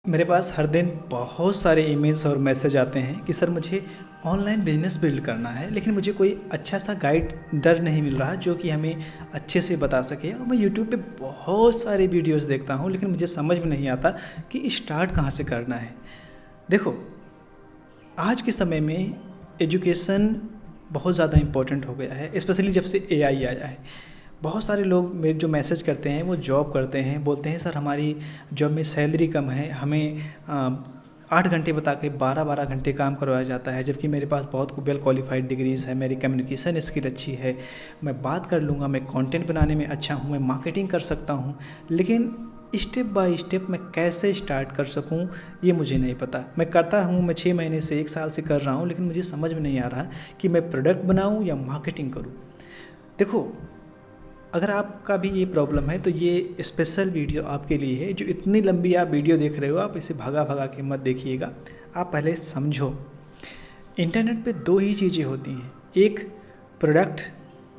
मेरे पास हर दिन बहुत सारे ईमेल्स और मैसेज आते हैं कि सर मुझे ऑनलाइन बिजनेस बिल्ड करना है, लेकिन मुझे कोई अच्छा सा गाइडर नहीं मिल रहा जो कि हमें अच्छे से बता सके। और मैं यूट्यूब पे बहुत सारे वीडियोस देखता हूँ, लेकिन मुझे समझ में नहीं आता कि स्टार्ट कहाँ से करना है। देखो, आज के समय में एजुकेशन बहुत ज़्यादा इम्पोर्टेंट हो गया है, स्पेशली जब से एआई आया है। बहुत सारे लोग मेरे जो मैसेज करते हैं वो जॉब करते हैं, बोलते हैं सर हमारी जॉब में सैलरी कम है, हमें 8 घंटे बता के 12-12 घंटे काम करवाया जाता है, जबकि मेरे पास बहुत वेल क्वालिफाइड डिग्रीज़ है, मेरी कम्युनिकेशन स्किल अच्छी है, मैं बात कर लूँगा, मैं कंटेंट बनाने में अच्छा हूँ, मैं मार्केटिंग कर सकता हूँ, लेकिन स्टेप बाय स्टेप मैं कैसे स्टार्ट कर सकूं ये मुझे नहीं पता। मैं करता हूं, मैं 6 महीने से 1 साल से कर रहा हूं, लेकिन मुझे समझ में नहीं आ रहा कि मैं प्रोडक्ट बनाऊं या मार्केटिंग करूं। देखो, अगर आपका भी ये प्रॉब्लम है तो ये स्पेशल वीडियो आपके लिए है। जो इतनी लंबी आप वीडियो देख रहे हो, आप इसे भागा भागा के मत देखिएगा, आप पहले समझो। इंटरनेट पे 2 ही चीज़ें होती हैं, एक प्रोडक्ट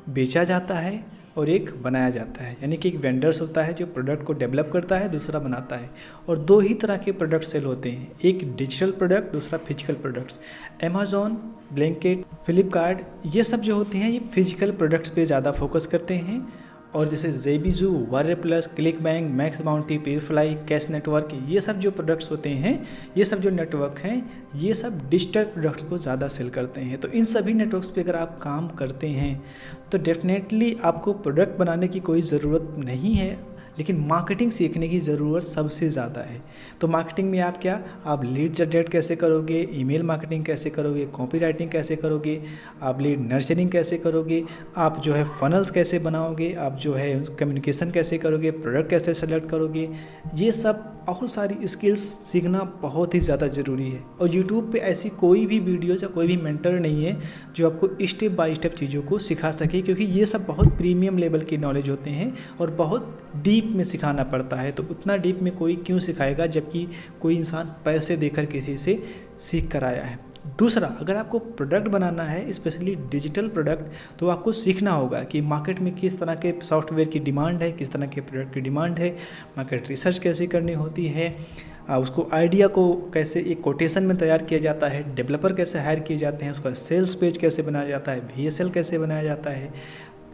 बेचा जाता है और एक बनाया जाता है। यानी कि एक वेंडर्स होता है जो प्रोडक्ट को डेवलप करता है, दूसरा बनाता है। और 2 ही तरह के प्रोडक्ट सेल होते हैं, एक डिजिटल प्रोडक्ट, दूसरा physical products. Amazon, blanket, Flipkart, ये सब जो होते हैं ये फिजिकल प्रोडक्ट्स पे ज़्यादा फोकस करते हैं। और जैसे जेबीजू, wire plus, click bank, max bounty, पेयरफ्लाई, कैश नेटवर्क, ये सब जो प्रोडक्ट्स होते हैं, ये सब जो नेटवर्क हैं, ये सब डिजिटल प्रोडक्ट्स को ज़्यादा सेल करते हैं। तो इन सभी नेटवर्क्स पे अगर आप काम करते हैं तो डेफिनेटली आपको प्रोडक्ट बनाने की कोई ज़रूरत नहीं है, लेकिन मार्केटिंग सीखने की ज़रूरत सबसे ज़्यादा है। तो मार्केटिंग में आप लीड जनरेट कैसे करोगे, ईमेल मार्केटिंग कैसे करोगे, कॉपी राइटिंग कैसे करोगे, आप लीड नर्चरिंग कैसे करोगे, आप जो है फनल्स कैसे बनाओगे, आप जो है कम्युनिकेशन कैसे करोगे, प्रोडक्ट कैसे सेलेक्ट करोगे, ये सब और सारी स्किल्स सीखना बहुत ही ज़्यादा ज़रूरी है। और यूट्यूब पे ऐसी कोई भी वीडियोज़ या कोई भी मेंटर नहीं है जो आपको स्टेप बाय स्टेप चीज़ों को सिखा सके, क्योंकि ये सब बहुत प्रीमियम लेवल के नॉलेज होते हैं और बहुत डीप में सिखाना पड़ता है। तो उतना डीप में कोई क्यों सिखाएगा, जबकि कोई इंसान पैसे देकर किसी से सीख कर आया है। दूसरा, अगर आपको प्रोडक्ट बनाना है, स्पेशली डिजिटल प्रोडक्ट, तो आपको सीखना होगा कि मार्केट में किस तरह के सॉफ्टवेयर की डिमांड है, किस तरह के प्रोडक्ट की डिमांड है, मार्केट रिसर्च कैसे करनी होती है, उसको आइडिया को कैसे एक कोटेशन में तैयार किया जाता है, डेवलपर कैसे हायर किए जाते हैं, उसका सेल्स पेज कैसे बनाया जाता है, VSL कैसे बनाया जाता है,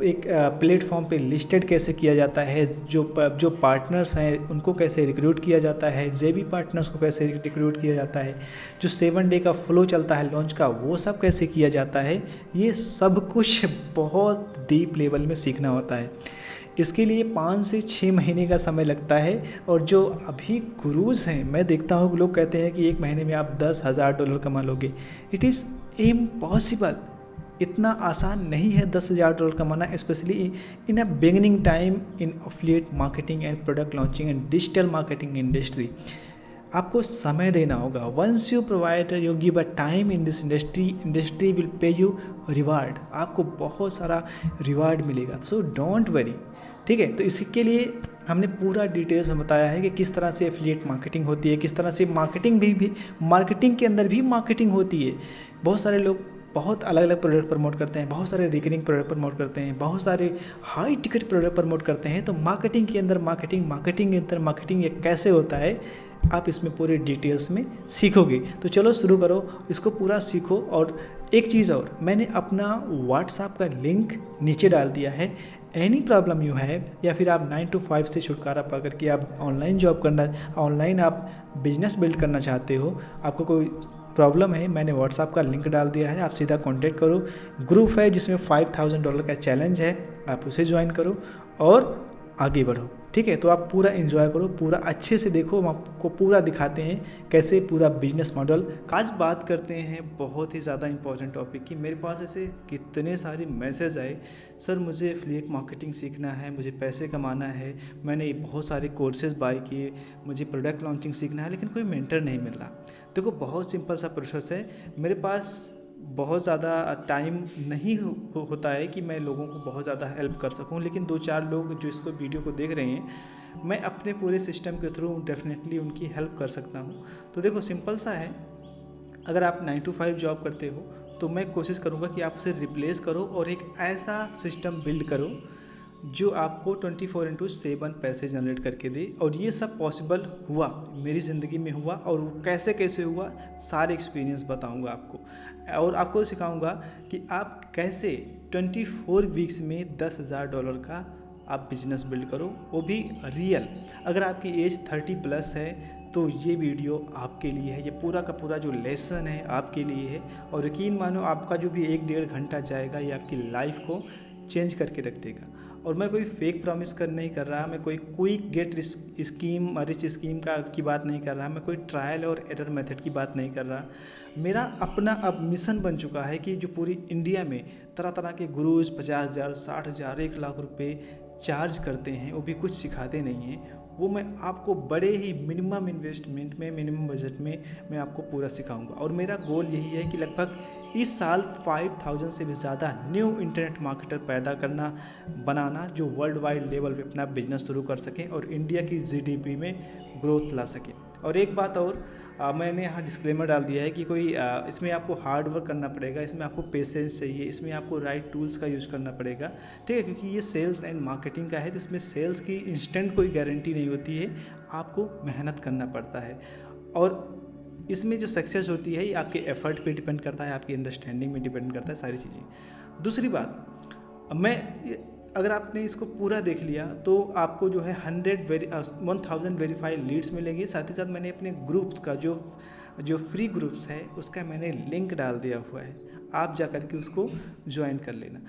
एक प्लेटफॉर्म पे लिस्टेड कैसे किया जाता है, जो पार्टनर्स हैं उनको कैसे रिक्रूट किया जाता है, जेबी पार्टनर्स को कैसे रिक्रूट किया जाता है, जो 7 डे का फ्लो चलता है लॉन्च का, वो सब कैसे किया जाता है। ये सब कुछ बहुत डीप लेवल में सीखना होता है। इसके लिए 5 से 6 महीने का समय लगता है। और जो अभी गुरूज़ हैं, मैं देखता हूँ लोग कहते हैं कि 1 महीने में आप $10,000 कमा लोगे। It is impossible. इतना आसान नहीं है $10,000 कमाना, specially in a beginning time in affiliate marketing and product launching and digital marketing industry. आपको समय देना होगा। Once you provide you give a time in this industry will pay you reward. आपको बहुत सारा रिवार्ड मिलेगा, सो डोंट वरी। ठीक है, तो इसके लिए हमने पूरा डिटेल्स में बताया है कि किस तरह से एफिलिएट मार्केटिंग होती है, किस तरह से मार्केटिंग भी मार्केटिंग के अंदर भी मार्केटिंग होती है। बहुत सारे लोग बहुत अलग अलग प्रोडक्ट प्रमोट करते हैं, बहुत सारे रिकरिंग प्रोडक्ट प्रमोट करते हैं, बहुत सारे हाई टिकट प्रोडक्ट प्रमोट करते हैं। तो मार्केटिंग के अंदर मार्केटिंग के अंदर मार्केटिंग ये कैसे होता है, आप इसमें पूरे डिटेल्स में सीखोगे। तो चलो शुरू करो, इसको पूरा सीखो। और एक चीज़ और, मैंने अपना व्हाट्सएप का लिंक नीचे डाल दिया है। एनी प्रॉब्लम यू है, या फिर आप 9 to 5 से छुटकारा पा करके आप ऑनलाइन जॉब करना, ऑनलाइन आप बिजनेस बिल्ड करना चाहते हो, आपको कोई प्रॉब्लम है, मैंने व्हाट्सएप का लिंक डाल दिया है, आप सीधा कांटेक्ट करो। ग्रुप है जिसमें $5,000 का चैलेंज है, आप उसे ज्वाइन करो और आगे बढ़ो। ठीक है, तो आप पूरा एंजॉय करो, पूरा अच्छे से देखो, हम आपको पूरा दिखाते हैं कैसे पूरा बिजनेस मॉडल। आज बात करते हैं बहुत ही ज़्यादा इंपॉर्टेंट टॉपिक की। मेरे पास ऐसे कितने सारे मैसेज आए, सर मुझे एफिलिएट मार्केटिंग सीखना है, मुझे पैसे कमाना है, मैंने बहुत सारे कोर्सेज बाय किए, मुझे प्रोडक्ट लॉन्चिंग सीखना है, लेकिन कोई मेंटर नहीं मिल रहा। देखो, बहुत सिंपल सा प्रोसेस है। मेरे पास बहुत ज़्यादा टाइम नहीं होता है कि मैं लोगों को बहुत ज़्यादा हेल्प कर सकूं, लेकिन 2-4 लोग जो इसको वीडियो को देख रहे हैं, मैं अपने पूरे सिस्टम के थ्रू डेफिनेटली उनकी हेल्प कर सकता हूं। तो देखो, सिंपल सा है। अगर आप 9 to 5 जॉब करते हो तो मैं कोशिश करूंगा कि आप उसे रिप्लेस करो और एक ऐसा सिस्टम बिल्ड करो जो आपको 24/7 पैसे जनरेट करके दे। और ये सब पॉसिबल हुआ, मेरी ज़िंदगी में हुआ, और वो कैसे कैसे हुआ सारे एक्सपीरियंस बताऊंगा आपको। और आपको सिखाऊंगा कि आप कैसे 24 वीक्स में $10,000 का आप बिजनेस बिल्ड करो, वो भी रियल। अगर आपकी एज 30+ है तो ये वीडियो आपके लिए है, ये पूरा का पूरा जो लेसन है आपके लिए है। और यकीन मानो आपका जो भी 1-1.5 घंटा जाएगा ये आपकी लाइफ को चेंज करके रख देगा। और मैं कोई फेक प्रॉमिस नहीं कर रहा, मैं कोई quick gate scheme rich scheme की बात नहीं कर रहा, मैं कोई ट्रायल और एरर मेथड की बात नहीं कर रहा। मेरा अपना अब मिशन बन चुका है कि जो पूरी इंडिया में तरह तरह के गुरुज 50,000, 60,000, 1 लाख रुपए चार्ज करते हैं, वो भी कुछ सिखाते नहीं हैं, वो मैं आपको बड़े ही मिनिमम इन्वेस्टमेंट में, मिनिमम बजट में मैं आपको पूरा सिखाऊंगा। और मेरा गोल यही है कि लगभग इस साल 5,000 से भी ज़्यादा न्यू इंटरनेट मार्केटर पैदा करना, बनाना, जो वर्ल्ड वाइड लेवल पे अपना बिजनेस शुरू कर सकें और इंडिया की जीडीपी में ग्रोथ ला सकें। और एक बात और, मैंने यहाँ डिस्क्लेमर डाल दिया है कि कोई इसमें आपको हार्ड वर्क करना पड़ेगा, इसमें आपको पेशेंस चाहिए, इसमें आपको राइट टूल्स का यूज़ करना पड़ेगा, ठीक है, क्योंकि ये सेल्स एंड मार्केटिंग का है, तो इसमें सेल्स की इंस्टेंट कोई गारंटी नहीं होती है, आपको मेहनत करना पड़ता है। और इसमें जो सक्सेस होती है ये आपके एफर्ट पे डिपेंड करता है, आपकी अंडरस्टैंडिंग में डिपेंड करता है, सारी चीज़ें। दूसरी बात, अगर आपने इसको पूरा देख लिया तो आपको जो है 1000 वेरीफाइड लीड्स मिलेंगे। साथ ही साथ मैंने अपने ग्रुप्स का जो फ्री ग्रुप्स है उसका मैंने लिंक डाल दिया हुआ है, आप जा कर के उसको ज्वाइन कर लेना।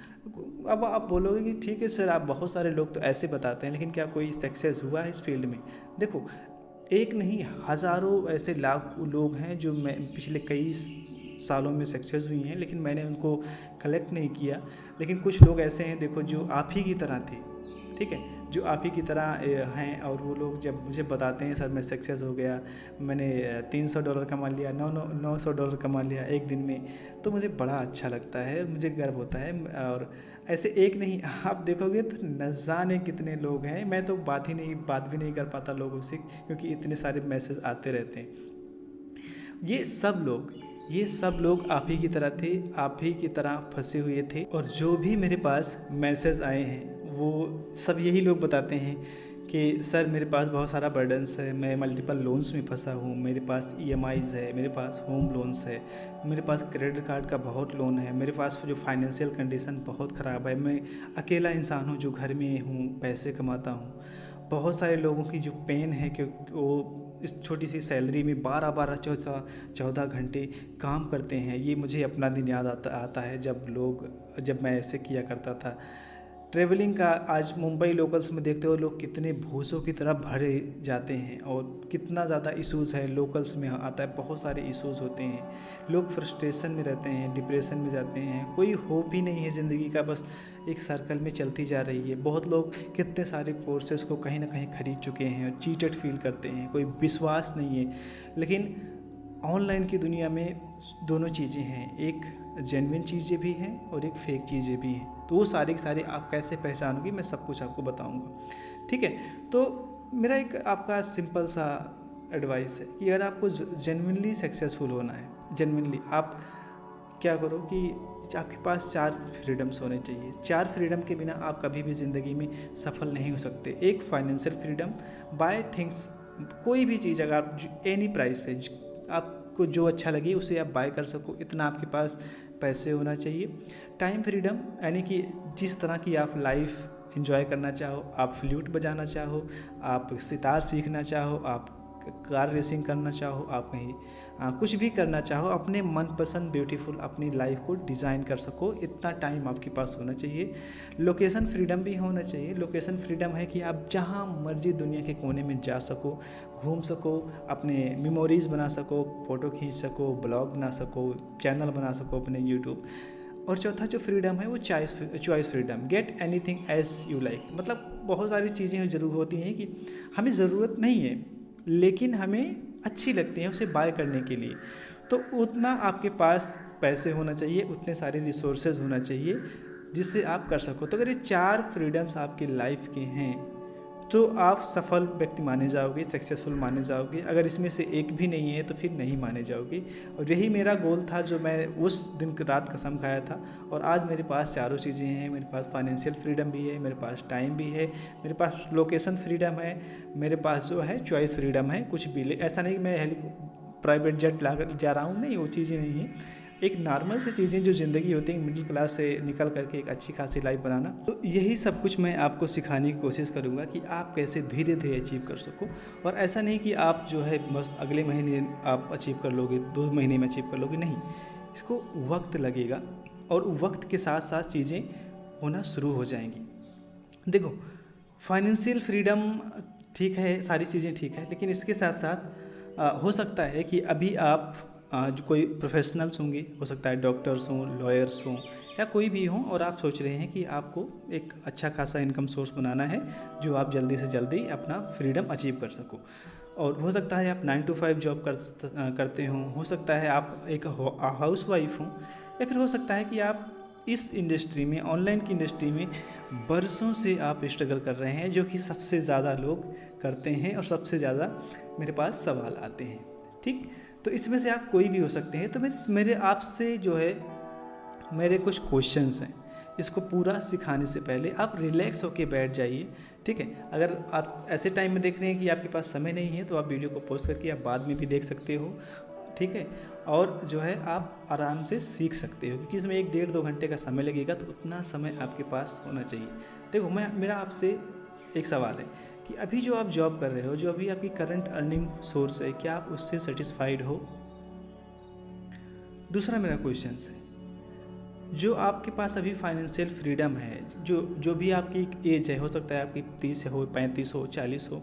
अब आप बोलोगे कि ठीक है सर, आप बहुत सारे लोग तो ऐसे बताते हैं, लेकिन क्या कोई सक्सेस हुआ है इस फील्ड में? देखो, एक नहीं हज़ारों ऐसे लाख लोग हैं जो मैं पिछले कई सालों में सक्सेस हुई हैं, लेकिन मैंने उनको कलेक्ट नहीं किया। लेकिन कुछ लोग ऐसे हैं देखो जो आप ही की तरह थे, ठीक है, जो आप ही की तरह हैं, और वो लोग जब मुझे बताते हैं सर मैं सक्सेस हो गया, मैंने $300 कमा लिया, $900 कमा लिया एक दिन में, तो मुझे बड़ा अच्छा लगता है, मुझे गर्व होता है। और ऐसे एक नहीं, आप देखोगे तो न जाने कितने लोग हैं। मैं तो बात भी नहीं कर पाता लोगों से, क्योंकि इतने सारे मैसेज आते रहते हैं। ये सब लोग आप ही की तरह थे, आप ही की तरह फंसे हुए थे। और जो भी मेरे पास मैसेज आए हैं वो सब यही लोग बताते हैं कि सर मेरे पास बहुत सारा बर्डन्स है, मैं मल्टीपल लोन्स में फंसा हूँ, मेरे पास EMIs है, मेरे पास होम लोन्स है, मेरे पास क्रेडिट कार्ड का बहुत लोन है, मेरे पास जो फाइनेंशियल कंडीशन बहुत ख़राब है, मैं अकेला इंसान हूँ जो घर में हूँ, पैसे कमाता हूँ। बहुत सारे लोगों की जो पेन है कि वो इस छोटी सी सैलरी में 12-12, 14 घंटे काम करते हैं। ये मुझे अपना दिन याद आता है जब मैं ऐसे किया करता था। ट्रैवलिंग का आज मुंबई लोकल्स में देखते हो लोग कितने भूसों की तरह भरे जाते हैं, और कितना ज़्यादा इश्यूज़ है लोकल्स में आता है, बहुत सारे इश्यूज़ होते हैं, लोग फ्रस्ट्रेशन में रहते हैं, डिप्रेशन में जाते हैं, कोई होप ही नहीं है ज़िंदगी का, बस एक सर्कल में चलती जा रही है। बहुत लोग कितने सारे फोर्सेस को कहीं ना कहीं खरीद चुके हैं और चीटेड फील करते हैं, कोई विश्वास नहीं है। लेकिन ऑनलाइन की दुनिया में दोनों चीज़ें हैं, एक जेन्युइन चीज़ें भी हैं और एक फेक चीज़ें भी हैं। तो वो सारे के सारे आप कैसे पहचानोगे, मैं सब कुछ आपको बताऊंगा, ठीक है। तो मेरा एक आपका सिंपल सा एडवाइस है कि अगर आपको जेन्युइनली सक्सेसफुल होना है, जेन्युइनली आप क्या करो कि आपके पास 4 फ्रीडम्स होने चाहिए। 4 फ्रीडम के बिना आप कभी भी ज़िंदगी में सफल नहीं हो सकते। एक फाइनेंशियल फ्रीडम, बाय थिंग्स, कोई भी चीज़ अगर आप एनी प्राइस पे आपको जो अच्छा लगे उसे आप बाय कर सको, इतना आपके पास पैसे होना चाहिए। टाइम फ्रीडम, यानी कि जिस तरह की आप लाइफ एंजॉय करना चाहो, आप फ्लूट बजाना चाहो, आप सितार सीखना चाहो, आप कार रेसिंग करना चाहो, आप कहीं कुछ भी करना चाहो, अपने मनपसंद ब्यूटीफुल अपनी लाइफ को डिज़ाइन कर सको, इतना टाइम आपके पास होना चाहिए। लोकेशन फ्रीडम भी होना चाहिए। लोकेशन फ्रीडम है कि आप जहाँ मर्जी दुनिया के कोने में जा सको, घूम सको, अपने मेमोरीज़ बना सको, फ़ोटो खींच सको, ब्लॉग बना सको, चैनल बना सको अपने यूट्यूब। और चौथा जो फ्रीडम है वो choice freedom, get anything as you like. मतलब बहुत सारी चीज़ें जरूर होती हैं कि हमें ज़रूरत नहीं है लेकिन हमें अच्छी लगती हैं उसे बाय करने के लिए, तो उतना आपके पास पैसे होना चाहिए, उतने सारे रिसोर्सेज होना चाहिए जिससे आप कर सको। तो अगर ये 4 फ्रीडम्स आपकी लाइफ के हैं तो आप सफल व्यक्ति माने जाओगे, सक्सेसफुल माने जाओगे। अगर इसमें से एक भी नहीं है तो फिर नहीं माने जाओगे। और यही मेरा गोल था जो मैं उस दिन रात कसम खाया था। और आज मेरे पास चारों चीज़ें हैं। मेरे पास फाइनेंशियल फ्रीडम भी है, मेरे पास टाइम भी है, मेरे पास लोकेशन फ्रीडम है, मेरे पास जो है चॉइस फ्रीडम है। कुछ भी ऐसा नहीं मैं प्राइवेट जेट ला कर जा रहा हूँ, नहीं, वो चीज़ें नहीं है। एक नॉर्मल सी चीज़ें जो ज़िंदगी होती है, मिडिल क्लास से निकल करके एक अच्छी खासी लाइफ बनाना। तो यही सब कुछ मैं आपको सिखाने की कोशिश करूँगा कि आप कैसे धीरे धीरे अचीव कर सको। और ऐसा नहीं कि आप जो है बस अगले महीने आप अचीव कर लोगे, 2 महीने में अचीव कर लोगे, नहीं, इसको वक्त लगेगा। और वक्त के साथ साथ चीज़ें होना शुरू हो जाएंगी। देखो, फाइनेंशियल फ्रीडम ठीक है, सारी चीज़ें ठीक है, लेकिन इसके साथ साथ हो सकता है कि अभी आप जो कोई प्रोफेशनल्स होंगे, हो सकता है डॉक्टर्स हों, लॉयर्स हों, या कोई भी हों, और आप सोच रहे हैं कि आपको एक अच्छा खासा इनकम सोर्स बनाना है जो आप जल्दी से जल्दी अपना फ्रीडम अचीव कर सको। और हो सकता है आप 9 to 5 जॉब करते हों, हो सकता है आप एक हाउस वाइफ हों, या फिर हो सकता है कि आप इस इंडस्ट्री में, ऑनलाइन की इंडस्ट्री में बरसों से आप स्ट्रगल कर रहे हैं, जो कि सबसे ज़्यादा लोग करते हैं और सबसे ज़्यादा मेरे पास सवाल आते हैं। ठीक, तो इसमें से आप कोई भी हो सकते हैं। तो मेरे आपसे जो है मेरे कुछ क्वेश्चंस हैं। इसको पूरा सिखाने से पहले आप रिलैक्स होके बैठ जाइए, ठीक है। अगर आप ऐसे टाइम में देख रहे हैं कि आपके पास समय नहीं है तो आप वीडियो को पॉज करके आप बाद में भी देख सकते हो, ठीक है। और जो है आप आराम से सीख सकते हो, क्योंकि इसमें 1-1.5-2 घंटे का समय लगेगा, तो उतना समय आपके पास होना चाहिए। देखो, मेरा आपसे एक सवाल है कि अभी जो आप जॉब कर रहे हो, जो अभी आपकी करंट अर्निंग सोर्स है, क्या आप उससे सेटिस्फाइड हो? दूसरा मेरा क्वेश्चन है, जो आपके पास अभी फाइनेंशियल फ्रीडम है, जो भी आपकी एज है, हो सकता है आपकी 30 हो, 35 हो, 40 हो,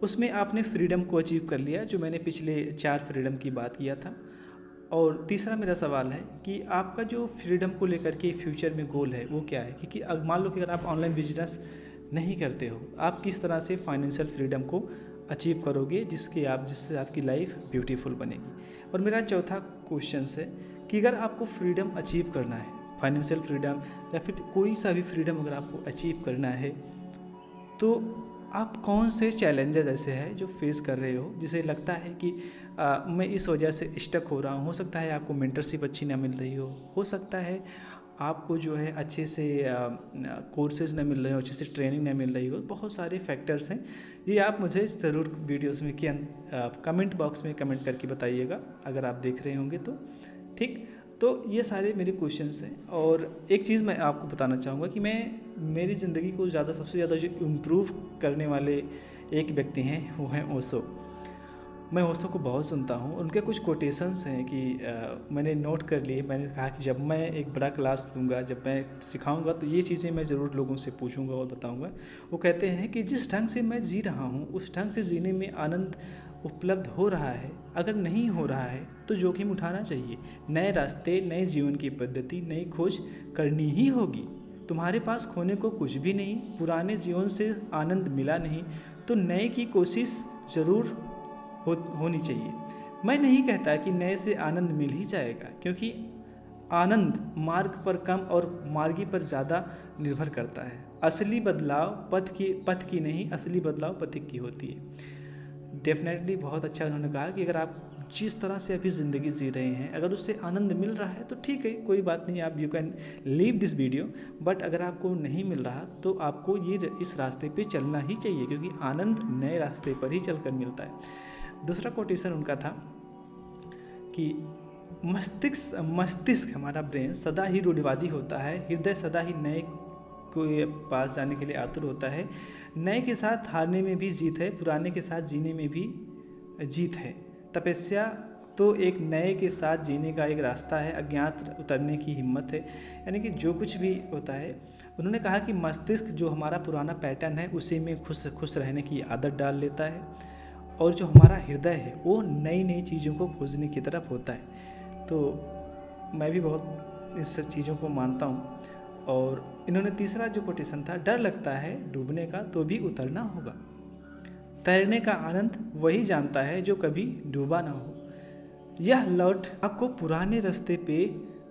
उसमें आपने फ्रीडम को अचीव कर लिया, जो मैंने पिछले 4 फ्रीडम की बात किया था। और तीसरा मेरा सवाल है कि आपका जो फ्रीडम को लेकर के फ्यूचर में गोल है वो क्या है? क्योंकि अब मान लो कि अगर आप ऑनलाइन बिजनेस नहीं करते हो, आप किस तरह से फाइनेंशियल फ्रीडम को अचीव करोगे जिससे आपकी लाइफ ब्यूटीफुल बनेगी। और मेरा चौथा क्वेश्चन है कि अगर आपको फ्रीडम अचीव करना है, फाइनेंशियल फ्रीडम या फिर कोई सा भी फ्रीडम अगर आपको अचीव करना है, तो आप कौन से चैलेंजेस ऐसे हैं जो फेस कर रहे हो, जिसे लगता है कि मैं इस वजह से स्टक हो रहा हूँ। हो सकता है आपको मेंटरशिप अच्छी ना मिल रही हो सकता है आपको जो है अच्छे से कोर्सेज ना मिल रहे हो, अच्छे से ट्रेनिंग ना मिल रही हो। बहुत सारे फैक्टर्स हैं, ये आप मुझे ज़रूर वीडियोस में कमेंट बॉक्स में कमेंट करके बताइएगा अगर आप देख रहे होंगे तो, ठीक। तो ये सारे मेरे क्वेश्चंस हैं। और एक चीज़ मैं आपको बताना चाहूँगा कि मेरी ज़िंदगी को सबसे ज़्यादा जो इम्प्रूव करने वाले एक व्यक्ति हैं वो हैं ओशो। मैं ओशो को बहुत सुनता हूँ। उनके कुछ कोटेशंस हैं कि मैंने नोट कर लिए। मैंने कहा कि जब मैं एक बड़ा क्लास लूँगा, जब मैं सिखाऊँगा, तो ये चीज़ें मैं ज़रूर लोगों से पूछूँगा और बताऊँगा। वो कहते हैं कि जिस ढंग से मैं जी रहा हूँ उस ढंग से जीने में आनंद उपलब्ध हो रहा है, अगर नहीं हो रहा है तो जोखिम उठाना चाहिए। नए रास्ते, नए जीवन की पद्धति, नई खोज करनी ही होगी। तुम्हारे पास खोने को कुछ भी नहीं, पुराने जीवन से आनंद मिला नहीं तो नए की कोशिश ज़रूर होनी चाहिए। मैं नहीं कहता कि नए से आनंद मिल ही जाएगा, क्योंकि आनंद मार्ग पर कम और मार्गी पर ज़्यादा निर्भर करता है। असली बदलाव पथ की नहीं, असली बदलाव पथिक की होती है। डेफिनेटली बहुत अच्छा उन्होंने कहा कि अगर आप जिस तरह से अभी ज़िंदगी जी रहे हैं, अगर उससे आनंद मिल रहा है तो ठीक है, कोई बात नहीं, आप you can leave this video. But अगर आपको नहीं मिल रहा तो आपको इस रास्ते पे चलना ही चाहिए, क्योंकि आनंद नए रास्ते पर ही चलकर मिलता है। दूसरा कोटेशन उनका था कि मस्तिष्क हमारा ब्रेन सदा ही रूढ़िवादी होता है, हृदय सदा ही नए के पास जाने के लिए आतुर होता है। नए के साथ हारने में भी जीत है, पुराने के साथ जीने में भी जीत है। तपस्या तो एक नए के साथ जीने का एक रास्ता है, अज्ञात उतरने की हिम्मत है। यानी कि जो कुछ भी होता है, उन्होंने कहा कि मस्तिष्क जो हमारा पुराना पैटर्न है उसी में खुश रहने की आदत डाल लेता है, और जो हमारा हृदय है वो नई नई चीज़ों को खोजने की तरफ होता है। तो मैं भी बहुत इस सब चीज़ों को मानता हूँ। और इन्होंने तीसरा जो कोटेशन था, डर लगता है डूबने का तो भी उतरना होगा। तैरने का आनंद वही जानता है जो कभी डूबा ना हो। यह लौट आपको पुराने रास्ते पे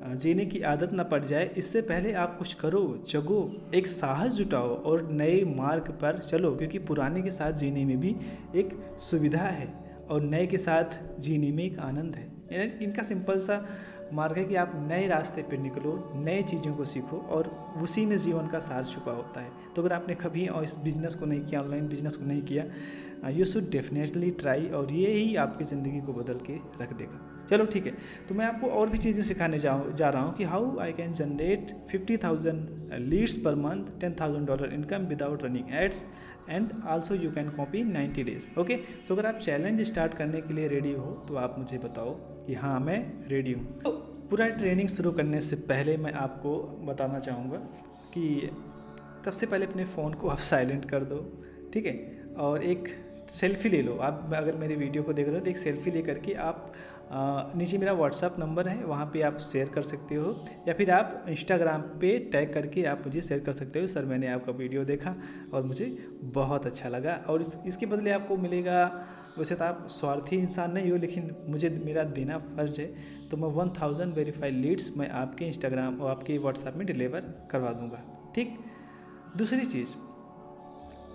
जीने की आदत ना पड़ जाए, इससे पहले आप कुछ करो, जगो, एक साहस जुटाओ और नए मार्ग पर चलो, क्योंकि पुराने के साथ जीने में भी एक सुविधा है और नए के साथ जीने में एक आनंद है। इनका सिंपल सा मार्ग है कि आप नए रास्ते पर निकलो, नए चीज़ों को सीखो और उसी में जीवन का सार छुपा होता है। तो अगर आपने कभी और इस बिज़नेस को नहीं किया, ऑनलाइन बिजनेस को नहीं किया, यू शुड डेफिनेटली ट्राई, और ये ही आपकी ज़िंदगी को बदल के रख देगा। चलो ठीक है, तो मैं आपको और भी चीज़ें सिखाने जा रहा हूँ कि how I can generate 50,000 leads per month, $10,000 income without running ads, and also you can copy 90 days. Okay, so अगर आप चैलेंज स्टार्ट करने के लिए रेडी हो तो आप मुझे बताओ कि हाँ मैं रेडी हूँ। तो पूरा ट्रेनिंग शुरू करने से पहले मैं आपको बताना चाहूँगा कि सबसे पहले अपने फ़ोन को आप साइलेंट कर दो, ठीक है, और एक सेल्फ़ी ले लो। आप अगर मेरे वीडियो को देख रहे हो तो एक सेल्फ़ी ले करके आप नीचे मेरा व्हाट्सअप नंबर है, वहाँ पे आप शेयर कर सकते हो, या फिर आप इंस्टाग्राम पे टैग करके आप मुझे शेयर कर सकते हो, सर मैंने आपका वीडियो देखा और मुझे बहुत अच्छा लगा, और इसके बदले आपको मिलेगा, वैसे तो आप स्वार्थी इंसान नहीं हो, लेकिन मुझे मेरा देना फ़र्ज है, तो मैं 1000 वेरीफाइड लीड्स मैं आपके इंस्टाग्राम और आपके व्हाट्सएप में डिलीवर करवा दूँगा। ठीक, दूसरी चीज़,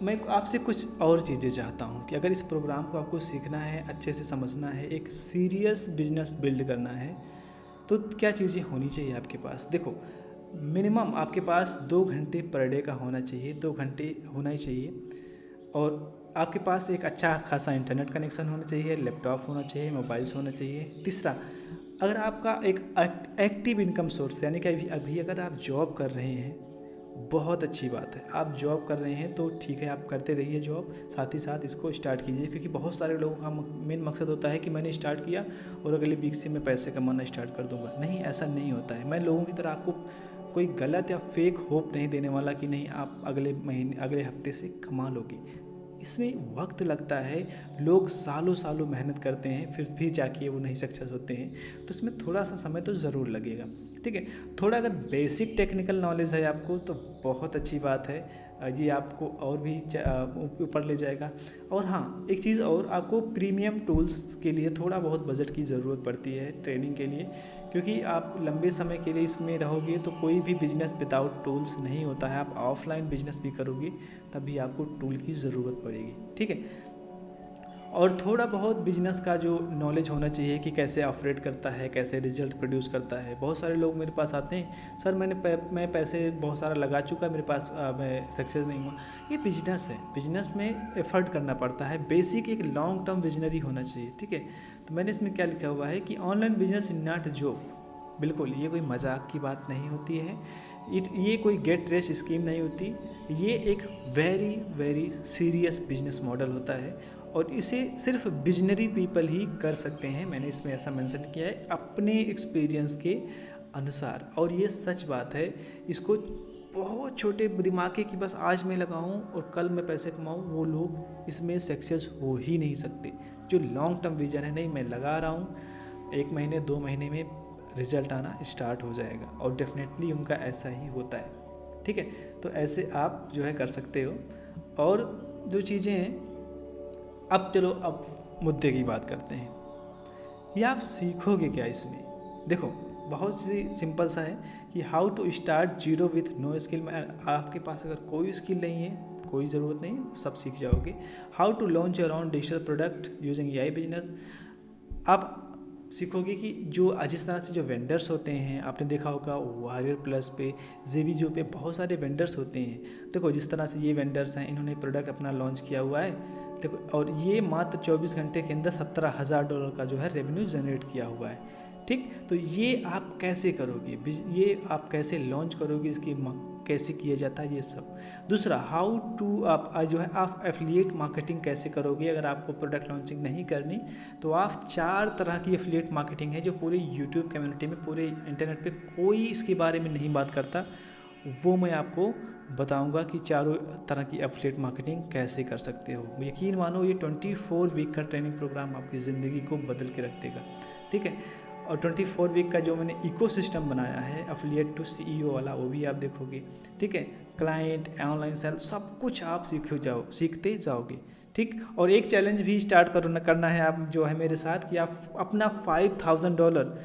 मैं आपसे कुछ और चीज़ें चाहता हूँ कि अगर इस प्रोग्राम को आपको सीखना है, अच्छे से समझना है, एक सीरियस बिजनेस बिल्ड करना है, तो क्या चीज़ें होनी चाहिए आपके पास। देखो, मिनिमम आपके पास 2 घंटे पर डे का होना चाहिए, 2 घंटे होना ही चाहिए, और आपके पास एक अच्छा खासा इंटरनेट कनेक्शन होना चाहिए, लैपटॉप होना चाहिए, मोबाइल्स होना चाहिए। तीसरा, अगर आपका एक एक्टिव इनकम सोर्स, यानी कि अभी अगर आप जॉब कर रहे हैं, बहुत अच्छी बात है, आप जॉब कर रहे हैं तो ठीक है, आप करते रहिए जॉब, साथ ही साथ इसको स्टार्ट कीजिए, क्योंकि बहुत सारे लोगों का मेन मकसद होता है कि मैंने स्टार्ट किया और अगले वीक से मैं पैसे कमाना स्टार्ट कर दूंगा। नहीं, ऐसा नहीं होता है। मैं लोगों की तरह आपको कोई गलत या फेक होप नहीं देने वाला कि नहीं आप अगले महीने, अगले हफ्ते से कमा लोगे। इसमें वक्त लगता है, लोग सालों सालों मेहनत करते हैं, फिर भी जाके वो नहीं सक्सेस होते हैं, तो इसमें थोड़ा सा समय तो ज़रूर लगेगा। ठीक है, थोड़ा अगर बेसिक टेक्निकल नॉलेज है आपको तो बहुत अच्छी बात है, ये आपको और भी ऊपर ले जाएगा। और हाँ, एक चीज़ और, आपको प्रीमियम टूल्स के लिए थोड़ा बहुत बजट की ज़रूरत पड़ती है ट्रेनिंग के लिए, क्योंकि आप लंबे समय के लिए इसमें रहोगे तो कोई भी बिजनेस विदाउट टूल्स नहीं होता है। आप ऑफलाइन बिजनेस भी करोगे तभी आपको टूल की ज़रूरत पड़ेगी। ठीक है, और थोड़ा बहुत बिजनेस का जो नॉलेज होना चाहिए कि कैसे ऑपरेट करता है, कैसे रिजल्ट प्रोड्यूस करता है। बहुत सारे लोग मेरे पास आते हैं, सर मैं पैसे बहुत सारा लगा चुका, मेरे पास मैं सक्सेस नहीं हुआ। ये बिजनेस है, बिजनेस में एफर्ट करना पड़ता है, बेसिक एक लॉन्ग टर्म विजनरी होना चाहिए। ठीक है, तो मैंने इसमें क्या लिखा हुआ है कि online business is not job. बिल्कुल, ये कोई मजाक की बात नहीं होती है, ये कोई गेट रिच स्कीम नहीं होती, ये एक very very serious business model होता है, और इसे सिर्फ विजनरी पीपल ही कर सकते हैं। मैंने इसमें ऐसा मेंशन किया है अपने एक्सपीरियंस के अनुसार, और ये सच बात है। इसको बहुत छोटे दिमाग के कि बस आज मैं लगाऊं और कल मैं पैसे कमाऊं, वो लोग इसमें सक्सेस हो ही नहीं सकते। जो लॉन्ग टर्म विजन है, नहीं मैं लगा रहा हूं, 1 महीने 2 महीने में रिजल्ट आना स्टार्ट हो जाएगा, और डेफिनेटली उनका ऐसा ही होता है। ठीक है, तो ऐसे आप जो है कर सकते हो। और जो चीज़ें हैं, अब चलो अब मुद्दे की बात करते हैं, ये आप सीखोगे क्या इसमें। देखो, बहुत सी सिंपल सा है कि how to start zero with no skill. आपके पास अगर कोई स्किल नहीं है, कोई ज़रूरत नहीं, सब सीख जाओगे। How to launch your own digital product using AI business. आप सीखोगे कि जो जिस तरह से जो वेंडर्स होते हैं, आपने देखा होगा वॉरियर प्लस पे, ज़ेबीजो पे बहुत सारे वेंडर्स होते हैं। देखो, जिस तरह से ये वेंडर्स हैं, इन्होंने प्रोडक्ट अपना लॉन्च किया हुआ है, देखो, और ये मात्र 24 घंटे के अंदर $17,000 का जो है रेवेन्यू जनरेट किया हुआ है। ठीक, तो ये आप कैसे करोगे, ये आप कैसे लॉन्च करोगे, इसकी कैसे किया जाता है, ये सब। दूसरा, हाउ टू आप जो है आप एफिलिएट मार्केटिंग कैसे करोगे। अगर आपको प्रोडक्ट लॉन्चिंग नहीं करनी तो आप 4 तरह की एफिलिएट मार्केटिंग है जो पूरे यूट्यूब कम्युनिटी में, पूरे इंटरनेट पे कोई इसके बारे में नहीं बात करता, वो मैं आपको बताऊंगा कि 4 तरह की एफिलिएट मार्केटिंग कैसे कर सकते हो। यकीन मानो, ये 24 वीक का ट्रेनिंग प्रोग्राम आपकी ज़िंदगी को बदल के रख देगा। ठीक है, और 24 वीक का जो मैंने इकोसिस्टम बनाया है एफिलिएट टू सीईओ वाला, वो भी आप देखोगे। ठीक है, क्लाइंट, ऑनलाइन सेल, सब कुछ आप सीखते जाओगे। ठीक, और एक चैलेंज भी स्टार्ट करना है आप जो है मेरे साथ, कि आप अपना $5,000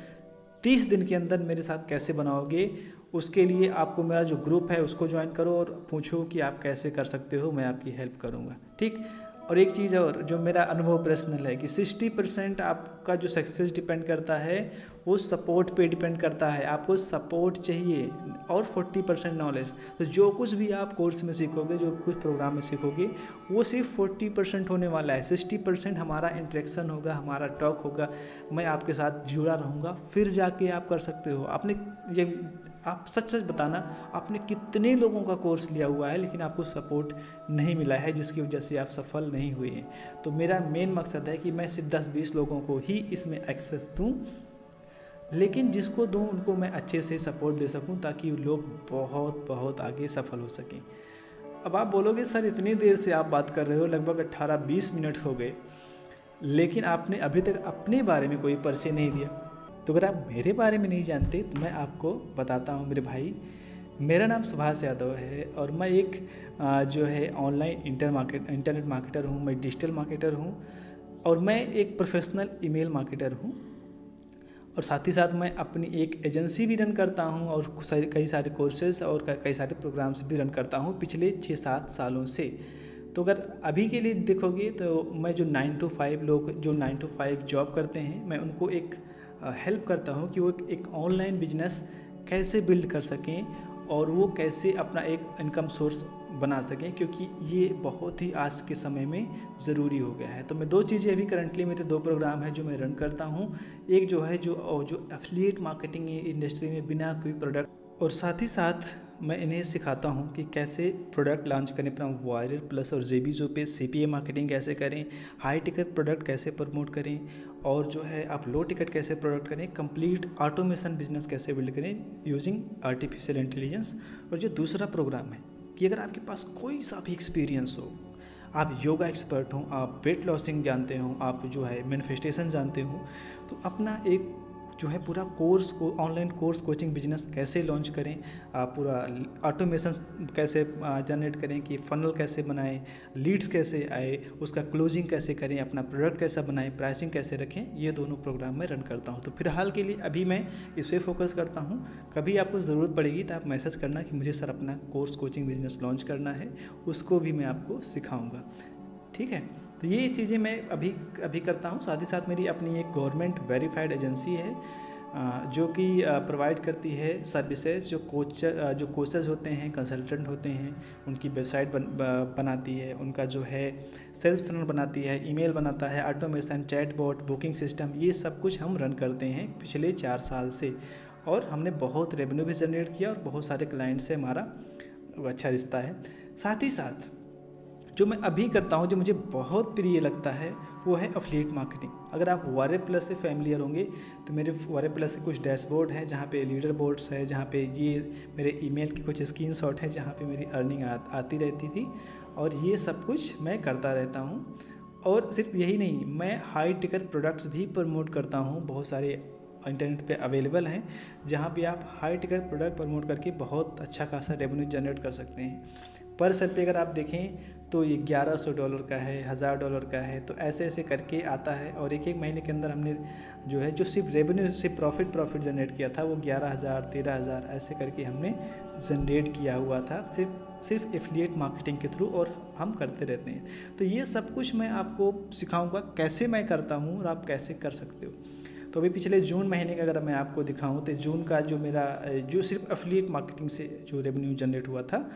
30 दिन के अंदर मेरे साथ कैसे बनाओगे, उसके लिए आपको मेरा जो ग्रुप है उसको ज्वाइन करो और पूछो कि आप कैसे कर सकते हो, मैं आपकी हेल्प करूँगा, ठीक। और एक चीज़ और जो मेरा अनुभव पर्सनल है कि 60% आपका जो सक्सेस डिपेंड करता है वो सपोर्ट पे डिपेंड करता है। आपको सपोर्ट चाहिए और 40% नॉलेज। तो जो कुछ भी आप कोर्स में सीखोगे, जो कुछ प्रोग्राम में सीखोगे, वो सिर्फ 40% होने वाला है। 60% हमारा इंटरेक्शन होगा, हमारा टॉक होगा, मैं आपके साथ जुड़ा रहूँगा, फिर जाके आप कर सकते हो। आपने ये आप सच सच बताना, आपने कितने लोगों का कोर्स लिया हुआ है लेकिन आपको सपोर्ट नहीं मिला है, जिसकी वजह से आप सफल नहीं हुए हैं। तो मेरा मेन मकसद है कि मैं सिर्फ 10-20 लोगों को ही इसमें एक्सेस दूं, लेकिन जिसको दूं उनको मैं अच्छे से सपोर्ट दे सकूं ताकि लोग बहुत बहुत आगे सफल हो सकें। अब आप बोलोगे सर इतनी देर से आप बात कर रहे हो, लगभग 18-20 मिनट हो गए, लेकिन आपने अभी तक अपने बारे में कोई परिचय नहीं दिया। तो अगर आप मेरे बारे में नहीं जानते तो मैं आपको बताता हूँ मेरे भाई। मेरा नाम सुभाष यादव है और मैं एक जो है ऑनलाइन इंटरनेट मार्केटर हूँ, मैं डिजिटल मार्केटर हूँ और मैं एक प्रोफेशनल ईमेल मार्केटर हूँ। और साथ ही साथ मैं अपनी एक एजेंसी भी रन करता हूँ और कई सारे कोर्सेज और कई सारे प्रोग्राम्स भी रन करता हूँ पिछले 6-7 सालों से। तो अगर अभी के लिए देखोगे तो मैं जो 9 to 5 लोग जो 9 to 5 जॉब करते हैं, मैं उनको एक हेल्प करता हूँ कि वो एक ऑनलाइन बिजनेस कैसे बिल्ड कर सकें और वो कैसे अपना एक इनकम सोर्स बना सकें, क्योंकि ये बहुत ही आज के समय में ज़रूरी हो गया है। तो मैं 2 चीज़ें अभी करंटली मेरे 2 प्रोग्राम हैं जो मैं रन करता हूँ। एक जो है जो एफिलिएट मार्केटिंग इंडस्ट्री में बिना कोई प्रोडक्ट, और साथ ही साथ मैं इन्हें सिखाता हूँ कि कैसे प्रोडक्ट लॉन्च करें अपना वायरल प्लस और जेबीजो पे, सीपीए मार्केटिंग कैसे करें, हाई टिकट प्रोडक्ट कैसे प्रमोट करें और जो है आप लो टिकट कैसे प्रोडक्ट करें, कंप्लीट ऑटोमेशन बिजनेस कैसे बिल्ड करें यूजिंग आर्टिफिशियल इंटेलिजेंस। और जो दूसरा प्रोग्राम है कि अगर आपके पास कोई सा भी एक्सपीरियंस हो, आप योगा एक्सपर्ट हों, आप वेट लॉसिंग जानते हो, आप जो है मैनिफेस्टेशन जानते हो, तो अपना एक जो है पूरा कोर्स को ऑनलाइन कोर्स कोचिंग बिजनेस कैसे लॉन्च करें, आप पूरा ऑटोमेशन कैसे जनरेट करें कि फ़नल कैसे बनाएं, लीड्स कैसे आए, उसका क्लोजिंग कैसे करें, अपना प्रोडक्ट कैसा बनाएं, प्राइसिंग कैसे रखें, ये दोनों प्रोग्राम मैं रन करता हूं। तो फिलहाल के लिए अभी मैं इस पर फोकस करता हूं। कभी आपको ज़रूरत पड़ेगी तो आप मैसेज करना कि मुझे सर अपना कोर्स कोचिंग बिजनेस लॉन्च करना है, उसको भी मैं आपको सिखाऊँगा, ठीक है। तो ये चीज़ें मैं अभी करता हूँ। साथ ही साथ मेरी अपनी एक गवर्नमेंट वेरीफाइड एजेंसी है जो कि प्रोवाइड करती है सर्विसेज, जो कोचेज होते हैं, कंसल्टेंट होते हैं, उनकी वेबसाइट बनाती है, उनका जो है सेल्स फनल बनाती है, ईमेल बनाता है, ऑटोमेशन, चैटबॉट, बुकिंग सिस्टम, ये सब कुछ हम रन करते हैं पिछले 4 साल से। और हमने बहुत रेवेन्यू भी जनरेट किया और बहुत सारे क्लाइंट से हमारा अच्छा रिश्ता है। साथ ही साथ जो मैं अभी करता हूँ, जो मुझे बहुत प्रिय लगता है, वो है एफिलिएट मार्केटिंग। अगर आप वारे प्लस से फैमिलियर होंगे तो मेरे वारे प्लस के कुछ डैशबोर्ड हैं जहाँ पे लीडर बोर्ड्स है, जहाँ पे ये मेरे ईमेल के कुछ स्क्रीनशॉट हैं जहाँ पे मेरी अर्निंग आती रहती थी, और ये सब कुछ मैं करता रहता हूँ। और सिर्फ यही नहीं, मैं हाई टिकट प्रोडक्ट्स भी प्रमोट करता हूँ। बहुत सारे इंटरनेट पे अवेलेबल हैं जहाँ पे आप हाई टिकट प्रोडक्ट प्रमोट करके बहुत अच्छा खासा रेवेन्यू जनरेट कर सकते हैं। पर सेल पे अगर आप देखें तो ये $1100 का है, $1000 का है, तो ऐसे ऐसे करके आता है। और एक महीने के अंदर हमने जो है जो सिर्फ रेवेन्यू सिर्फ प्रॉफिट जनरेट किया था वो 11,000 13,000 ऐसे करके हमने जनरेट किया हुआ था सिर्फ एफिलिएट मार्केटिंग के थ्रू, और हम करते रहते हैं। तो ये सब कुछ मैं आपको सिखाऊंगा कैसे मैं करता हूँ और आप कैसे कर सकते हो। तो अभी पिछले जून महीने का अगर मैं आपको दिखाऊं तो जून का जो मेरा जो सिर्फ एफिलिएट मार्केटिंग से जो रेवेन्यू जनरेट हुआ था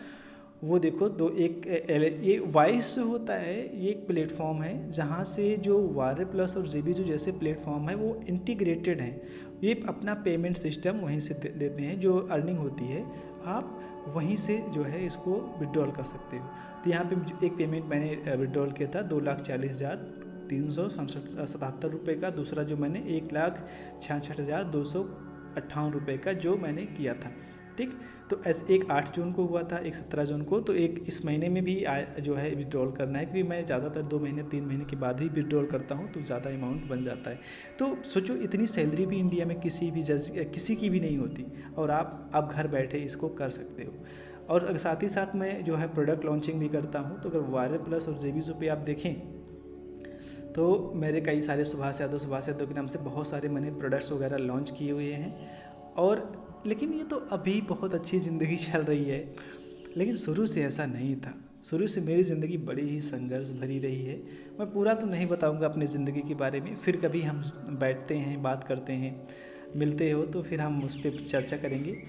वो देखो। तो ये वाइस जो होता है ये एक प्लेटफॉर्म है जहाँ से जो वारे प्लस और जेबीजो जैसे प्लेटफॉर्म है वो इंटीग्रेटेड हैं। ये अपना पेमेंट सिस्टम वहीं से देते हैं, जो अर्निंग होती है आप वहीं से जो है इसको विड्रॉल कर सकते हो। तो यहाँ पे एक पेमेंट मैंने विड्रॉल किया था 2,40,377 रुपये का, दूसरा जो मैंने 1,66,258 रुपये का जो मैंने किया था, ठीक। तो ऐसे एक 8 जून को हुआ था, एक 17 जून को, तो एक इस महीने में भी जो है विड्रॉल करना है, क्योंकि मैं ज़्यादातर 2 महीने 3 महीने के बाद ही विड्रॉल करता हूँ तो ज़्यादा अमाउंट बन जाता है। तो सोचो इतनी सैलरी भी इंडिया में किसी की भी नहीं होती, और आप घर बैठे इसको कर सकते हो। और साथ ही साथ मैं जो है प्रोडक्ट लॉन्चिंग भी करता हूँ। तो अगर वायरल प्लस और जेबीजो पे आप देखें तो मेरे कई सारे सुभाष यादव के नाम से बहुत सारे मैंने प्रोडक्ट्स वगैरह लॉन्च किए हुए हैं। और लेकिन ये तो अभी बहुत अच्छी ज़िंदगी चल रही है, लेकिन शुरू से ऐसा नहीं था। शुरू से मेरी ज़िंदगी बड़ी ही संघर्ष भरी रही है। मैं पूरा तो नहीं बताऊंगा अपनी ज़िंदगी के बारे में, फिर कभी हम बैठते हैं, बात करते हैं, मिलते हो तो फिर हम उस पर चर्चा करेंगे।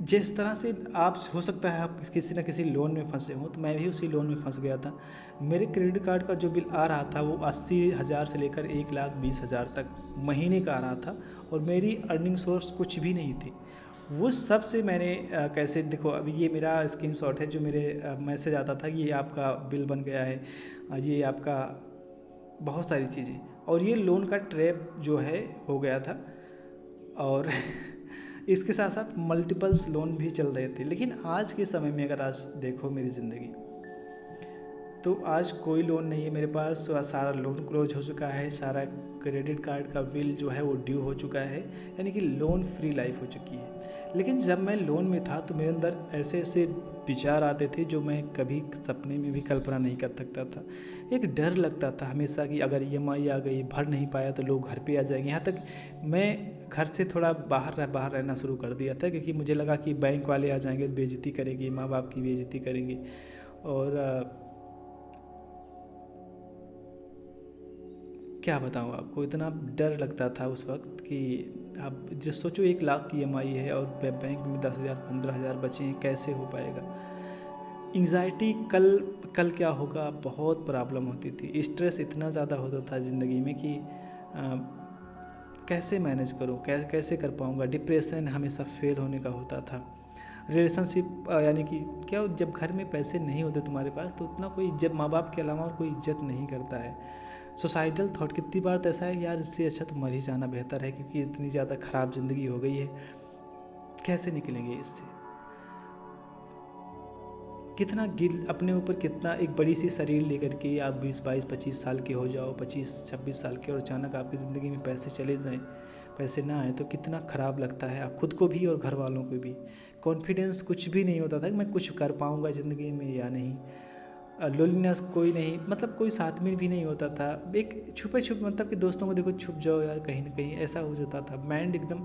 जिस तरह से आप हो सकता है आप किसी न किसी लोन में फंसे हो, तो मैं भी उसी लोन में फंस गया था। मेरे क्रेडिट कार्ड का जो बिल आ रहा था वो 80,000 से लेकर 1,20,000 तक महीने का आ रहा था, और मेरी अर्निंग सोर्स कुछ भी नहीं थी। वो सब से मैंने कैसे, देखो अभी ये मेरा स्क्रीनशॉट है जो मेरे मैसेज आता था कि ये आपका बिल बन गया है, ये आपका बहुत सारी चीज़ें, और ये लोन का ट्रैप जो है हो गया था। और इसके साथ साथ मल्टीपल्स लोन भी चल रहे थे। लेकिन आज के समय में अगर आज देखो मेरी ज़िंदगी, तो आज कोई लोन नहीं है मेरे पास। सारा लोन क्लोज हो चुका है, सारा क्रेडिट कार्ड का बिल जो है वो ड्यू हो चुका है, यानी कि लोन फ्री लाइफ हो चुकी है। लेकिन जब मैं लोन में था तो मेरे अंदर ऐसे ऐसे विचार आते थे जो मैं कभी सपने में भी कल्पना नहीं कर सकता था। एक डर लगता था हमेशा कि अगर EMI आ गई, भर नहीं पाया तो लोग घर पे आ जाएंगे। यहाँ तक मैं घर से थोड़ा बाहर रहना शुरू कर दिया था, क्योंकि मुझे लगा कि बैंक वाले आ जाएंगे, बेइज्जती करेंगे, माँ बाप की बेइज्जती करेंगे। और क्या बताऊँ आपको, इतना डर लगता था उस वक्त कि आप जो सोचो 1 लाख की EMI है और बैंक में 10,000 15,000 बचे हैं, कैसे हो पाएगा। एंग्जाइटी, कल क्या होगा, बहुत प्रॉब्लम होती थी। स्ट्रेस इतना ज़्यादा होता था ज़िंदगी में कि कैसे मैनेज करूँ, कैसे कर पाऊँगा। डिप्रेशन हमेशा फेल होने का होता था। रिलेशनशिप यानी कि क्या, जब घर में पैसे नहीं होते तुम्हारे पास तो उतना कोई इज्जत, माँ बाप के अलावा और कोई इज्जत नहीं करता है। सोसाइटल थॉट कितनी बार तो ऐसा है यार, इससे अच्छा तो मर ही जाना बेहतर है, क्योंकि इतनी ज़्यादा ख़राब ज़िंदगी हो गई है, कैसे निकलेंगे इससे। कितना गिल अपने ऊपर, कितना एक बड़ी सी शरीर लेकर के आप 20 22 25 साल के हो जाओ, 25 26 साल के, और अचानक आपकी ज़िंदगी में पैसे चले जाएं, पैसे ना आए तो कितना ख़राब लगता है, आप खुद को भी और घर वालों को भी। कॉन्फिडेंस कुछ भी नहीं होता था कि मैं कुछ कर पाऊँगा ज़िंदगी में या नहीं। लोनलीनेस कोई नहीं, मतलब कोई साथ में भी नहीं होता था। एक छुपे मतलब कि दोस्तों को देखो छुप जाओ यार कहीं ना कहीं, ऐसा हो जाता था। माइंड एकदम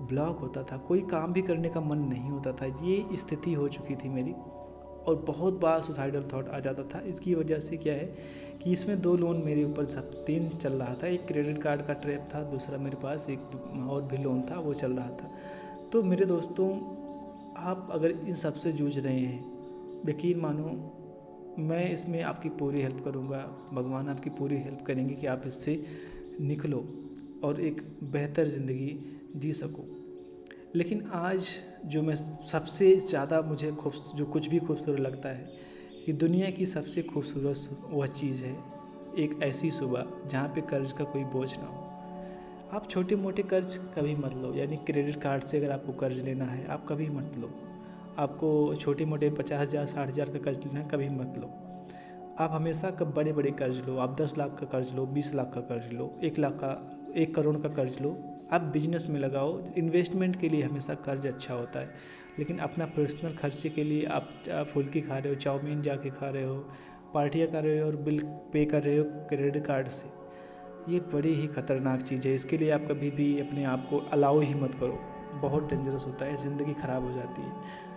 ब्लॉक होता था, कोई काम भी करने का मन नहीं होता था। ये स्थिति हो चुकी थी मेरी, और बहुत बार सुसाइडल थॉट आ जाता था। इसकी वजह से क्या है कि इसमें 2 लोन मेरे ऊपर 3 चल रहा था। एक क्रेडिट कार्ड का ट्रैप था, दूसरा मेरे पास एक और भी लोन था वो चल रहा था। तो मेरे दोस्तों, आप अगर इन सब से जूझ रहे हैं, यकीन मानो मैं इसमें आपकी पूरी हेल्प करूँगा, भगवान आपकी पूरी हेल्प करेंगे कि आप इससे निकलो और एक बेहतर ज़िंदगी जी सको। लेकिन आज जो मैं सबसे ज़्यादा मुझे जो कुछ भी खूबसूरत लगता है कि दुनिया की सबसे खूबसूरत वह चीज़ है, एक ऐसी सुबह जहाँ पे कर्ज का कोई बोझ ना हो। आप छोटे मोटे कर्ज कभी मत लो, यानी क्रेडिट कार्ड से अगर आपको कर्ज लेना है आप कभी मत लो। आपको छोटे मोटे 50,000 60,000 का कर्ज लेना है कभी मत लो। आप हमेशा कब बड़े बड़े कर्ज लो, आप 10 लाख का कर्ज लो, 20 लाख का कर्ज लो, 1 लाख का, 1 करोड़ का कर्ज लो। आप बिजनेस में लगाओ, इन्वेस्टमेंट के लिए हमेशा कर्ज अच्छा होता है। लेकिन अपना पर्सनल खर्चे के लिए आप फुल्की खा रहे हो, चाउमीन जाके खा रहे हो, पार्टियाँ कर रहे हो और बिल पे कर रहे हो क्रेडिट कार्ड से, ये बड़ी ही ख़तरनाक चीज़ है। इसके लिए आप कभी भी अपने आप को अलाउ ही मत करो, बहुत डेंजरस होता है, ज़िंदगी ख़राब हो जाती है।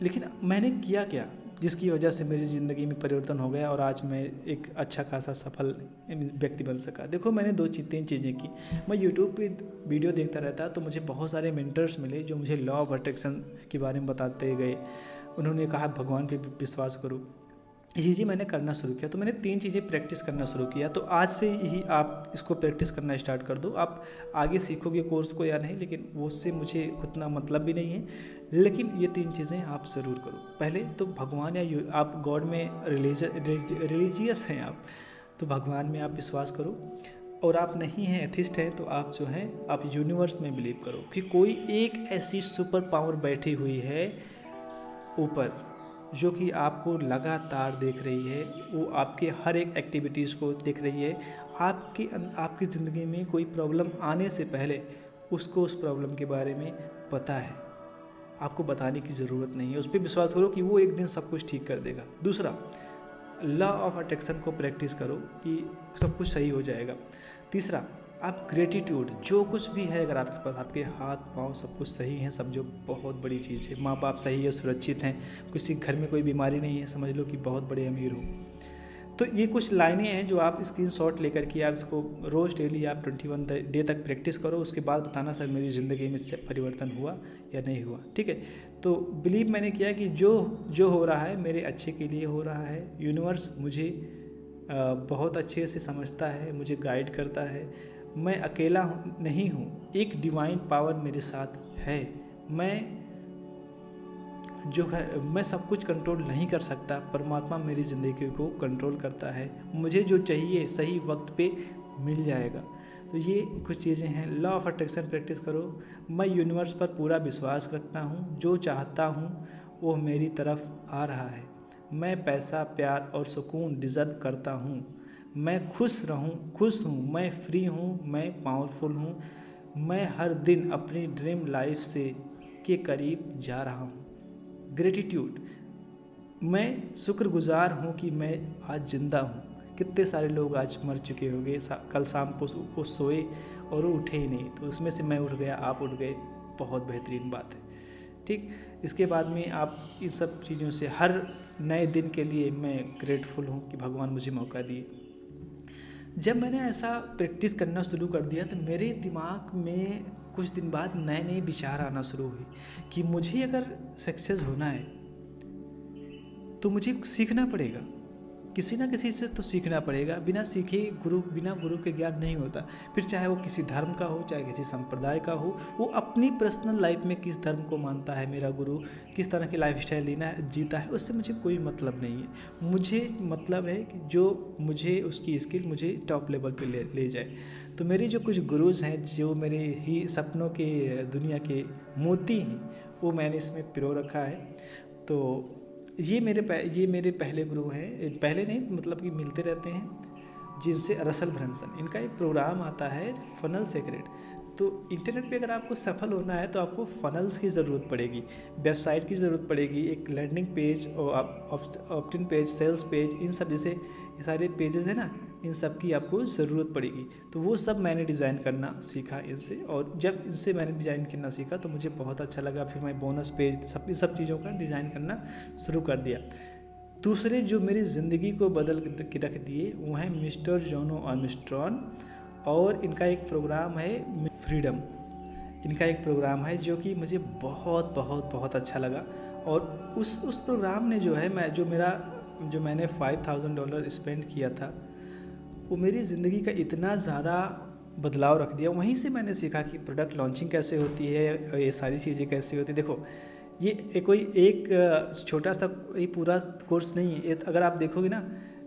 लेकिन मैंने किया क्या जिसकी वजह से मेरी ज़िंदगी में परिवर्तन हो गया और आज मैं एक अच्छा खासा सफल व्यक्ति बन सका। देखो मैंने 3 चीज़ें की। मैं यूट्यूब पे वीडियो देखता रहता तो मुझे बहुत सारे मेंटर्स मिले जो मुझे लॉ ऑफ अट्रैक्शन के बारे में बताते गए। उन्होंने कहा भगवान पे विश्वास करो, ये चीज़ें मैंने करना शुरू किया। तो मैंने 3 चीज़ें प्रैक्टिस करना शुरू किया। तो आज से ही आप इसको प्रैक्टिस करना स्टार्ट कर दो। आप आगे सीखोगे कोर्स को या नहीं, लेकिन वो उससे मुझे उतना मतलब भी नहीं है, लेकिन ये 3 चीज़ें आप ज़रूर करो। पहले तो भगवान या आप गॉड में रिलीजियस हैं आप, तो भगवान में आप विश्वास करो। और आप नहीं हैं एथिस्ट हैं तो आप जो हैं आप यूनिवर्स में बिलीव करो कि कोई एक ऐसी सुपर पावर बैठी हुई है ऊपर जो कि आपको लगातार देख रही है, वो आपके हर एक एक्टिविटीज़ को देख रही है। आपकी ज़िंदगी में कोई प्रॉब्लम आने से पहले उसको उस प्रॉब्लम के बारे में पता है, आपको बताने की ज़रूरत नहीं है। उस पर विश्वास करो कि वो एक दिन सब कुछ ठीक कर देगा। दूसरा, लॉ ऑफ अट्रैक्शन को प्रैक्टिस करो कि सब कुछ सही हो जाएगा। तीसरा, आप ग्रेटिट्यूड, जो कुछ भी है अगर आपके पास, आपके हाथ पाँव सब कुछ सही है, सब जो बहुत बड़ी चीज़ है, माँ बाप सही है, सुरक्षित हैं, किसी घर में कोई बीमारी नहीं है, समझ लो कि बहुत बड़े अमीर हो। तो ये कुछ लाइनें हैं जो आप स्क्रीनशॉट लेकर के आप इसको रोज़ डेली आप 21 डे तक प्रैक्टिस करो। उसके बाद बताना सर मेरी ज़िंदगी में इससे परिवर्तन हुआ या नहीं हुआ। ठीक है, तो बिलीव मैंने किया कि जो हो रहा है मेरे अच्छे के लिए हो रहा है। यूनिवर्स मुझे बहुत अच्छे से समझता है, मुझे गाइड करता है। मैं अकेला नहीं हूँ, एक डिवाइन पावर मेरे साथ है। मैं सब कुछ कंट्रोल नहीं कर सकता, परमात्मा मेरी ज़िंदगी को कंट्रोल करता है। मुझे जो चाहिए सही वक्त पे मिल जाएगा। तो ये कुछ चीज़ें हैं। लॉ ऑफ अट्रैक्शन प्रैक्टिस करो। मैं यूनिवर्स पर पूरा विश्वास रखता हूँ, जो चाहता हूँ वो मेरी तरफ आ रहा है। मैं पैसा, प्यार और सुकून डिज़र्व करता हूँ। मैं खुश हूँ, मैं फ्री हूँ, मैं पावरफुल हूँ। मैं हर दिन अपनी ड्रीम लाइफ के करीब जा रहा हूँ। ग्रेटिट्यूड, मैं शुक्रगुजार हूँ कि मैं आज ज़िंदा हूँ। कितने सारे लोग आज मर चुके होंगे, कल शाम को वो सोए और वो उठे ही नहीं, तो उसमें से मैं उठ गया, आप उठ गए, बहुत बेहतरीन बात है। ठीक, इसके बाद में आप इन सब चीज़ों से हर नए दिन के लिए मैं ग्रेटफुल हूँ कि भगवान मुझे मौका दिए। जब मैंने ऐसा प्रैक्टिस करना शुरू कर दिया तो मेरे दिमाग में कुछ दिन बाद नए नए विचार आना शुरू हुए कि मुझे अगर सक्सेस होना है तो मुझे सीखना पड़ेगा, किसी ना किसी से तो सीखना पड़ेगा। बिना गुरु के ज्ञान नहीं होता। फिर चाहे वो किसी धर्म का हो, चाहे किसी संप्रदाय का हो, वो अपनी पर्सनल लाइफ में किस धर्म को मानता है, मेरा गुरु किस तरह की लाइफ स्टाइल जीता है, उससे मुझे कोई मतलब नहीं है। मुझे मतलब है कि जो मुझे उसकी स्किल मुझे टॉप लेवल पे ले जाए। तो मेरे जो कुछ गुरुज़ हैं, जो मेरे ही सपनों के दुनिया के मोती हैं, वो मैंने इसमें पिरो रखा है। तो ये मेरे पहले गुरु हैं, पहले नहीं मतलब कि मिलते रहते हैं, जिनसे रसल ब्रंसन, इनका एक प्रोग्राम आता है फनल सीक्रेट। तो इंटरनेट पे अगर आपको सफल होना है तो आपको फनल्स की ज़रूरत पड़ेगी, वेबसाइट की ज़रूरत पड़ेगी, एक लैंडिंग पेज और ऑप्टिन पेज, सेल्स पेज, इन सब जैसे ये सारे पेजेस हैं ना, इन सब की आपको ज़रूरत पड़ेगी। तो वो सब मैंने डिज़ाइन करना सीखा इनसे, और जब इनसे मैंने डिज़ाइन करना सीखा तो मुझे बहुत अच्छा लगा। फिर मैं बोनस पेज सब चीज़ों का डिज़ाइन करना शुरू कर दिया। दूसरे जो मेरी ज़िंदगी को बदल के रख दिए वो हैं मिस्टर जॉनो आर्मस्ट्रॉन्ग, और इनका एक प्रोग्राम है फ्रीडम। इनका एक प्रोग्राम है जो कि मुझे बहुत बहुत बहुत अच्छा लगा। और उस प्रोग्राम ने जो है जो मैंने $5000 स्पेंड किया था, वो मेरी ज़िंदगी का इतना ज़्यादा बदलाव रख दिया। वहीं से मैंने सीखा कि प्रोडक्ट लॉन्चिंग कैसे होती है, ये सारी चीज़ें कैसे होती है। देखो ये कोई एक छोटा सा ये पूरा कोर्स नहीं है। अगर आप देखोगे ना,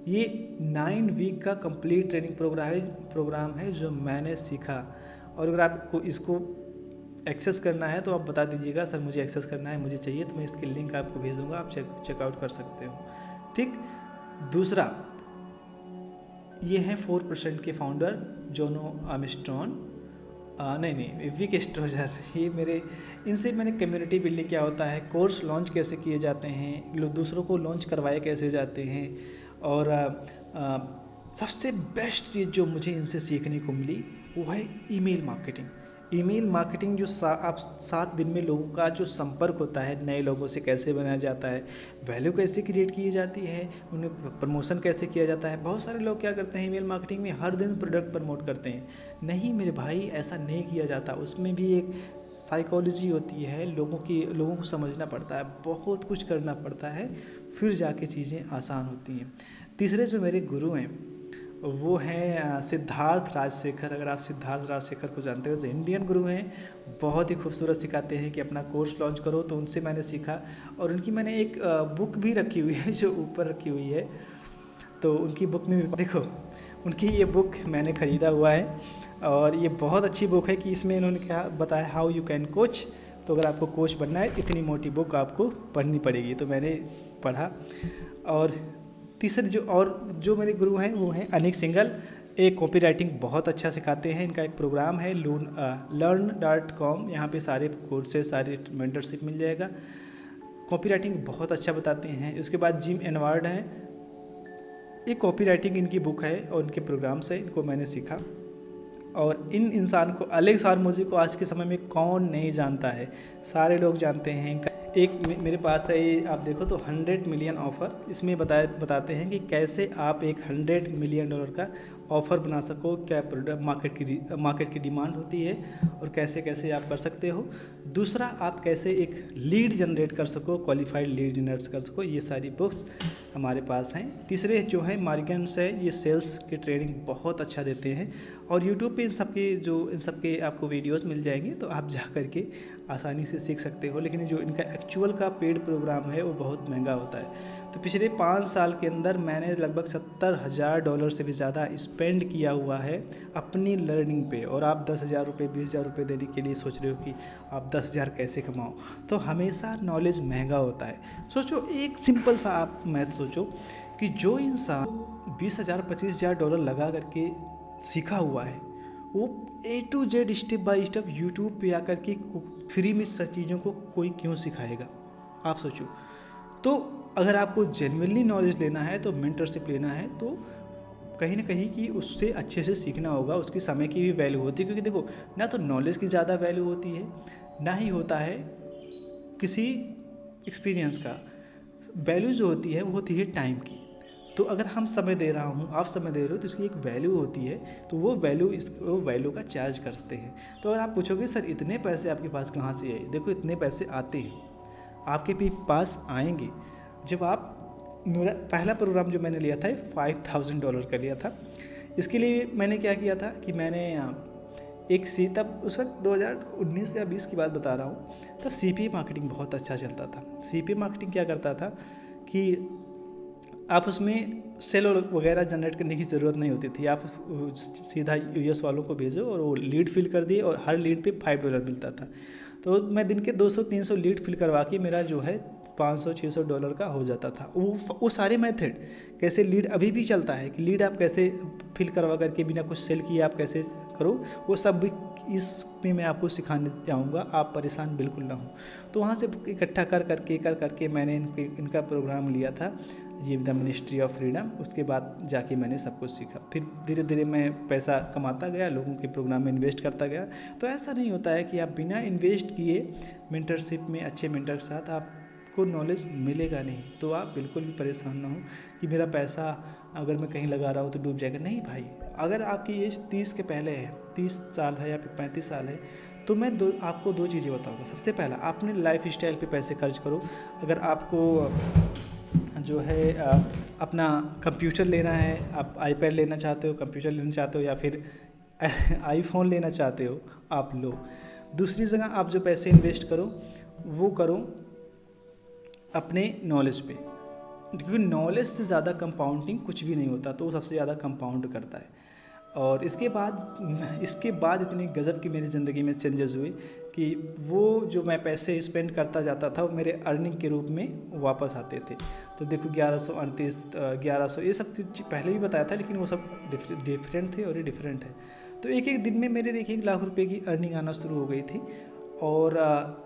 ये 9 वीक का कंप्लीट ट्रेनिंग प्रोग्राम है जो मैंने सीखा। और अगर आपको इसको एक्सेस करना है तो आप बता दीजिएगा सर मुझे एक्सेस करना है, मुझे चाहिए, तो मैं इसकी लिंक आपको भेज दूँगा, आप चेकआउट कर सकते हो। ठीक, दूसरा ये हैं 4% के फाउंडर जॉनो आर्मस्ट्रॉन्ग, नहीं विक स्ट्रोजर। ये इनसे मैंने कम्युनिटी बिल्डिंग क्या होता है, कोर्स लॉन्च कैसे किए जाते हैं, दूसरों को लॉन्च करवाए कैसे जाते हैं, और सबसे बेस्ट चीज़ जो मुझे इनसे सीखने को मिली वो है ईमेल मार्केटिंग। ईमेल मार्केटिंग जो आप 7 दिन में लोगों का जो संपर्क होता है, नए लोगों से कैसे बनाया जाता है, वैल्यू कैसे क्रिएट की जाती है, उन्हें प्रमोशन कैसे किया जाता है। बहुत सारे लोग क्या करते हैं ईमेल मार्केटिंग में, हर दिन प्रोडक्ट प्रमोट करते हैं। नहीं मेरे भाई, ऐसा नहीं किया जाता। उसमें भी एक साइकोलॉजी होती है, लोगों को समझना पड़ता है, बहुत कुछ करना पड़ता है, फिर जाके चीज़ें आसान होती हैं। तीसरे जो मेरे गुरु हैं वो हैं सिद्धार्थ राजशेखर। अगर आप सिद्धार्थ राजशेखर को जानते हो, जो इंडियन गुरु हैं, बहुत ही खूबसूरत सिखाते हैं कि अपना कोर्स लॉन्च करो। तो उनसे मैंने सीखा, और उनकी मैंने एक बुक भी रखी हुई है जो ऊपर रखी हुई है। तो उनकी बुक में देखो, उनकी ये बुक मैंने ख़रीदा हुआ है, और ये बहुत अच्छी बुक है कि इसमें इन्होंने क्या बताया, हाउ यू कैन कोच। तो अगर आपको कोच बनना है, इतनी मोटी बुक आपको पढ़नी पड़ेगी। तो मैंने पढ़ा। और तीसरे जो मेरे गुरु हैं वो हैं अनिक सिंगल, एक कॉपी राइटिंग बहुत अच्छा सिखाते हैं। इनका एक प्रोग्राम है learn.com, यहाँ पे सारे कोर्सेज, सारे मेंटरशिप मिल जाएगा। कॉपी राइटिंग बहुत अच्छा बताते हैं। उसके बाद जिम एनवार्ड हैं, ये कॉपी राइटिंग इनकी बुक है और इनके प्रोग्राम से इनको मैंने सीखा। और इन इंसान को अलेक्स हार्मोजी को आज के समय में कौन नहीं जानता है, सारे लोग जानते हैं। एक मेरे पास है, ये आप देखो तो 100 मिलियन ऑफ़र, इसमें बताते हैं कि कैसे आप एक $100 मिलियन का ऑफ़र बना सको, क्या प्रोडक्ट मार्केट की डिमांड होती है और कैसे कैसे आप कर सकते हो। दूसरा, आप कैसे एक लीड जनरेट कर सको, क्वालिफाइड लीड जनरेट कर सको, ये सारी बुक्स हमारे पास हैं। तीसरे जो है मार्गन्स है, ये सेल्स की ट्रेनिंग बहुत अच्छा देते हैं और यूट्यूब पे इन सबके आपको वीडियोस मिल जाएंगे, तो आप जा करके आसानी से सीख सकते हो। लेकिन जो इनका एक्चुअल का पेड प्रोग्राम है वो बहुत महंगा होता है। तो पिछले 5 साल के अंदर मैंने लगभग $70,000 से भी ज़्यादा स्पेंड किया हुआ है अपनी लर्निंग पे, और आप 10,000 रुपये 20,000 रुपये देने के लिए सोच रहे हो कि आप 10,000 कैसे कमाओ। तो हमेशा नॉलेज महंगा होता है। सोचो, एक सिंपल सा आप मैथ सोचो कि जो इंसान $20,000 $25,000 लगा करके सीखा हुआ है, वो A to Z step by step YouTube पे आकर के फ्री में सब चीज़ों को कोई क्यों सिखाएगा, आप सोचो। तो अगर आपको जेन्युइनली नॉलेज लेना है, तो मेंटरशिप लेना है, तो कहीं ना कहीं कि उससे अच्छे से सीखना होगा। उसकी समय की भी वैल्यू होती है, क्योंकि देखो, ना तो नॉलेज की ज़्यादा वैल्यू होती है, ना ही होता है किसी एक्सपीरियंस का। वैल्यू जो होती है वो होती है टाइम की। तो अगर हम समय दे रहा हूँ, आप समय दे रहे हो, तो इसकी एक वैल्यू वो वैल्यू का चार्ज करते हैं। तो अगर आप पूछोगे सर इतने पैसे आपके पास कहाँ से आए, देखो इतने पैसे आते हैं, आपके भी पास आएंगे जब आप, मेरा पहला प्रोग्राम जो मैंने लिया था $5,000 का लिया था। इसके लिए मैंने क्या किया था कि मैंने तब उस वक्त 2019 या 20 की बात बता रहा हूँ, तब CPA मार्केटिंग बहुत अच्छा चलता था। CPA मार्केटिंग क्या करता था कि आप उसमें सेल वगैरह जनरेट करने की ज़रूरत नहीं होती थी। आप सीधा US वालों को भेजो और वो लीड फिल कर दिए, और हर लीड पे $5 मिलता था। तो मैं दिन के 200-300 लीड फिल करवा के मेरा जो है $500-600 का हो जाता था। वो सारे मेथड कैसे लीड अभी भी चलता है कि लीड आप कैसे फिल करवा करके बिना कुछ सेल किए आप कैसे करो, वो सब भी इसमें मैं आपको सिखाने जाऊँगा, आप परेशान बिल्कुल ना हो। तो वहाँ से इकट्ठा कर करके मैंने इनका प्रोग्राम लिया था, ये द मिनिस्ट्री ऑफ फ्रीडम। उसके बाद जाके मैंने सब कुछ सीखा। फिर धीरे धीरे मैं पैसा कमाता गया, लोगों के प्रोग्राम में इन्वेस्ट करता गया। तो ऐसा नहीं होता है कि आप बिना इन्वेस्ट किए मेंटरशिप में अच्छे मेंटर के साथ आपको नॉलेज मिलेगा नहीं। तो आप बिल्कुल भी परेशान ना हो कि मेरा पैसा अगर मैं कहीं लगा रहा हूँ तो डूब जाएगा। नहीं भाई, अगर आपकी एज 30 के पहले है, 30 साल है या फिर 35 साल है, तो मैं आपको 2 चीज़ें बताऊँगा। सबसे पहला, अपने लाइफ स्टाइल पे पैसे खर्च करो। अगर आपको जो है अपना कंप्यूटर लेना है, आप आईपैड लेना चाहते हो, कंप्यूटर लेना चाहते हो, या फिर आईफोन लेना चाहते हो, आप लो। दूसरी जगह आप जो पैसे इन्वेस्ट करो वो करो अपने नॉलेज पे, क्योंकि नॉलेज से ज़्यादा कंपाउंडिंग कुछ भी नहीं होता, तो वो सबसे ज़्यादा कंपाउंड करता है। और इसके बाद इतनी गज़ब की मेरी ज़िंदगी में चेंजेस हुए कि वो जो मैं पैसे स्पेंड करता जाता था वो मेरे अर्निंग के रूप में वापस आते थे। तो देखो 1100 ये सब पहले भी बताया था, लेकिन वो सब डिफरेंट थे और ये डिफरेंट है। तो एक दिन में मेरे देखिए 1 लाख रुपए की अर्निंग आना शुरू हो गई थी और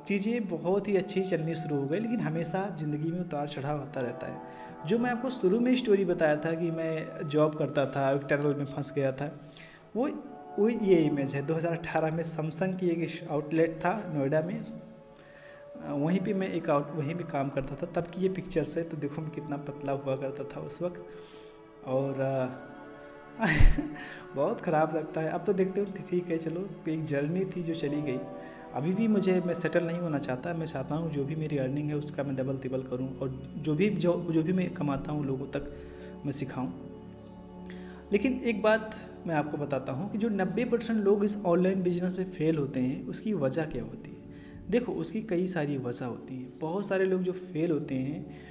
चीज़ें बहुत ही अच्छी चलनी शुरू हो गई। लेकिन हमेशा ज़िंदगी में उतार चढ़ाव आता रहता है। जो मैं आपको शुरू में स्टोरी बताया था कि मैं जॉब करता था, एक टनल में फंस गया था, वो ये इमेज है। 2018 में सैमसंग की एक आउटलेट था नोएडा में, वहीं पे काम करता था। तब की ये पिक्चर्स है। तो देखो मैं कितना पतला हुआ करता था उस वक्त, और बहुत ख़राब लगता है। अब तो देखते हो ठीक है, चलो एक जर्नी थी जो चली गई। अभी भी मैं सेटल नहीं होना चाहता। मैं चाहता हूँ जो भी मेरी अर्निंग है उसका मैं डबल तिबल करूँ, और जो भी मैं कमाता हूँ लोगों तक मैं सिखाऊँ। लेकिन एक बात मैं आपको बताता हूँ कि जो 90% लोग इस ऑनलाइन बिजनेस में फेल होते हैं, उसकी वजह क्या होती है। देखो, उसकी कई सारी वजह होती हैं। बहुत सारे लोग जो फेल होते हैं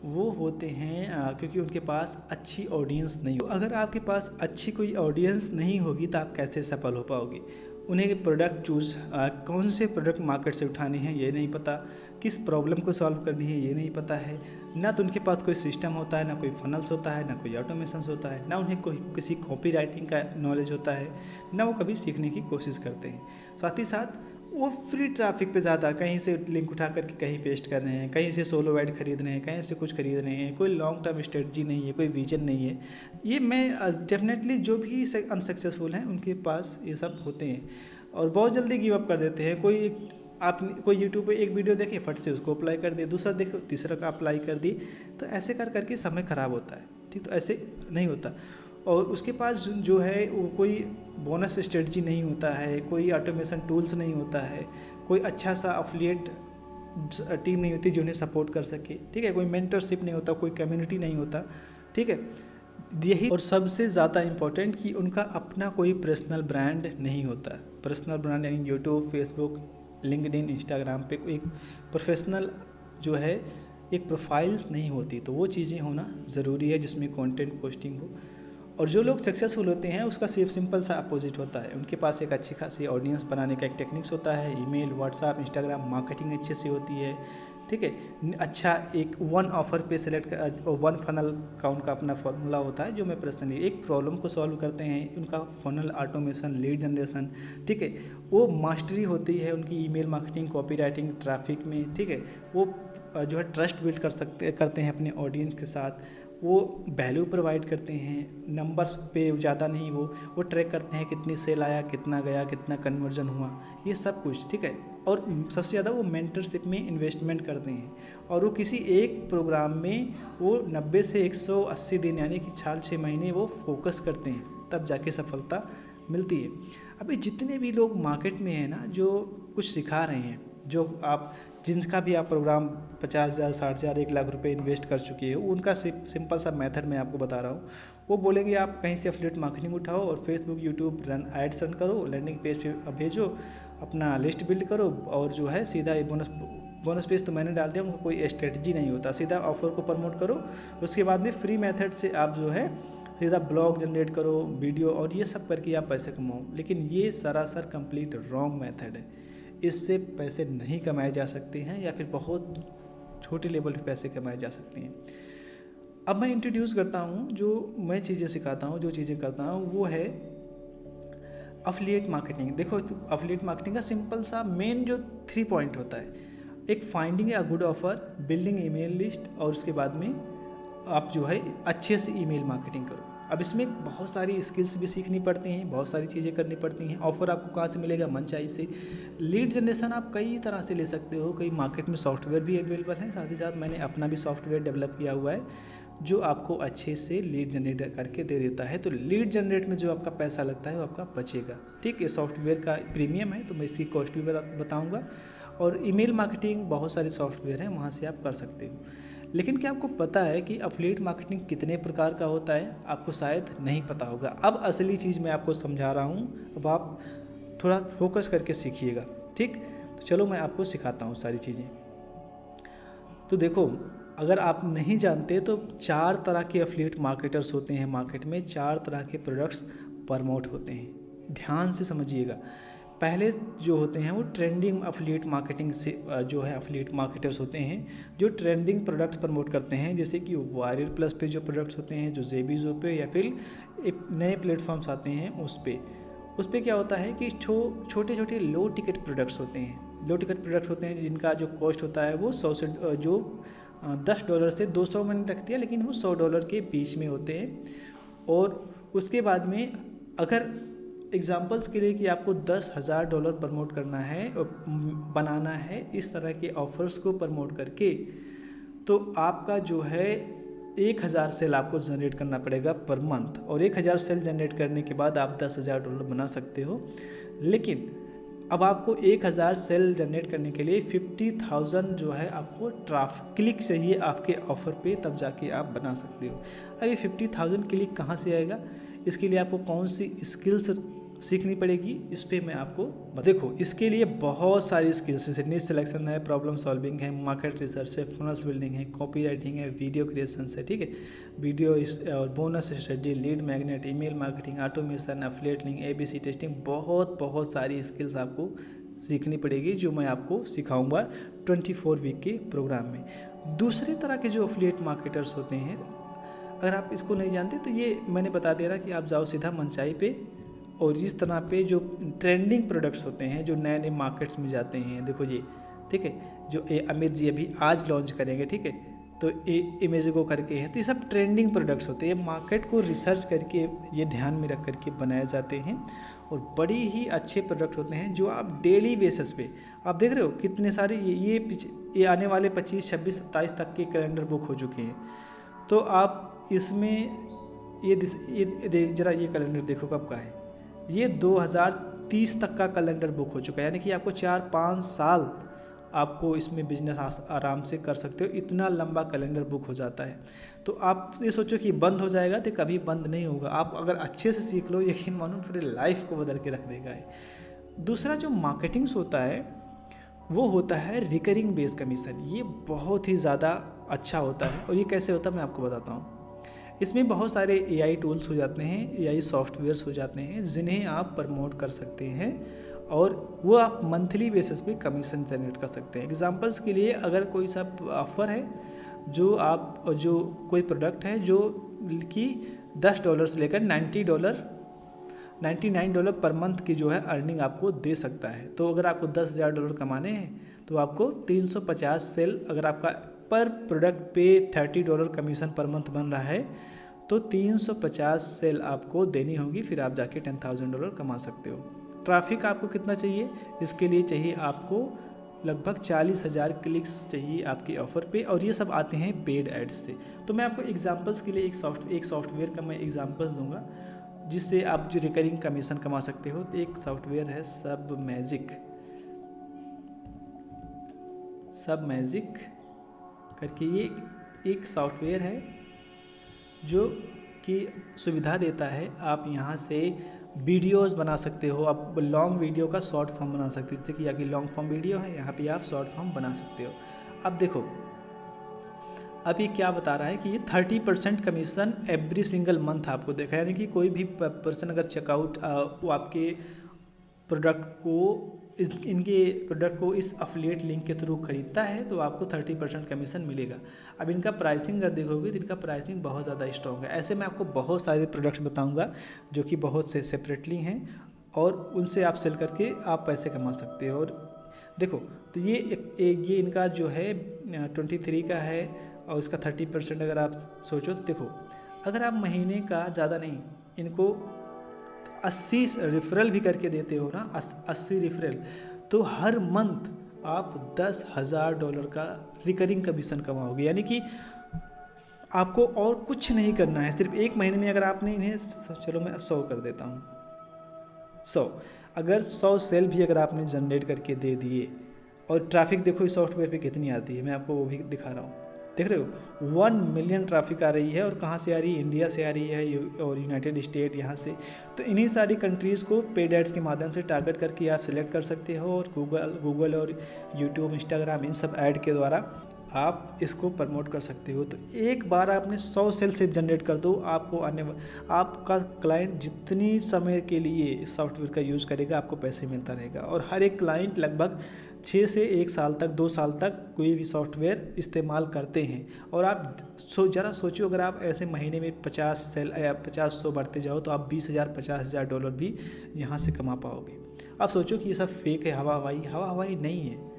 वो होते हैं क्योंकि उनके पास अच्छी ऑडियंस नहीं हो। अगर आपके पास अच्छी कोई ऑडियंस नहीं होगी तो आप कैसे सफल हो पाओगे। उन्हें प्रोडक्ट कौन से प्रोडक्ट मार्केट से उठाने हैं ये नहीं पता, किस प्रॉब्लम को सॉल्व करनी है ये नहीं पता है। ना तो उनके पास कोई सिस्टम होता है, ना कोई फनल्स होता है, ना कोई ऑटोमेशंस होता है, ना उन्हें किसी कॉपी राइटिंग का नॉलेज होता है, ना वो कभी सीखने की कोशिश करते हैं। साथ ही साथ वो फ्री ट्रैफिक पे ज़्यादा, कहीं से लिंक उठा करके कहीं पेस्ट कर रहे हैं, कहीं से सोलो ऐड खरीद रहे हैं, कहीं से कुछ खरीद रहे हैं, कोई लॉन्ग टर्म स्ट्रेटजी नहीं है, कोई विजन नहीं है। ये मैं डेफिनेटली जो भी अनसक्सेसफुल हैं उनके पास ये सब होते हैं और बहुत जल्दी गिव अप कर देते हैं। कोई यूट्यूब पे एक वीडियो देखे, फट से उसको अप्लाई कर दिए, दूसरा देखो तीसरा का अप्लाई कर दिए, तो ऐसे कर करके समय ख़राब होता है। ठीक, तो ऐसे नहीं होता। और उसके पास जो है वो कोई बोनस स्ट्रेटजी नहीं होता है, कोई ऑटोमेशन टूल्स नहीं होता है, कोई अच्छा सा अफिलिएट टीम नहीं होती जो उन्हें सपोर्ट कर सके। ठीक है, कोई मेंटरशिप नहीं होता, कोई कम्युनिटी नहीं होता। ठीक है, यही और सबसे ज़्यादा इम्पोर्टेंट कि उनका अपना कोई पर्सनल ब्रांड नहीं होता। पर्सनल ब्रांड यानी यूट्यूब, फेसबुक, लिंक्डइन, इंस्टाग्राम पे कोई प्रोफेशनल जो है एक प्रोफाइल नहीं होती। तो वो चीज़ें होना ज़रूरी है जिसमें कंटेंट पोस्टिंग हो। और जो लोग सक्सेसफुल होते हैं उसका सिर्फ सिंपल सा अपोजिट होता है। उनके पास एक अच्छी खासी ऑडियंस बनाने का एक टेक्निक्स होता है, ईमेल, व्हाट्सएप, इंस्टाग्राम मार्केटिंग अच्छे से होती है। ठीक है, अच्छा एक वन ऑफ़र पे सेलेक्ट वन फनल का उनका अपना फॉर्मूला होता है जो मैं पर्सनली एक प्रॉब्लम को सॉल्व करते हैं, उनका फनल ऑटोमेशन, लीड जनरेशन। ठीक है, वो मास्टरी होती है उनकी email marketing, copy writing, traffic में। ठीक है, वो जो है ट्रस्ट बिल्ड करते हैं अपने ऑडियंस के साथ, वो वैल्यू प्रोवाइड करते हैं, नंबर्स पे ज़्यादा नहीं, वो ट्रैक करते हैं कितनी सेल आया, कितना गया, कितना कन्वर्जन हुआ, ये सब कुछ। ठीक है, और सबसे ज़्यादा वो मेंटरशिप में इन्वेस्टमेंट करते हैं और वो किसी एक प्रोग्राम में वो 90 से 180 दिन यानी कि 4-6 महीने वो फोकस करते हैं, तब जाके सफलता मिलती है। अभी जितने भी लोग मार्केट में हैं ना जो कुछ सिखा रहे हैं, जो आप जिनका भी आप प्रोग्राम 50,000, 60,000, 1 लाख रुपए इन्वेस्ट कर चुके हो, उनका सिंपल सा मेथड मैं आपको बता रहा हूँ। वो बोलेंगे आप कहीं से एफिलिएट मार्केटिंग उठाओ और फेसबुक, यूट्यूब एड्स रन करो, लैंडिंग पेज पे भेजो, अपना लिस्ट बिल्ड करो और जो है सीधा बोनस पेज तो मैंने डाल दिया, उनको कोई स्ट्रेटजी नहीं होता, सीधा ऑफर को प्रमोट करो। उसके बाद में फ्री मेथड से आप जो है सीधा ब्लॉग जनरेट करो, वीडियो, और ये सब करके आप पैसे कमाओ। लेकिन ये सरासर कंप्लीट रॉन्ग मेथड है। इससे पैसे नहीं कमाए जा सकते हैं या फिर बहुत छोटे लेवल पे पैसे कमाए जा सकते हैं। अब मैं इंट्रोड्यूस करता हूँ, जो मैं चीज़ें सिखाता हूँ, जो चीज़ें करता हूँ वो है अफिलिएट मार्केटिंग। देखो, अफिलिएट मार्केटिंग का सिंपल सा मेन जो 3 पॉइंट होता है, एक finding a good offer, building email list, और उसके बाद में आप जो है अच्छे से ईमेल मार्केटिंग करो। अब इसमें बहुत सारी स्किल्स भी सीखनी पड़ती हैं, बहुत सारी चीज़ें करनी पड़ती हैं। ऑफ़र आपको कहाँ से मिलेगा? मनचाही से। लीड जनरेशन आप कई तरह से ले सकते हो, कई मार्केट में सॉफ्टवेयर भी अवेलेबल है, साथ ही साथ मैंने अपना भी सॉफ्टवेयर डेवलप किया हुआ है जो आपको अच्छे से लीड जनरेट करके दे देता है। तो लीड जनरेट में जो आपका पैसा लगता है वो आपका बचेगा। ठीक है, सॉफ्टवेयर का प्रीमियम है तो मैं इसकी कॉस्ट भी बताऊँगा। और ईमेल मार्केटिंग बहुत सारे सॉफ्टवेयर हैं, वहाँ से आप कर सकते हो। लेकिन क्या आपको पता है कि अफिलिएट मार्केटिंग कितने प्रकार का होता है? आपको शायद नहीं पता होगा। अब असली चीज़ मैं आपको समझा रहा हूँ, अब आप थोड़ा फोकस करके सीखिएगा। ठीक, तो चलो मैं आपको सिखाता हूँ सारी चीज़ें। तो देखो, अगर आप नहीं जानते तो 4 तरह के अफिलिएट मार्केटर्स होते हैं मार्केट में, 4 तरह के प्रोडक्ट्स प्रमोट होते हैं। ध्यान से समझिएगा। पहले जो होते हैं वो ट्रेंडिंग अफिलिएट मार्केटिंग से जो है अफिलिएट मार्केटर्स होते हैं जो ट्रेंडिंग प्रोडक्ट्स प्रमोट करते हैं, जैसे कि वायरल प्लस पे जो प्रोडक्ट्स होते हैं, जो जेबीजो पे या फिर एक नए प्लेटफॉर्म्स आते हैं उस पर क्या होता है कि छोटे छोटे लो टिकट प्रोडक्ट्स होते हैं। लो टिकट प्रोडक्ट होते हैं जिनका जो कॉस्ट होता है वो $10 से 200 में नहीं लगती है, लेकिन वो $100 के बीच में होते हैं। और उसके बाद में अगर एग्जाम्पल्स के लिए कि आपको $10,000 प्रमोट करना है, बनाना है इस तरह के ऑफर्स को प्रमोट करके, तो आपका जो है 1,000 सेल आपको जनरेट करना पड़ेगा पर मंथ। और 1,000 सेल जनरेट करने के बाद आप $10,000 बना सकते हो। लेकिन अब आपको 1,000 सेल जनरेट करने के लिए 50,000 जो है आपको क्लिक चाहिए आपके ऑफ़र पे, तब जाके आप बना सकते हो। अब ये 50,000 क्लिक कहाँ से आएगा? इसके लिए आपको कौन सी स्किल्स सीखनी पड़ेगी, इस पर मैं आपको देखो, इसके लिए बहुत सारी स्किल्स जैसे नीश सिलेक्शन है, प्रॉब्लम सॉल्विंग है, मार्केट रिसर्च है, फनल्स बिल्डिंग है, कॉपी राइटिंग है, वीडियो क्रिएशन है। ठीक है, वीडियो और bonus study, lead magnet, email marketing, automation, affiliate link, ABC testing, बहुत सारी स्किल्स आपको सीखनी पड़ेगी जो मैं आपको सिखाऊंगा 24 वीक के प्रोग्राम में। दूसरी तरह के जो एफिलिएट मार्केटर्स होते हैं, अगर आप इसको नहीं जानते तो ये मैंने बता दे रहा कि आप जाओ सीधा मनचाही पे और इस तरह पे जो ट्रेंडिंग प्रोडक्ट्स होते हैं जो नए नए मार्केट्स में जाते हैं, देखो ये, ठीक है, जो अमित जी अभी आज लॉन्च करेंगे, ठीक है, तो इमेजिको करके है, तो ये सब ट्रेंडिंग प्रोडक्ट्स होते हैं। मार्केट को रिसर्च करके ये ध्यान में रख करके बनाए जाते हैं और बड़ी ही अच्छे प्रोडक्ट होते हैं जो आप डेली बेसिस पे आप देख रहे हो कितने सारे ये आने वाले 25, 26, 27 तक के कैलेंडर बुक हो चुके हैं। तो आप इसमें ये जरा ये कैलेंडर देखो कब का है, ये 2030 तक का कैलेंडर बुक हो चुका है, यानी कि आपको 4-5 साल आपको इसमें बिजनेस आराम से कर सकते हो, इतना लंबा कैलेंडर बुक हो जाता है। तो आप ये सोचो कि बंद हो जाएगा, तो कभी बंद नहीं होगा। आप अगर अच्छे से सीख लो, यकीन मानो पूरी लाइफ को बदल के रख देगा है। दूसरा जो मार्केटिंग्स होता है वो होता है रिकरिंग बेस कमीशन। ये बहुत ही ज़्यादा अच्छा होता है और ये कैसे होता है मैं आपको बताता हूँ। इसमें बहुत सारे AI टूल्स हो जाते हैं, AI सॉफ्टवेयर्स हो जाते हैं जिन्हें आप प्रमोट कर सकते हैं और वो आप मंथली बेसिस पे कमीशन जनरेट कर सकते हैं। एग्जांपल्स के लिए अगर कोई सा ऑफ़र है जो कोई प्रोडक्ट है जो कि $10 से लेकर $99 पर मंथ की जो है अर्निंग आपको दे सकता है। तो अगर आपको $10,000 कमाने हैं तो आपको 350 सेल, अगर आपका पर प्रोडक्ट पे $30 कमीशन पर मंथ बन रहा है तो 350 सेल आपको देनी होगी, फिर आप जाके $10,000 कमा सकते हो। ट्रैफिक आपको कितना चाहिए, इसके लिए चाहिए आपको लगभग 40,000 क्लिक्स चाहिए आपके ऑफ़र पे, और ये सब आते हैं पेड एड्स से। तो मैं आपको एग्जांपल्स के लिए एक सॉफ्टवेयर का मैं एग्जांपल्स दूंगा जिससे आप जो रिकरिंग कमीशन कमा सकते हो। तो एक सॉफ्टवेयर है सब मैजिक करके, ये एक सॉफ्टवेयर है जो कि सुविधा देता है आप यहाँ से वीडियोस बना सकते हो, आप लॉन्ग वीडियो का शॉर्ट फॉर्म बना सकते हो। जैसे कि आगे लॉन्ग फॉर्म वीडियो है, यहाँ पे आप शॉर्ट फॉर्म बना सकते हो। अब देखो अब ये क्या बता रहा है कि ये 30% कमीशन एवरी सिंगल मंथ आपको देखा, यानी कि कोई भी पर्सन अगर चेकआउट वो आपके प्रोडक्ट को इनके प्रोडक्ट को इस अफिलिएट लिंक के थ्रू खरीदता है तो आपको 30% कमीशन मिलेगा। अब इनका प्राइसिंग अगर देखोगे तो इनका प्राइसिंग बहुत ज़्यादा स्ट्रॉन्ग है। ऐसे मैं आपको बहुत सारे प्रोडक्ट्स बताऊंगा जो कि बहुत से सेपरेटली हैं और उनसे आप सेल करके आप पैसे कमा सकते हो। और देखो तो ये इनका जो है 23 का है और इसका 30% अगर आप सोचो तो देखो, अगर आप महीने का ज़्यादा नहीं इनको 80 रेफरल भी करके देते हो ना, 80 रेफरल, तो हर मंथ आप $10,000 का रिकरिंग कमीशन कमाओगे। यानी कि आपको और कुछ नहीं करना है, सिर्फ एक महीने में अगर आपने इन्हें, चलो मैं 100 कर देता हूँ, 100 अगर 100 सेल भी अगर आपने जनरेट करके दे दिए, और ट्रैफिक देखो इस सॉफ्टवेयर पे कितनी आती है, मैं आपको वो भी दिखा रहा हूँ। देख रहे हो 1 मिलियन ट्रैफिक आ रही है, और कहाँ से आ रही है, इंडिया से आ रही है और यूनाइटेड स्टेट यहाँ से। तो इन्हीं सारी कंट्रीज़ को पेड एड्स के माध्यम से टारगेट करके आप सिलेक्ट कर सकते हो, और गूगल और यूट्यूब, इंस्टाग्राम, इन सब ऐड के द्वारा आप इसको प्रमोट कर सकते हो। तो एक बार आपने 100 सेल सिर्फ जनरेट कर दो, आपको आपका क्लाइंट जितनी समय के लिए इस सॉफ्टवेयर का यूज़ करेगा आपको पैसे मिलता रहेगा। और हर एक क्लाइंट लगभग 6 से 1 साल तक, 2 साल तक कोई भी सॉफ्टवेयर इस्तेमाल करते हैं। और आप ज़रा सोचो, अगर आप ऐसे महीने में 50 सेल या 50-100 बढ़ते जाओ तो आप $20,000-50,000 भी यहाँ से कमा पाओगे। आप सोचो कि ये सब फेक है, हवा हवाई नहीं है।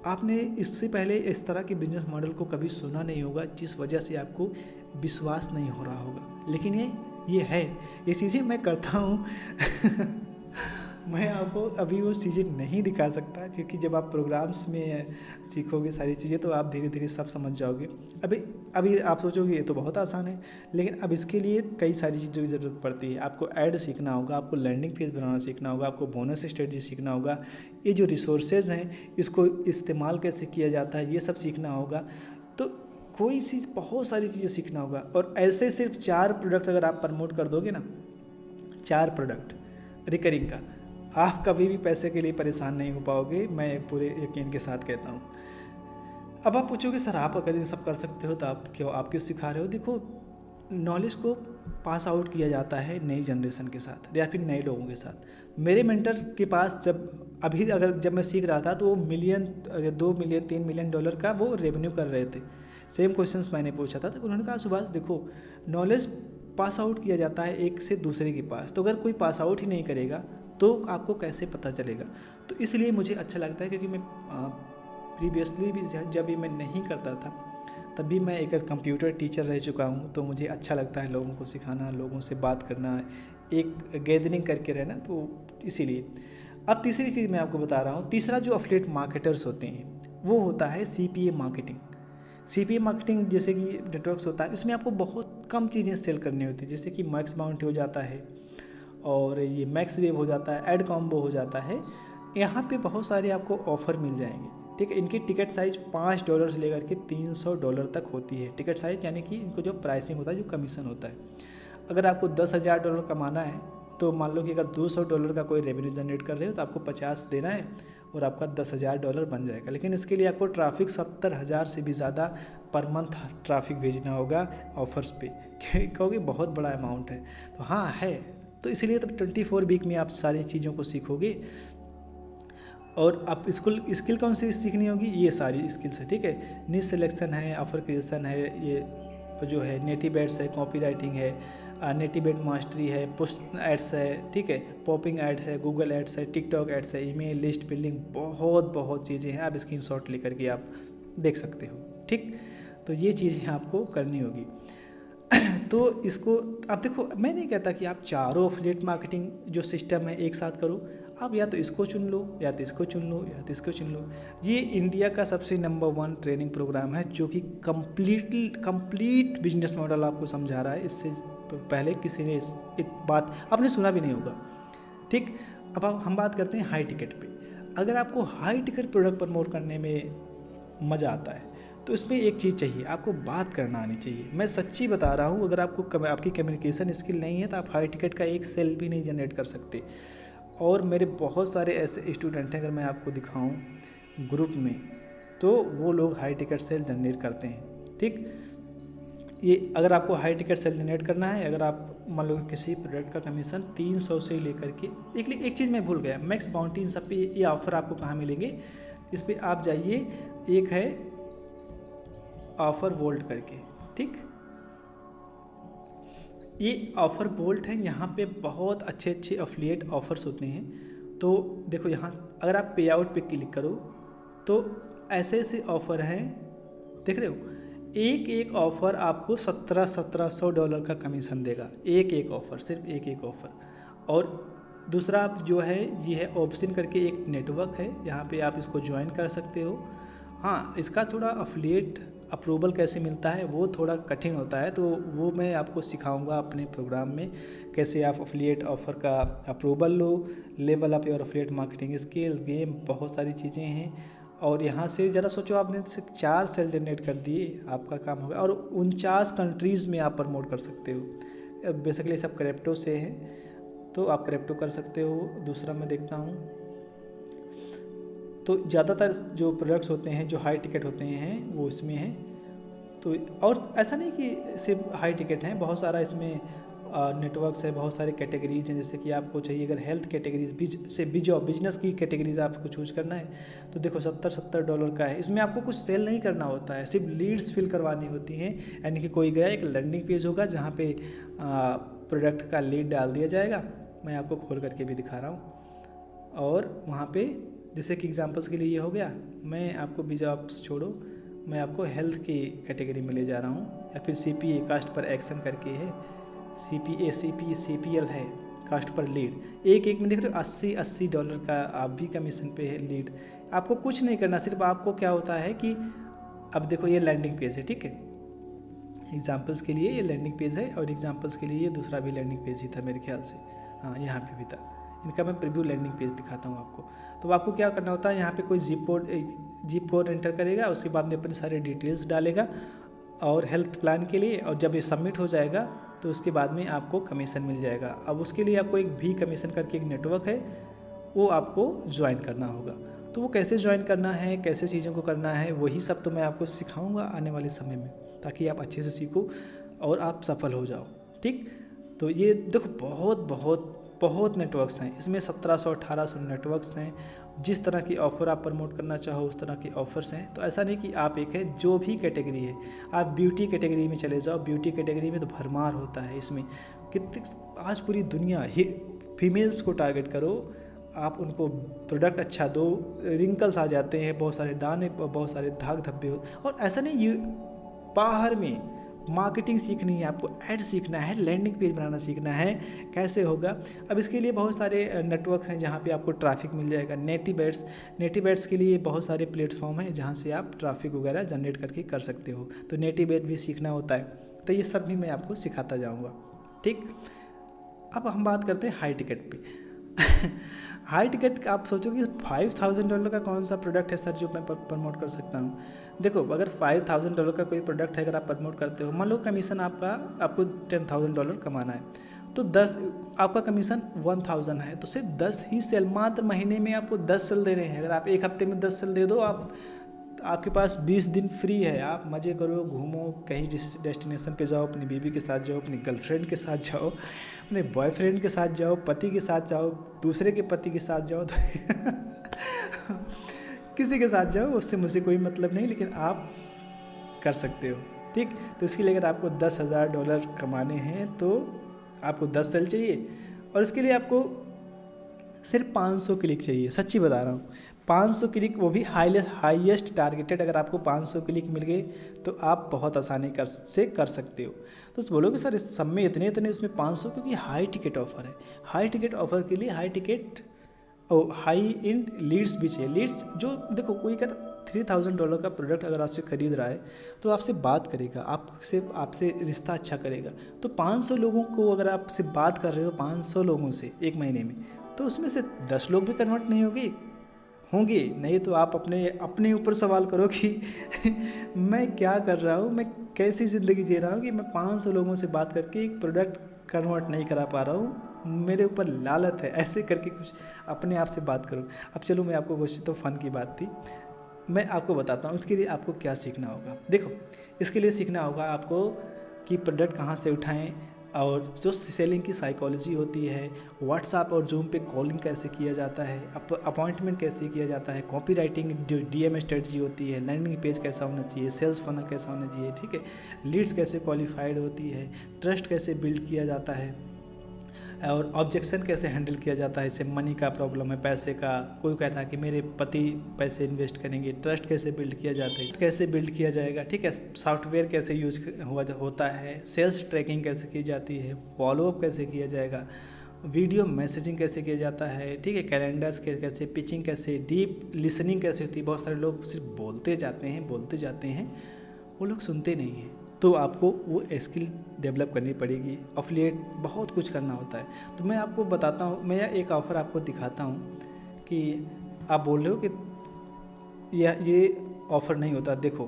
आपने इससे पहले इस तरह के बिजनेस मॉडल को कभी सुना नहीं होगा, जिस वजह से आपको विश्वास नहीं हो रहा होगा। लेकिन ये है, ये चीज़ें मैं करता हूँ मैं आपको अभी वो चीज़ें नहीं दिखा सकता, क्योंकि जब आप प्रोग्राम्स में सीखोगे सारी चीज़ें तो आप धीरे धीरे सब समझ जाओगे। अभी आप सोचोगे ये तो बहुत आसान है, लेकिन अब इसके लिए कई सारी चीज़ों की ज़रूरत पड़ती है। आपको ऐड सीखना होगा, आपको लैंडिंग पेज बनाना सीखना होगा, आपको बोनस स्ट्रेटजी सीखना होगा, ये जो रिसोर्सेज हैं इसको इस्तेमाल कैसे किया जाता है ये सब सीखना होगा। तो कोई चीज़, बहुत सारी चीज़ें सीखना होगा। और ऐसे सिर्फ 4 प्रोडक्ट अगर आप प्रमोट कर दोगे ना, 4 प्रोडक्ट रिकरिंग का, आप कभी भी पैसे के लिए परेशान नहीं हो पाओगे, मैं पूरे यकीन के साथ कहता हूँ। अब आप पूछोगे सर आप अगर ये सब कर सकते हो तो आप क्यों सिखा रहे हो। देखो, नॉलेज को पास आउट किया जाता है नई जनरेशन के साथ या फिर नए लोगों के साथ। मेरे मेंटर के पास जब मैं सीख रहा था तो वो $2 मिलियन $3 मिलियन का वो रेवेन्यू कर रहे थे। सेम क्वेश्चंस मैंने पूछा था तो उन्होंने कहा सुभाष देखो, नॉलेज पास आउट किया जाता है एक से दूसरे के पास। तो अगर कोई पास आउट ही नहीं करेगा तो आपको कैसे पता चलेगा। तो इसलिए मुझे अच्छा लगता है, क्योंकि मैं प्रीवियसली भी जब भी मैं नहीं करता था तब भी मैं एक कंप्यूटर टीचर रह चुका हूँ। तो मुझे अच्छा लगता है लोगों को सिखाना, लोगों से बात करना, एक गैदरिंग करके रहना। तो इसीलिए अब तीसरी चीज़ मैं आपको बता रहा हूँ। तीसरा जो एफिलिएट मार्केटर्स होते हैं वो होता है CPA मार्केटिंग। CPA मार्केटिंग जैसे कि नेटवर्क्स होता है, इसमें आपको बहुत कम चीज़ें सेल करनी होती है, जैसे कि मैक्स बाउंटी हो जाता है और ये मैक्स वेव हो जाता है, ऐड कॉम्बो हो जाता है। यहाँ पे बहुत सारे आपको ऑफ़र मिल जाएंगे, ठीक है। इनकी टिकट साइज़ $5 से लेकर के $300 तक होती है टिकट साइज़, यानी कि इनको जो प्राइसिंग होता है, जो कमीशन होता है। अगर आपको $10,000 कमाना है तो मान लो कि अगर $200 का कोई रेवेन्यू जनरेट कर रहे हो तो आपको 50 देना है और आपका $10,000 बन जाएगा। लेकिन इसके लिए आपको ट्रैफिक 70,000 से भी ज़्यादा पर मंथ ट्रैफिक भेजना होगा ऑफर्स पे, क्योंकि बहुत बड़ा अमाउंट है। तो हाँ है, तो इसीलिए तब 24 वीक में आप सारी चीज़ों को सीखोगे। और आप स्किल कौन सी सीखनी होगी, ये सारी स्किल्स है, ठीक है। नीश सिलेक्शन है, ऑफर क्रिएशन है, ये जो है नेटिव एड्स है, कॉपी राइटिंग है, नेटिव एड मास्टरी है, पोस्ट एड्स है, ठीक है, पॉपिंग एड्स है, गूगल एड्स है, टिकटॉक एड्स है, ईमेल लिस्ट बिल्डिंग, बहुत चीज़ें हैं। आप स्क्रीनशॉट लेकर के आप देख सकते हो, ठीक। तो ये चीज़ें आपको करनी होगी। तो इसको आप देखो, मैं नहीं कहता कि आप चारों एफिलिएट मार्केटिंग जो सिस्टम है एक साथ करो। आप या तो इसको चुन लो, या तो इसको चुन लो, या तो इसको चुन लो। ये इंडिया का सबसे नंबर 1 ट्रेनिंग प्रोग्राम है जो कि कंप्लीट बिजनेस मॉडल आपको समझा रहा है। इससे पहले किसी ने इस बात आपने सुना भी नहीं होगा, ठीक। अब हम बात करते हैं हाई टिकट पे। अगर आपको हाई टिकट प्रोडक्ट प्रमोट करने में मज़ा आता है तो इसमें एक चीज़ चाहिए, आपको बात करना आनी चाहिए। मैं सच्ची बता रहा हूँ, अगर आपकी कम्युनिकेशन स्किल नहीं है तो आप हाई टिकट का एक सेल भी नहीं जनरेट कर सकते। और मेरे बहुत सारे ऐसे स्टूडेंट हैं, अगर मैं आपको दिखाऊं ग्रुप में, तो वो लोग हाई टिकट सेल जनरेट करते हैं, ठीक। ये अगर आपको हाई टिकट सेल जनरेट करना है, अगर आप मान लो किसी प्रोडक्ट का कमीशन 300 से लेकर के एक चीज़ मैं भूल गया, मैक्स बाउंटी, इन सब पे ये ऑफ़र आपको कहाँ मिलेंगे, इस पर आप जाइए। एक है ऑफ़र वोल्ट करके, ठीक, ये ऑफ़र वोल्ट है। यहाँ पे बहुत अच्छे एफिलिएट ऑफ़र्स होते हैं। तो देखो यहाँ अगर आप पे आउट पे क्लिक करो तो ऐसे ऑफ़र हैं, देख रहे हो। एक ऑफ़र आपको $1,700 का कमीशन देगा, एक ऑफ़र, सिर्फ एक ऑफ़र। और दूसरा आप जो है, ये है ऑप्शन करके एक नेटवर्क है, यहाँ पे आप इसको ज्वाइन कर सकते हो। हाँ, इसका थोड़ा एफिलिएट अप्रूवल कैसे मिलता है वो थोड़ा कठिन होता है, तो वो मैं आपको सिखाऊंगा अपने प्रोग्राम में, कैसे आप एफिलिएट ऑफ़र का approval low, level up your affiliate marketing skill, game, बहुत सारी चीज़ें हैं। और यहाँ से ज़रा सोचो, आपने सिर्फ 4 सेल जनरेट कर दिए, आपका काम होगा। और 49 कंट्रीज़ में आप प्रमोट कर सकते हो। बेसिकली सब क्रिप्टो से हैं, तो आप क्रिप्टो कर सकते हो। दूसरा मैं देखता हूँ तो ज़्यादातर जो प्रोडक्ट्स होते हैं जो हाई टिकट होते हैं वो इसमें हैं। तो और ऐसा नहीं कि सिर्फ हाई टिकट हैं, बहुत सारा इसमें नेटवर्क्स है, बहुत सारे कैटेगरीज हैं। जैसे कि आपको चाहिए अगर हेल्थ कैटेगरीज बिजनेस की कैटेगरीज आपको चूज करना है तो देखो $70 का है। इसमें आपको कुछ सेल नहीं करना होता है, सिर्फ लीड्स फिल करवानी होती हैं। यानी कि कोई गया, एक लैंडिंग पेज होगा जहाँ पे प्रोडक्ट का लीड डाल दिया जाएगा। मैं आपको खोल करके भी दिखा रहा हूँ। और वहाँ पे जैसे कि एग्जांपल्स के लिए ये हो गया, मैं आपको जॉब्स छोड़ो, मैं आपको हेल्थ की कैटेगरी में ले जा रहा हूँ। या फिर CPA कास्ट पर एक्शन करके है, CPL है कास्ट पर लीड। एक में देख रहे हो $80 का आप भी कमीशन पे है लीड। आपको कुछ नहीं करना, सिर्फ आपको क्या होता है कि अब देखो ये लैंडिंग पेज है, ठीक है। एग्जाम्पल्स के लिए ये लैंडिंग पेज है और एग्जाम्पल्स के लिए ये दूसरा भी लैंडिंग पेज ही था मेरे ख्याल से। हाँ, यहाँ पे भी था। इनका मैं प्रीव्यू लैंडिंग पेज दिखाता हूँ आपको। तो आपको क्या करना होता है, यहाँ पे कोई जिप कोड एंटर करेगा, उसके बाद में अपने सारे डिटेल्स डालेगा और हेल्थ प्लान के लिए। और जब ये सबमिट हो जाएगा तो उसके बाद में आपको कमीशन मिल जाएगा। अब उसके लिए आपको एक भी कमीशन करके एक नेटवर्क है, वो आपको ज्वाइन करना होगा। तो वो कैसे ज्वाइन करना है, कैसे चीज़ों को करना है, वही सब तो मैं आपको सिखाऊंगा आने वाले समय में, ताकि आप अच्छे से सीखो और आप सफल हो जाओ, ठीक। तो ये देखो बहुत बहुत नेटवर्क्स हैं इसमें, 1700-1800 नेटवर्क्स हैं। जिस तरह की ऑफ़र आप प्रमोट करना चाहो उस तरह की ऑफ़र्स हैं। तो ऐसा नहीं कि आप एक है, जो भी कैटेगरी है, आप ब्यूटी कैटेगरी में चले जाओ, ब्यूटी कैटेगरी में तो भरमार होता है। इसमें कितनी आज पूरी दुनिया ही फीमेल्स को टारगेट करो, आप उनको प्रोडक्ट अच्छा दो, रिंकल्स आ जाते हैं, बहुत सारे दाने, बहुत सारे दाग धब्बे हो। और ऐसा नहीं, ये बाहर में मार्केटिंग सीखनी है, आपको ऐड सीखना है, लैंडिंग पेज बनाना सीखना है, कैसे होगा। अब इसके लिए बहुत सारे नेटवर्क हैं जहाँ पे आपको ट्रैफिक मिल जाएगा। नेटिव एड्स के लिए बहुत सारे प्लेटफॉर्म हैं जहाँ से आप ट्रैफिक वगैरह जनरेट करके कर सकते हो। तो नेटिव एड भी सीखना होता है, तो ये सब भी मैं आपको सिखाता जाऊँगा, ठीक। अब हम बात करते हैं हाई टिकट पे। हाई टिकट आप सोचो कि $5000 का कौन सा प्रोडक्ट है सर जो मैं प्रमोट कर सकता हूँ। देखो, अगर $5000 का कोई प्रोडक्ट है, अगर आप प्रमोट करते हो, मान लो कमीशन आपको $10,000 कमाना है, तो 10 आपका कमीशन 1000 है, तो सिर्फ 10 ही सेल, मात्र महीने में आपको 10 सेल दे रहे हैं। अगर आप एक हफ्ते में 10 सेल दे दो, आपके पास 20 दिन फ्री है, आप मज़े करो, घूमो, कहीं डेस्टिनेशन पे जाओ, अपनी बीवी के साथ जाओ, अपनी गर्लफ्रेंड के साथ जाओ, अपने बॉयफ्रेंड के साथ जाओ, पति के साथ जाओ, दूसरे के पति के साथ जाओ, तो किसी के साथ जाओ, उससे मुझे कोई मतलब नहीं, लेकिन आप कर सकते हो, ठीक। तो इसके लिए अगर आपको $10,000 कमाने हैं तो आपको 10 सेल चाहिए, और इसके लिए आपको सिर्फ 500 क्लिक चाहिए। सच्ची बता रहा हूँ, 500 क्लिक, वो भी हाईएस्ट टारगेटेड। अगर आपको 500 क्लिक मिल गए तो आप बहुत आसानी से कर सकते हो। तो बोलोगे सर इस सब में इतने इसमें 500, क्योंकि हाई टिकट ऑफर है। हाई टिकट ऑफर के लिए हाई एंड लीड्स भी चाहिए। लीड्स जो देखो, कोई अगर $3000 का प्रोडक्ट अगर आपसे ख़रीद रहा है तो आपसे बात करेगा, आपसे रिश्ता अच्छा करेगा। तो 500 लोगों को अगर आपसे बात कर रहे हो, 500 लोगों से एक महीने में, तो उसमें से 10 लोग भी कन्वर्ट नहीं होंगे। नहीं तो आप अपने ऊपर सवाल करो कि मैं क्या कर रहा हूँ, मैं कैसी ज़िंदगी जी रहा हूँ कि मैं 500 लोगों से बात करके एक प्रोडक्ट कन्वर्ट नहीं करा पा रहा हूँ, मेरे ऊपर लालच है। ऐसे करके कुछ अपने आप से बात करो। अब चलो, मैं आपको कुछ तो फ़न की बात थी, मैं आपको बताता हूँ इसके लिए आपको क्या सीखना होगा। देखो, इसके लिए सीखना होगा आपको कि प्रोडक्ट कहाँ से उठाएं, और जो सेलिंग की साइकोलॉजी होती है, व्हाट्सएप और जूम पे कॉलिंग कैसे किया जाता है, अपॉइंटमेंट कैसे किया जाता है, कॉपी राइटिंग जो DM स्ट्रेटजी होती है, लैंडिंग पेज कैसा होना चाहिए, सेल्स फनल कैसा होना चाहिए, ठीक है, लीड्स कैसे क्वालिफाइड होती है, ट्रस्ट कैसे बिल्ड किया जाता है, और ऑब्जेक्शन कैसे हैंडल किया जाता है। जैसे मनी का प्रॉब्लम है, पैसे का, कोई कहता है कि मेरे पति पैसे इन्वेस्ट करेंगे, ट्रस्ट कैसे बिल्ड किया जाता है, कैसे बिल्ड किया जाएगा, ठीक है, सॉफ्टवेयर कैसे यूज होता है, सेल्स ट्रैकिंग कैसे की जाती है, फॉलोअप कैसे किया जाएगा, वीडियो मैसेजिंग कैसे किया जाता है, ठीक है, कैलेंडर्स कैसे, पिचिंग कैसे, डीप लिसनिंग कैसे होती है। बहुत सारे लोग सिर्फ बोलते जाते हैं, वो लोग सुनते नहीं हैं। तो आपको वो स्किल डेवलप करनी पड़ेगी। अफिलिएट बहुत कुछ करना होता है। तो मैं आपको बताता हूँ, मैं एक ऑफ़र आपको दिखाता हूँ कि आप बोल रहे हो कि ये ऑफ़र नहीं होता। देखो,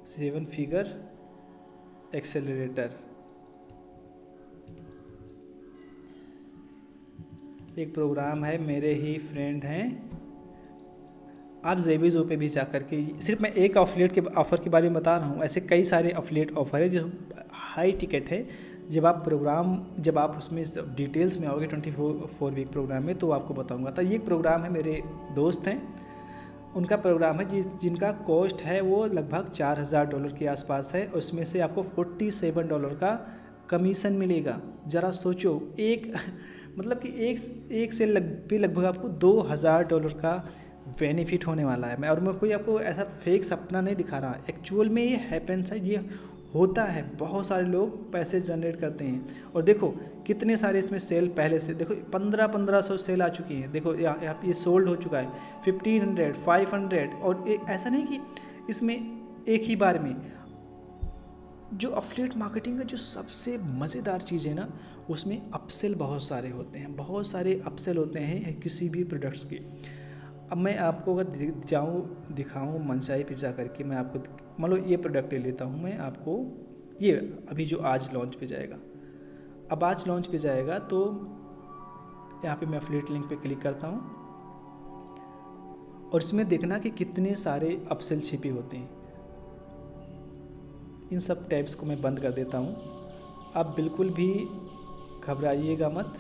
7 फिगर एक्सेलरेटर, एक प्रोग्राम है, मेरे ही फ्रेंड हैं। आप ज़ेबीज़ो पे भी जा करके, सिर्फ मैं एक अफिलिएट के ऑफ़र के बारे में बता रहा हूँ, ऐसे कई सारे अफिलिएट ऑफ़र है जो हाई टिकट है। जब आप उसमें डिटेल्स में आओगे 24 वीक प्रोग्राम में, तो आपको बताऊँगा। तो ये एक प्रोग्राम है, मेरे दोस्त हैं, उनका प्रोग्राम है जिनका कॉस्ट है वो लगभग $4000 के आसपास है। उसमें से आपको $47 का कमीशन मिलेगा। ज़रा सोचो, मतलब कि एक से लगभग आपको $2000 का बेनिफिट होने वाला है। मैं कोई आपको ऐसा फेक सपना नहीं दिखा रहा, एक्चुअल में ये हैपेंस है, ये होता है। बहुत सारे लोग पैसे जनरेट करते हैं। और देखो कितने सारे इसमें सेल पहले से, देखो 1500 सेल आ चुकी हैं। देखो यहाँ ये सोल्ड हो चुका है 1500, 500। और ऐसा नहीं कि इसमें एक ही बार में। जो अफिलिएट मार्केटिंग का जो सबसे मज़ेदार चीज़ है ना, उसमें अपसेल बहुत सारे होते हैं, बहुत सारे अपसेल होते हैं किसी भी प्रोडक्ट्स के। अब मैं आपको अगर दिखाऊँ मनचाही पे जा करके, मैं आपको मान लो ये प्रोडक्ट ले लेता हूँ मैं आपको, ये अभी जो आज लॉन्च पे जाएगा। अब आज लॉन्च पे जाएगा तो यहाँ पे मैं एफिलिएट लिंक पे क्लिक करता हूँ और इसमें देखना कि कितने सारे अपसेल छिपे होते हैं। इन सब टैब्स को मैं बंद कर देता हूँ। आप बिल्कुल भी घबराइएगा मत।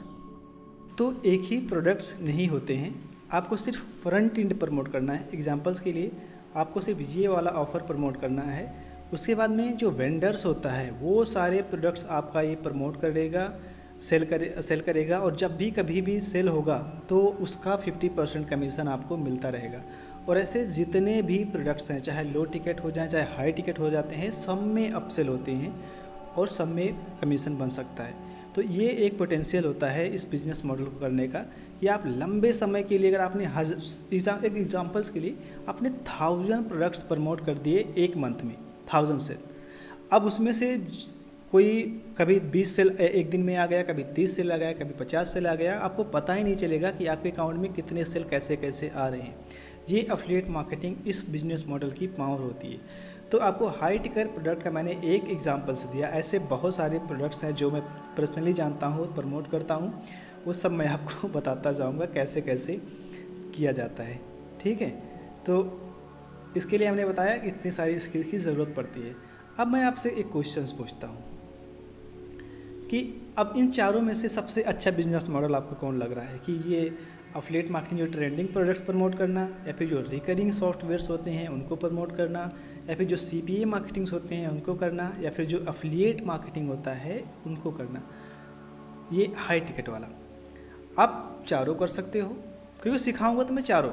तो एक ही प्रोडक्ट्स नहीं होते हैं, आपको सिर्फ फ्रंट एंड प्रमोट करना है। एग्जांपल्स के लिए आपको सिर्फ ये वाला ऑफ़र प्रमोट करना है। उसके बाद में जो वेंडर्स होता है वो सारे प्रोडक्ट्स आपका ये प्रमोट करेगा, सेल करेगा, और जब भी कभी भी सेल होगा तो उसका 50% कमीशन आपको मिलता रहेगा। और ऐसे जितने भी प्रोडक्ट्स हैं, चाहे लो टिकट हो जाए चाहे हाई टिकट हो जाते हैं, सब में अपसेल होते हैं और सब में कमीशन बन सकता है। तो ये एक पोटेंशियल होता है इस बिज़नेस मॉडल को करने का। या आप लंबे समय के लिए, अगर आपने एक एग्जांपल्स के लिए आपने 1000 प्रोडक्ट्स प्रमोट कर दिए एक मंथ में, 1000 सेल, अब उसमें से कोई कभी 20 सेल एक दिन में आ गया, कभी 30 सेल आ गया, कभी 50 सेल आ गया, आपको पता ही नहीं चलेगा कि आपके अकाउंट में कितने सेल कैसे कैसे आ रहे हैं। ये एफिलिएट मार्केटिंग इस बिज़नेस मॉडल की पावर होती है। तो आपको हाई टिकट प्रोडक्ट का मैंने एक एग्जांपल्स दिया, ऐसे बहुत सारे प्रोडक्ट्स हैं जो मैं पर्सनली जानता हूँ, प्रमोट करता हूँ, वो सब मैं आपको बताता जाऊँगा कैसे कैसे किया जाता है। ठीक है, तो इसके लिए हमने बताया कि इतनी सारी स्किल की ज़रूरत पड़ती है। अब मैं आपसे एक क्वेश्चन पूछता हूँ कि अब इन चारों में से सबसे अच्छा बिजनेस मॉडल आपको कौन लग रहा है, कि ये एफिलिएट मार्केटिंग जो ट्रेंडिंग प्रोडक्ट्स प्रमोट करना, या फिर जो रिकरिंग सॉफ्टवेयर्स होते हैं उनको प्रमोट करना, या फिर जो CPA मार्केटिंग्स होते हैं उनको करना, या फिर जो एफिलिएट मार्केटिंग होता है उनको करना, ये हाई टिकट वाला। आप चारों कर सकते हो, क्योंकि सिखाऊंगा तो मैं चारों,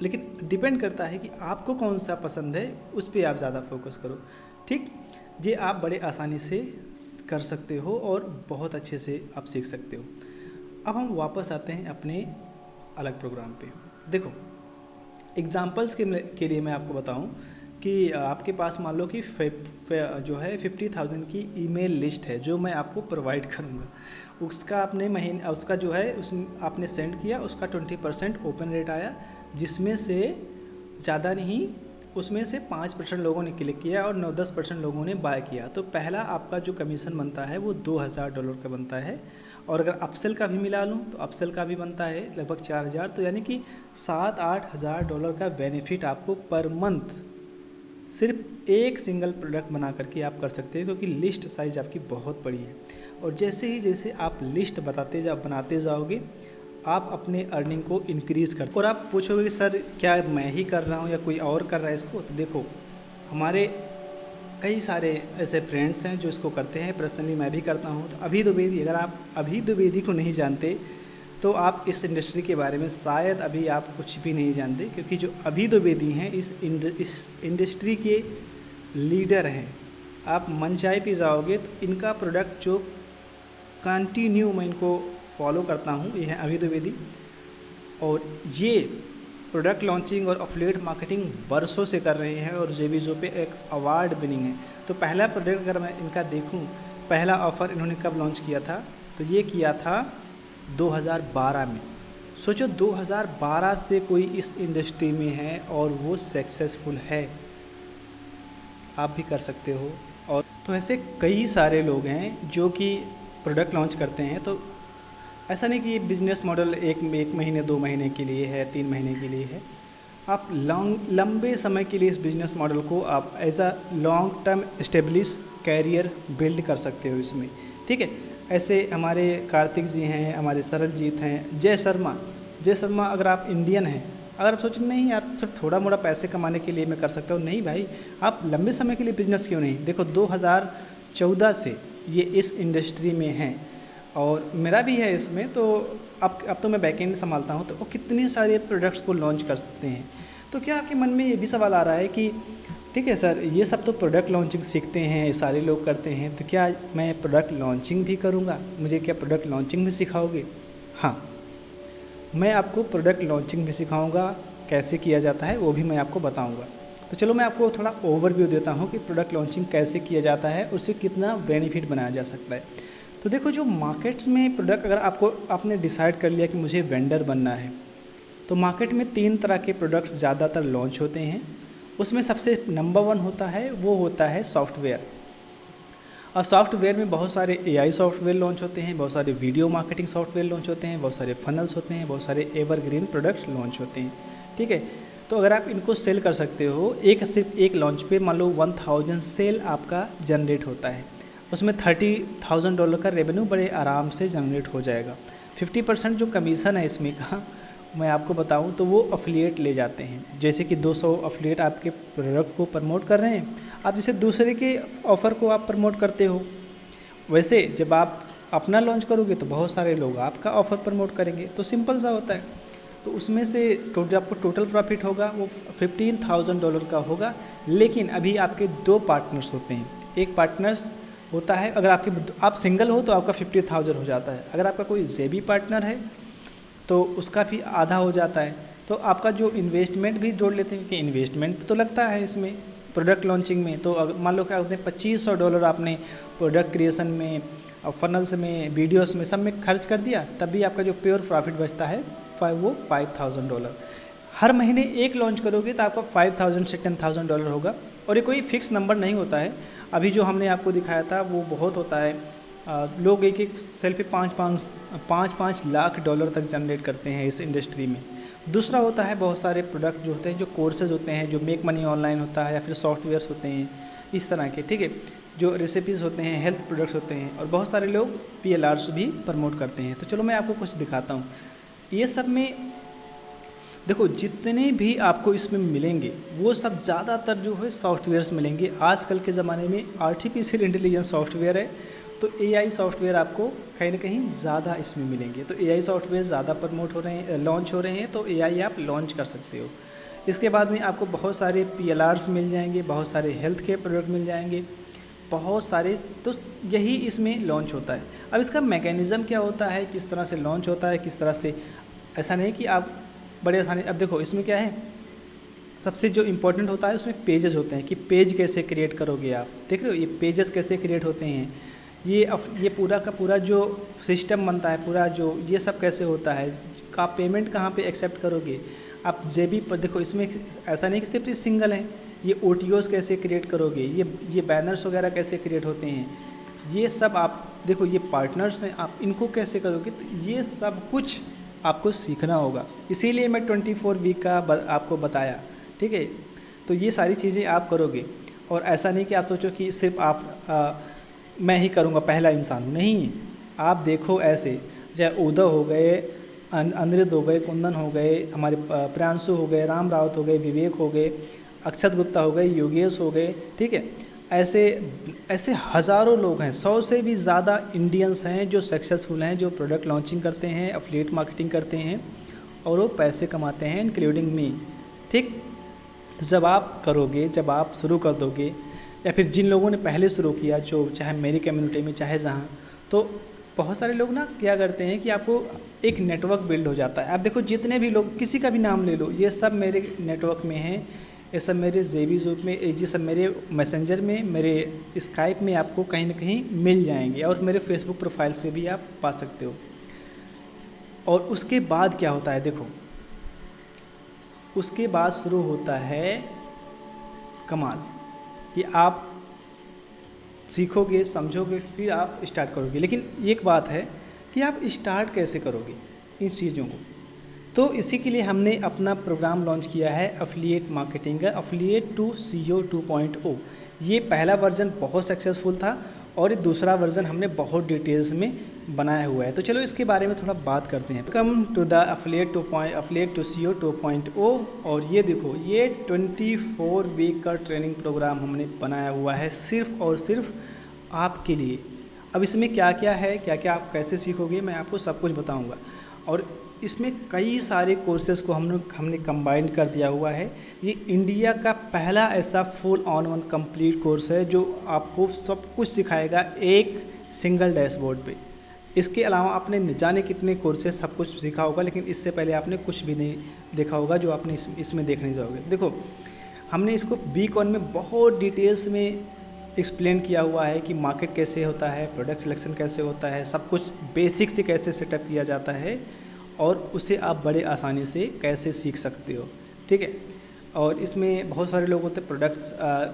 लेकिन डिपेंड करता है कि आपको कौन सा पसंद है, उस पर आप ज़्यादा फोकस करो। ठीक, ये आप बड़े आसानी से कर सकते हो और बहुत अच्छे से आप सीख सकते हो। अब हम वापस आते हैं अपने अलग प्रोग्राम पे। देखो, एग्जांपल्स के लिए मैं आपको बताऊं कि आपके पास मान लो कि जो है 50,000 की ईमेल लिस्ट है जो मैं आपको प्रोवाइड करूंगा। उसका आपने महीने उसका जो है उसमें आपने सेंड किया, उसका 20% ओपन रेट आया, जिसमें से ज़्यादा नहीं, उसमें से 5% लोगों ने क्लिक किया और 9-10% लोगों ने बाय किया। तो पहला आपका जो कमीशन बनता है वो $2,000 का बनता है। और अगर अपसेल का भी मिला लूँ तो अपसेल का भी बनता है लगभग 4,000। तो यानी कि $7-8 हज़ार का बेनिफिट आपको पर मंथ सिर्फ एक सिंगल प्रोडक्ट बना करके आप कर सकते हैं, क्योंकि लिस्ट साइज़ आपकी बहुत बड़ी है। और जैसे आप लिस्ट बनाते जाओगे, आप अपने अर्निंग को इंक्रीज़ करते। और आप पूछोगे कि सर क्या मैं ही कर रहा हूँ या कोई और कर रहा है इसको? तो देखो, हमारे कई सारे ऐसे फ्रेंड्स हैं जो इसको करते हैं, पर्सनली मैं भी करता हूँ। तो अभी द्विवेदी, अगर आप अभी द्विवेदी को नहीं जानते तो आप इस इंडस्ट्री के बारे में शायद अभी आप कुछ भी नहीं जानते, क्योंकि जो अभी द्विवेदी हैं इस इंडस्ट्री के लीडर हैं। आप मनचाहे पे जाओगे तो इनका प्रोडक्ट जो कंटिन्यू मैं इनको फॉलो करता हूँ, ये है अभी द्विवेदी। और ये प्रोडक्ट लॉन्चिंग और एफिलिएट मार्केटिंग बरसों से कर रहे हैं और जेवीजो पे एक अवार्ड विनिंग है। तो पहला प्रोडक्ट अगर मैं इनका देखूं, पहला ऑफ़र इन्होंने कब लॉन्च किया था, तो ये किया था 2012 में। सोचो 2012 से कोई इस इंडस्ट्री में है और वो सक्सेसफुल है, आप भी कर सकते हो। और तो ऐसे कई सारे लोग हैं जो कि प्रोडक्ट लॉन्च करते हैं। तो ऐसा नहीं कि ये बिज़नेस मॉडल एक महीने 2 महीने के लिए है, 3 महीने के लिए है। आप लंबे समय के लिए इस बिज़नेस मॉडल को आप as a long term establish career build कर सकते हो इसमें। ठीक है, ऐसे हमारे कार्तिक जी हैं, हमारे सरलजीत हैं, जय शर्मा अगर आप इंडियन हैं, अगर आप सोचें नहीं यार सिर्फ थोड़ा मोड़ा पैसे कमाने के लिए मैं कर सकता हूँ, नहीं भाई, आप लंबे समय के लिए बिज़नेस क्यों नहीं। देखो 2014 से ये इस इंडस्ट्री में हैं और मेरा भी है इसमें। तो अब तो मैं बैकएंड संभालता हूँ, तो वो कितने सारे प्रोडक्ट्स को लॉन्च कर सकते हैं। तो क्या आपके मन में ये भी सवाल आ रहा है कि ठीक है सर, ये सब तो प्रोडक्ट लॉन्चिंग सीखते हैं, सारे लोग करते हैं, तो क्या मैं प्रोडक्ट लॉन्चिंग भी करूँगा? मुझे क्या प्रोडक्ट लॉन्चिंग भी सिखाओगे? हाँ, मैं आपको प्रोडक्ट लॉन्चिंग भी सिखाऊँगा, कैसे किया जाता है वो भी मैं आपको बताऊँगा। तो चलो मैं आपको थोड़ा ओवरव्यू देता हूँ कि प्रोडक्ट लॉन्चिंग कैसे किया जाता है, उससे कितना बेनिफिट बनाया जा सकता है। तो देखो, जो मार्केट्स में प्रोडक्ट, अगर आपने डिसाइड कर लिया कि मुझे वेंडर बनना है, तो मार्केट में 3 तरह के प्रोडक्ट्स ज़्यादातर लॉन्च होते हैं। उसमें सबसे नंबर 1 होता है, वो होता है सॉफ्टवेयर। और सॉफ्टवेयर में बहुत सारे AI सॉफ्टवेयर लॉन्च होते हैं, बहुत सारे वीडियो मार्केटिंग सॉफ्टवेयर लॉन्च होते हैं, बहुत सारे फनल्स होते हैं, बहुत सारे एवरग्रीन प्रोडक्ट्स लॉन्च होते हैं। ठीक है, तो अगर आप इनको सेल कर सकते हो, सिर्फ एक लॉन्च पे मान लो 1000 सेल आपका जनरेट होता है, उसमें $30,000 का रेवेन्यू बड़े आराम से जनरेट हो जाएगा। 50% जो कमीशन है इसमें का मैं आपको बताऊं तो वो अफिलिएट ले जाते हैं। जैसे कि 200 अफिलिएट आपके प्रोडक्ट को प्रमोट कर रहे हैं, आप जैसे दूसरे के ऑफ़र को आप प्रमोट करते हो, वैसे जब आप अपना लॉन्च करोगे तो बहुत सारे लोग आपका ऑफ़र प्रमोट करेंगे। तो सिंपल सा होता है। तो उसमें से जो आपको टोटल प्रॉफिट होगा वो $15,000 का होगा। लेकिन अभी आपके 2 पार्टनर्स होते हैं। एक पार्टनर्स होता है, अगर आप सिंगल हो तो आपका 50,000 हो जाता है। अगर आपका कोई जेबी पार्टनर है तो उसका भी आधा हो जाता है। तो आपका जो इन्वेस्टमेंट भी जोड़ लेते हैं, क्योंकि इन्वेस्टमेंट तो लगता है इसमें प्रोडक्ट लॉन्चिंग में। तो मान लो कि आपने $2500 आपने प्रोडक्ट क्रिएशन में और फनल्स में, वीडियोस में, सब में खर्च कर दिया, तब भी आपका जो प्योर प्रॉफिट बचता है वो $5,000। हर महीने एक लॉन्च करोगे तो आपका $5,000 से $10,000 होगा। और ये कोई फिक्स नंबर नहीं होता है। अभी जो हमने आपको दिखाया था वो बहुत होता है, लोग एक सेल पे 5-5 लाख डॉलर तक जनरेट करते हैं इस इंडस्ट्री में। दूसरा होता है बहुत सारे प्रोडक्ट जो होते हैं, जो कोर्सेज होते हैं, जो मेक मनी ऑनलाइन होता है, या फिर सॉफ्टवेयर्स होते हैं इस तरह के, ठीक है, जो रेसिपीज़ होते हैं, हेल्थ प्रोडक्ट्स होते हैं, और बहुत सारे लोग PLRs भी प्रमोट करते हैं। तो चलो मैं आपको कुछ दिखाता हूँ। ये सब में देखो जितने भी आपको इसमें मिलेंगे वो सब ज़्यादातर जो है सॉफ्टवेयर्स मिलेंगे। आजकल के ज़माने में आर्टिफिशियल इंटेलिजेंस सॉफ्टवेयर है, तो AI सॉफ्टवेयर आपको कहीं ना कहीं ज़्यादा इसमें मिलेंगे। तो AI सॉफ्टवेयर ज़्यादा प्रमोट हो रहे हैं, लॉन्च हो रहे हैं, तो AI आप लॉन्च कर सकते हो। इसके बाद में आपको बहुत सारे PLRs मिल जाएंगे, बहुत सारे हेल्थ के प्रोडक्ट मिल जाएंगे, बहुत सारे। तो यही इसमें लॉन्च होता है। अब इसका मैकेनिज़्म क्या होता है, किस तरह से लॉन्च होता है, किस तरह से, ऐसा नहीं कि आप बड़े आसानी। अब देखो इसमें क्या है, सबसे जो इम्पोर्टेंट होता है उसमें पेजेस होते हैं कि पेज कैसे क्रिएट करोगे आप। देख रहे हो ये पेजेस कैसे क्रिएट होते हैं, ये पूरा का पूरा जो सिस्टम बनता है, पूरा जो ये सब कैसे होता है, आप पेमेंट कहाँ पे एक्सेप्ट करोगे, आप जेबी पर देखो। इसमें ऐसा नहीं कि सिर्फ सिंगल है, ये OTOs कैसे क्रिएट करोगे, ये बैनर्स वगैरह कैसे क्रिएट होते हैं, ये सब आप देखो, ये पार्टनर्स हैं, आप इनको कैसे करोगे। तो ये सब कुछ आपको सीखना होगा, इसीलिए मैं 24 वीक का आपको बताया, ठीक है। तो ये सारी चीज़ें आप करोगे, और ऐसा नहीं कि आप सोचो कि सिर्फ मैं ही करूँगा, पहला इंसान हूँ, नहीं। आप देखो ऐसे, चाहे उदय हो गए, अनिरुद्ध हो गए, कुंदन हो गए, हमारे प्रियांशु हो गए, राम रावत हो गए, विवेक हो गए, अक्षत गुप्ता हो गए, योगेश हो गए, ठीक है। ऐसे हज़ारों लोग हैं, 100 से भी ज़्यादा इंडियंस हैं जो सक्सेसफुल हैं, जो प्रोडक्ट लॉन्चिंग करते हैं, एफिलिएट मार्केटिंग करते हैं, और वो पैसे कमाते हैं, इंक्लूडिंग मी, ठीक। तो जब आप करोगे, जब आप शुरू कर दोगे, या फिर जिन लोगों ने पहले शुरू किया, जो चाहे मेरी कम्युनिटी में चाहे जहाँ, तो बहुत सारे लोग ना क्या करते हैं कि आपको एक नेटवर्क बिल्ड हो जाता है। आप देखो जितने भी लोग, किसी का भी नाम ले लो, ये सब मेरे नेटवर्क में हैं, ये सब मेरे जेबी ग्रुप में, ये सब मेरे मैसेंजर में, मेरे स्काइप में आपको कहीं ना कहीं मिल जाएंगे, और मेरे फेसबुक प्रोफाइल्स पे भी आप पा सकते हो। और उसके बाद क्या होता है, देखो उसके बाद शुरू होता है कमाल, कि आप सीखोगे, समझोगे, फिर आप स्टार्ट करोगे। लेकिन एक बात है कि आप स्टार्ट कैसे करोगे इन चीज़ों को। तो इसी के लिए हमने अपना प्रोग्राम लॉन्च किया है एफिलिएट मार्केटिंग का, एफिलिएट टू CEO 2.0। ये पहला वर्जन बहुत सक्सेसफुल था, और ये दूसरा वर्जन हमने बहुत डिटेल्स में बनाया हुआ है। तो चलो इसके बारे में थोड़ा बात करते हैं। Welcome to the affiliate to CEO 2.0। और ये देखो, ये 24 वीक का ट्रेनिंग प्रोग्राम हमने बनाया हुआ है सिर्फ़ और सिर्फ आपके लिए। अब इसमें क्या क्या है, क्या क्या आप कैसे सीखोगे, मैं आपको सब कुछ बताऊँगा। और इसमें कई सारे कोर्सेज़ को हमने कंबाइन कर दिया हुआ है। ये इंडिया का पहला ऐसा full on one complete course है जो आपको सब कुछ सिखाएगा एक सिंगल डैशबोर्ड पे। इसके अलावा आपने न जाने कितने कोर्सेज सब कुछ सीखा होगा, लेकिन इससे पहले आपने कुछ भी नहीं देखा होगा जो आपने इसमें देखने जाओगे। देखो हमने इसको वीक 1 में बहुत डिटेल्स में एक्सप्लेन किया हुआ है कि मार्केट कैसे होता है, प्रोडक्ट सिलेक्शन कैसे होता है, सब कुछ बेसिक से कैसे सेटअप किया जाता है, और उसे आप बड़े आसानी से कैसे सीख सकते हो, ठीक है। और इसमें बहुत सारे लोग होते हैं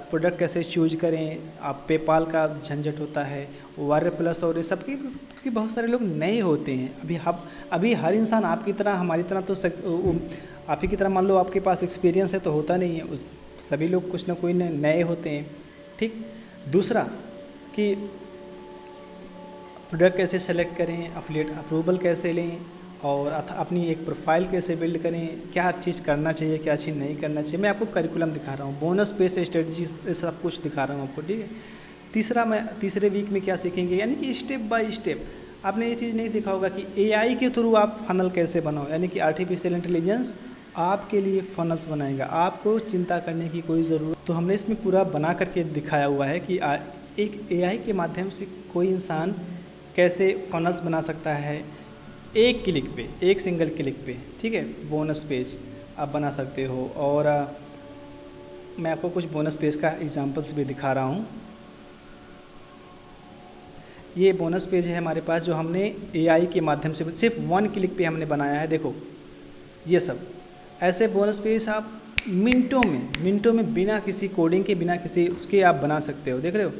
प्रोडक्ट कैसे चूज करें, आप पेपाल का झंझट होता है, वायर प्लस और ये सब की, क्योंकि बहुत सारे लोग नए होते हैं। अभी हर इंसान आपकी तरह हमारी तरह तो आप ही की तरह मान लो आपके पास एक्सपीरियंस है तो होता नहीं है, सभी लोग कुछ ना कोई नए होते हैं। ठीक। दूसरा कि प्रोडक्ट कैसे सेलेक्ट करें, एफिलिएट अप्रूवल कैसे लें, और अपनी एक प्रोफाइल कैसे बिल्ड करें, क्या चीज़ करना चाहिए क्या चीज़ नहीं करना चाहिए। मैं आपको करिकुलम दिखा रहा हूँ, बोनस पे से स्ट्रेटजी सब कुछ दिखा रहा हूँ आपको। ठीक है। तीसरे वीक में क्या सीखेंगे, यानी कि स्टेप बाय स्टेप। आपने ये चीज़ नहीं देखा होगा कि एआई के थ्रू आप फनल कैसे बनाओ, यानी कि आर्टिफिशियल इंटेलिजेंस आपके लिए फनल्स बनाएगा, आपको चिंता करने की कोई ज़रूरत। तो हमने इसमें पूरा बना करके दिखाया हुआ है कि एक एआई के माध्यम से कोई इंसान कैसे फनल्स बना सकता है एक क्लिक पे, एक सिंगल क्लिक पे। ठीक है। बोनस पेज आप बना सकते हो, और मैं आपको कुछ बोनस पेज का एग्जांपल्स भी दिखा रहा हूँ। ये बोनस पेज है हमारे पास जो हमने एआई के माध्यम से सिर्फ 1 क्लिक पे हमने बनाया है। देखो ये सब ऐसे बोनस पेज आप मिनटों में बिना किसी कोडिंग के, बिना किसी उसके आप बना सकते हो। देख रहे हो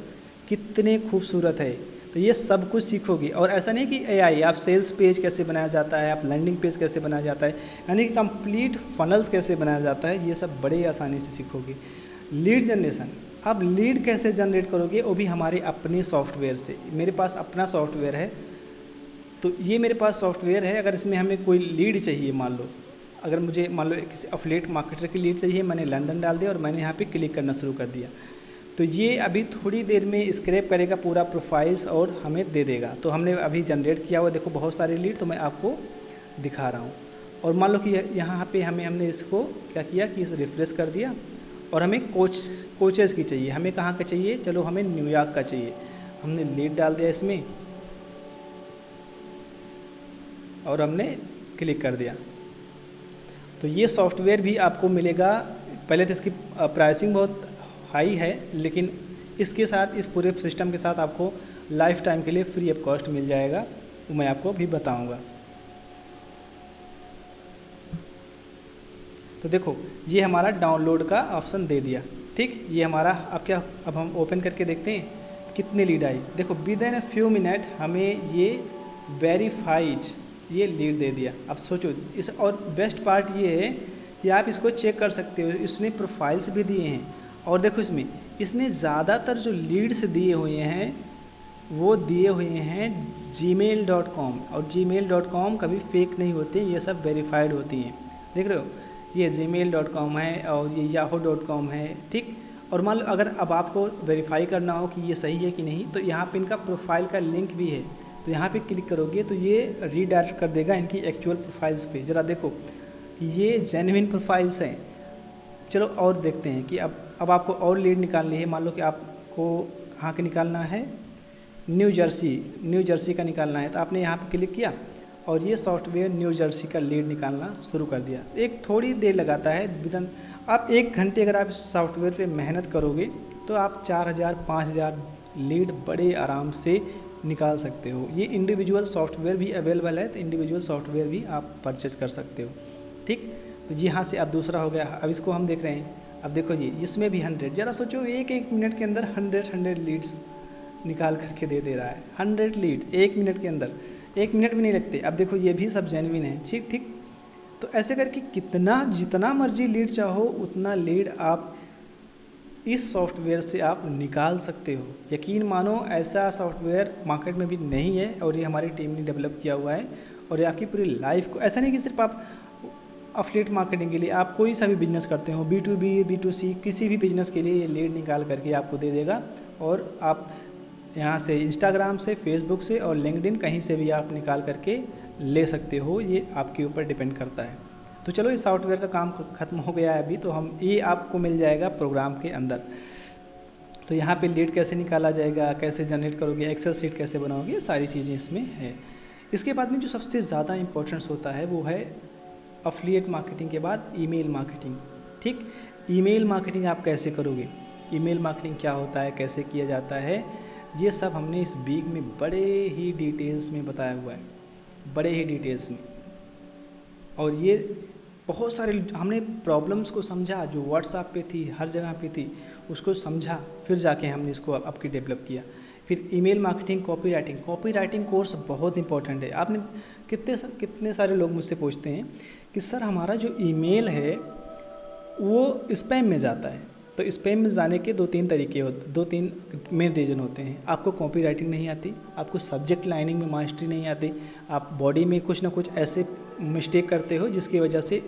कितने खूबसूरत है। तो ये सब कुछ सीखोगे। और ऐसा नहीं कि एआई, आप सेल्स पेज कैसे बनाया जाता है, आप लैंडिंग पेज कैसे बनाया जाता है, यानी कि कंप्लीट फनल्स कैसे बनाया जाता है, ये सब बड़े आसानी से सीखोगे। लीड जनरेशन, अब लीड कैसे जनरेट करोगे, वो भी हमारे अपने सॉफ्टवेयर से। मेरे पास अपना सॉफ्टवेयर है, तो ये मेरे पास सॉफ्टवेयर है। अगर इसमें हमें कोई लीड चाहिए, मान लो अगर मुझे मान लो किसी एफिलिएट मार्केटर की लीड चाहिए, मैंने लंदन डाल दिया और मैंने यहाँ पे क्लिक करना शुरू कर दिया, तो ये अभी थोड़ी देर में स्क्रैप करेगा पूरा प्रोफाइल्स और हमें दे देगा। तो हमने अभी जनरेट किया हुआ, देखो बहुत सारे लीड, तो मैं आपको दिखा रहा हूँ। और मान लो कि यहाँ पे हमने इसको क्या किया कि इसे रिफ्रेश कर दिया, और हमें कोचेज़ की चाहिए। हमें कहाँ का चाहिए, चलो हमें न्यूयॉर्क का चाहिए। हमने लीड डाल दिया इसमें और हमने क्लिक कर दिया, तो ये सॉफ्टवेयर भी आपको मिलेगा। पहले तो इसकी प्राइसिंग बहुत हाई है, लेकिन इसके साथ, इस पूरे सिस्टम के साथ आपको लाइफ टाइम के लिए फ्री ऑफ कॉस्ट मिल जाएगा, वो मैं आपको भी बताऊंगा। तो देखो ये हमारा डाउनलोड का ऑप्शन दे दिया। ठीक। ये हमारा अब हम ओपन करके देखते हैं कितने लीड आई। देखो with in a few minute हमें ये वेरीफाइड ये लीड दे दिया। अब सोचो इस, और बेस्ट पार्ट ये है कि आप इसको चेक कर सकते हो, इसने प्रोफाइल्स भी दिए हैं। और देखो इसने ज़्यादातर जो लीड्स दिए हुए हैं वो दिए हुए हैं gmail.com, और gmail.com कभी फेक नहीं होते, ये सब वेरीफाइड होती हैं। देख रहे हो ये gmail.com है और ये yahoo.com है। ठीक। और मान लो अगर अब आपको वेरीफाई करना हो कि ये सही है कि नहीं, तो यहाँ पे इनका प्रोफाइल का लिंक भी है, तो यहाँ पे क्लिक करोगे तो ये रीडायरेक्ट कर देगा इनकी एक्चुअल प्रोफाइल्स पे। ज़रा देखो ये जेन्युइन प्रोफाइल्स हैं। चलो और देखते हैं कि अब आपको और लीड निकालनी है। मान लो कि आपको कहाँ के निकालना है, न्यू जर्सी का निकालना है, तो आपने यहाँ पे क्लिक किया और ये सॉफ्टवेयर न्यू जर्सी का लीड निकालना शुरू कर दिया। एक थोड़ी देर लगाता है, विदिन आप 1 घंटे अगर आप इस सॉफ्टवेयर पे मेहनत करोगे तो आप 4000-5000 लीड बड़े आराम से निकाल सकते हो। ये इंडिविजुअल सॉफ्टवेयर भी अवेलेबल है, तो इंडिविजुअल सॉफ्टवेयर भी आप परचेज कर सकते हो। ठीक। तो जी हाँ से अब दूसरा हो गया। अब इसको हम देख रहे हैं। अब देखो जी इसमें भी 100, ज़रा सोचो 1 मिनट के अंदर 100 लीड्स निकाल करके दे रहा है। 100 लीड 1 मिनट के अंदर, 1 मिनट भी नहीं लगते। अब देखो ये भी सब जेन्युइन है। ठीक। तो ऐसे करके जितना मर्जी लीड चाहो उतना लीड आप इस सॉफ्टवेयर से आप निकाल सकते हो। यकीन मानो ऐसा सॉफ्टवेयर मार्केट में भी नहीं है, और ये हमारी टीम ने डेवलप किया हुआ है। और ये आपकी पूरी लाइफ को, ऐसा नहीं कि सिर्फ आप एफिलिएट मार्केटिंग के लिए, आप कोई सा भी बिजनेस करते हो, B2B B2C किसी भी बिजनेस के लिए ये लीड निकाल करके आपको दे देगा। और आप यहाँ से इंस्टाग्राम से, फेसबुक से और लिंक्डइन कहीं से भी आप निकाल करके ले सकते हो, ये आपके ऊपर डिपेंड करता है। तो चलो इस सॉफ्टवेयर का काम ख़त्म हो गया है अभी, तो हम ये आपको मिल जाएगा प्रोग्राम के अंदर। तो यहाँ पे लीड कैसे निकाला जाएगा, कैसे जनरेट करोगे, एक्सेल शीट कैसे बनाओगे, ये सारी चीज़ें इसमें है। इसके बाद में जो सबसे ज़्यादा इंपॉर्टेंस होता है वो है एफिलिएट मार्केटिंग के बाद ईमेल मार्केटिंग। ठीक। ईमेल मार्केटिंग आप कैसे करोगे, ईमेल मार्केटिंग क्या होता है, कैसे किया जाता है, ये सब हमने इस वीक में बड़े ही डिटेल्स में बताया हुआ है, बड़े ही डिटेल्स में। और ये बहुत सारे हमने प्रॉब्लम्स को समझा जो व्हाट्सएप पे थी, हर जगह पे थी, उसको समझा, फिर जाके हमने इसको आपकी डेवलप किया। फिर email marketing, copy writing course बहुत इंपॉर्टेंट है। आपने कितने सारे लोग मुझसे पूछते हैं कि सर हमारा जो ईमेल है वो स्पैम में जाता है। तो स्पैम में जाने के 2-3 तरीके होते, 2-3 मेन रीज़न होते हैं। आपको कॉपी राइटिंग नहीं आती, आपको सब्जेक्ट लाइनिंग में मास्टरी नहीं आती, आप बॉडी में कुछ ना कुछ ऐसे मिस्टेक करते हो जिसकी वजह से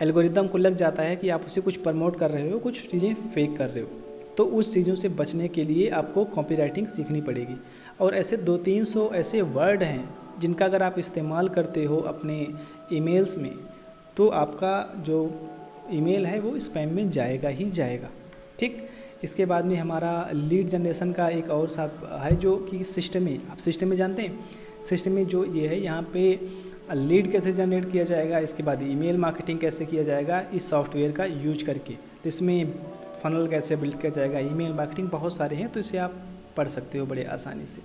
एल्गोरिदम को लग जाता है कि आप उसे कुछ प्रमोट कर रहे हो, कुछ चीज़ें फेक कर रहे हो। तो उस चीज़ों से बचने के लिए आपको कॉपी राइटिंग सीखनी पड़ेगी। और ऐसे 200-300 ऐसे वर्ड हैं जिनका अगर आप इस्तेमाल करते हो अपने ईमेल्स में, तो आपका जो ईमेल है वो स्पैम में जाएगा ही जाएगा। ठीक, इसके बाद में हमारा लीड जनरेशन का एक और सा है जो कि सिस्टम में, आप सिस्टम में जानते हैं, सिस्टम में जो ये है यहाँ पे लीड कैसे जनरेट किया जाएगा, इसके बाद ईमेल मार्केटिंग कैसे किया जाएगा इस सॉफ्टवेयर का यूज करके, तो इसमें फनल कैसे बिल्ड किया जाएगा, ईमेल मार्केटिंग बहुत सारे हैं, तो इसे आप पढ़ सकते हो बड़े आसानी से।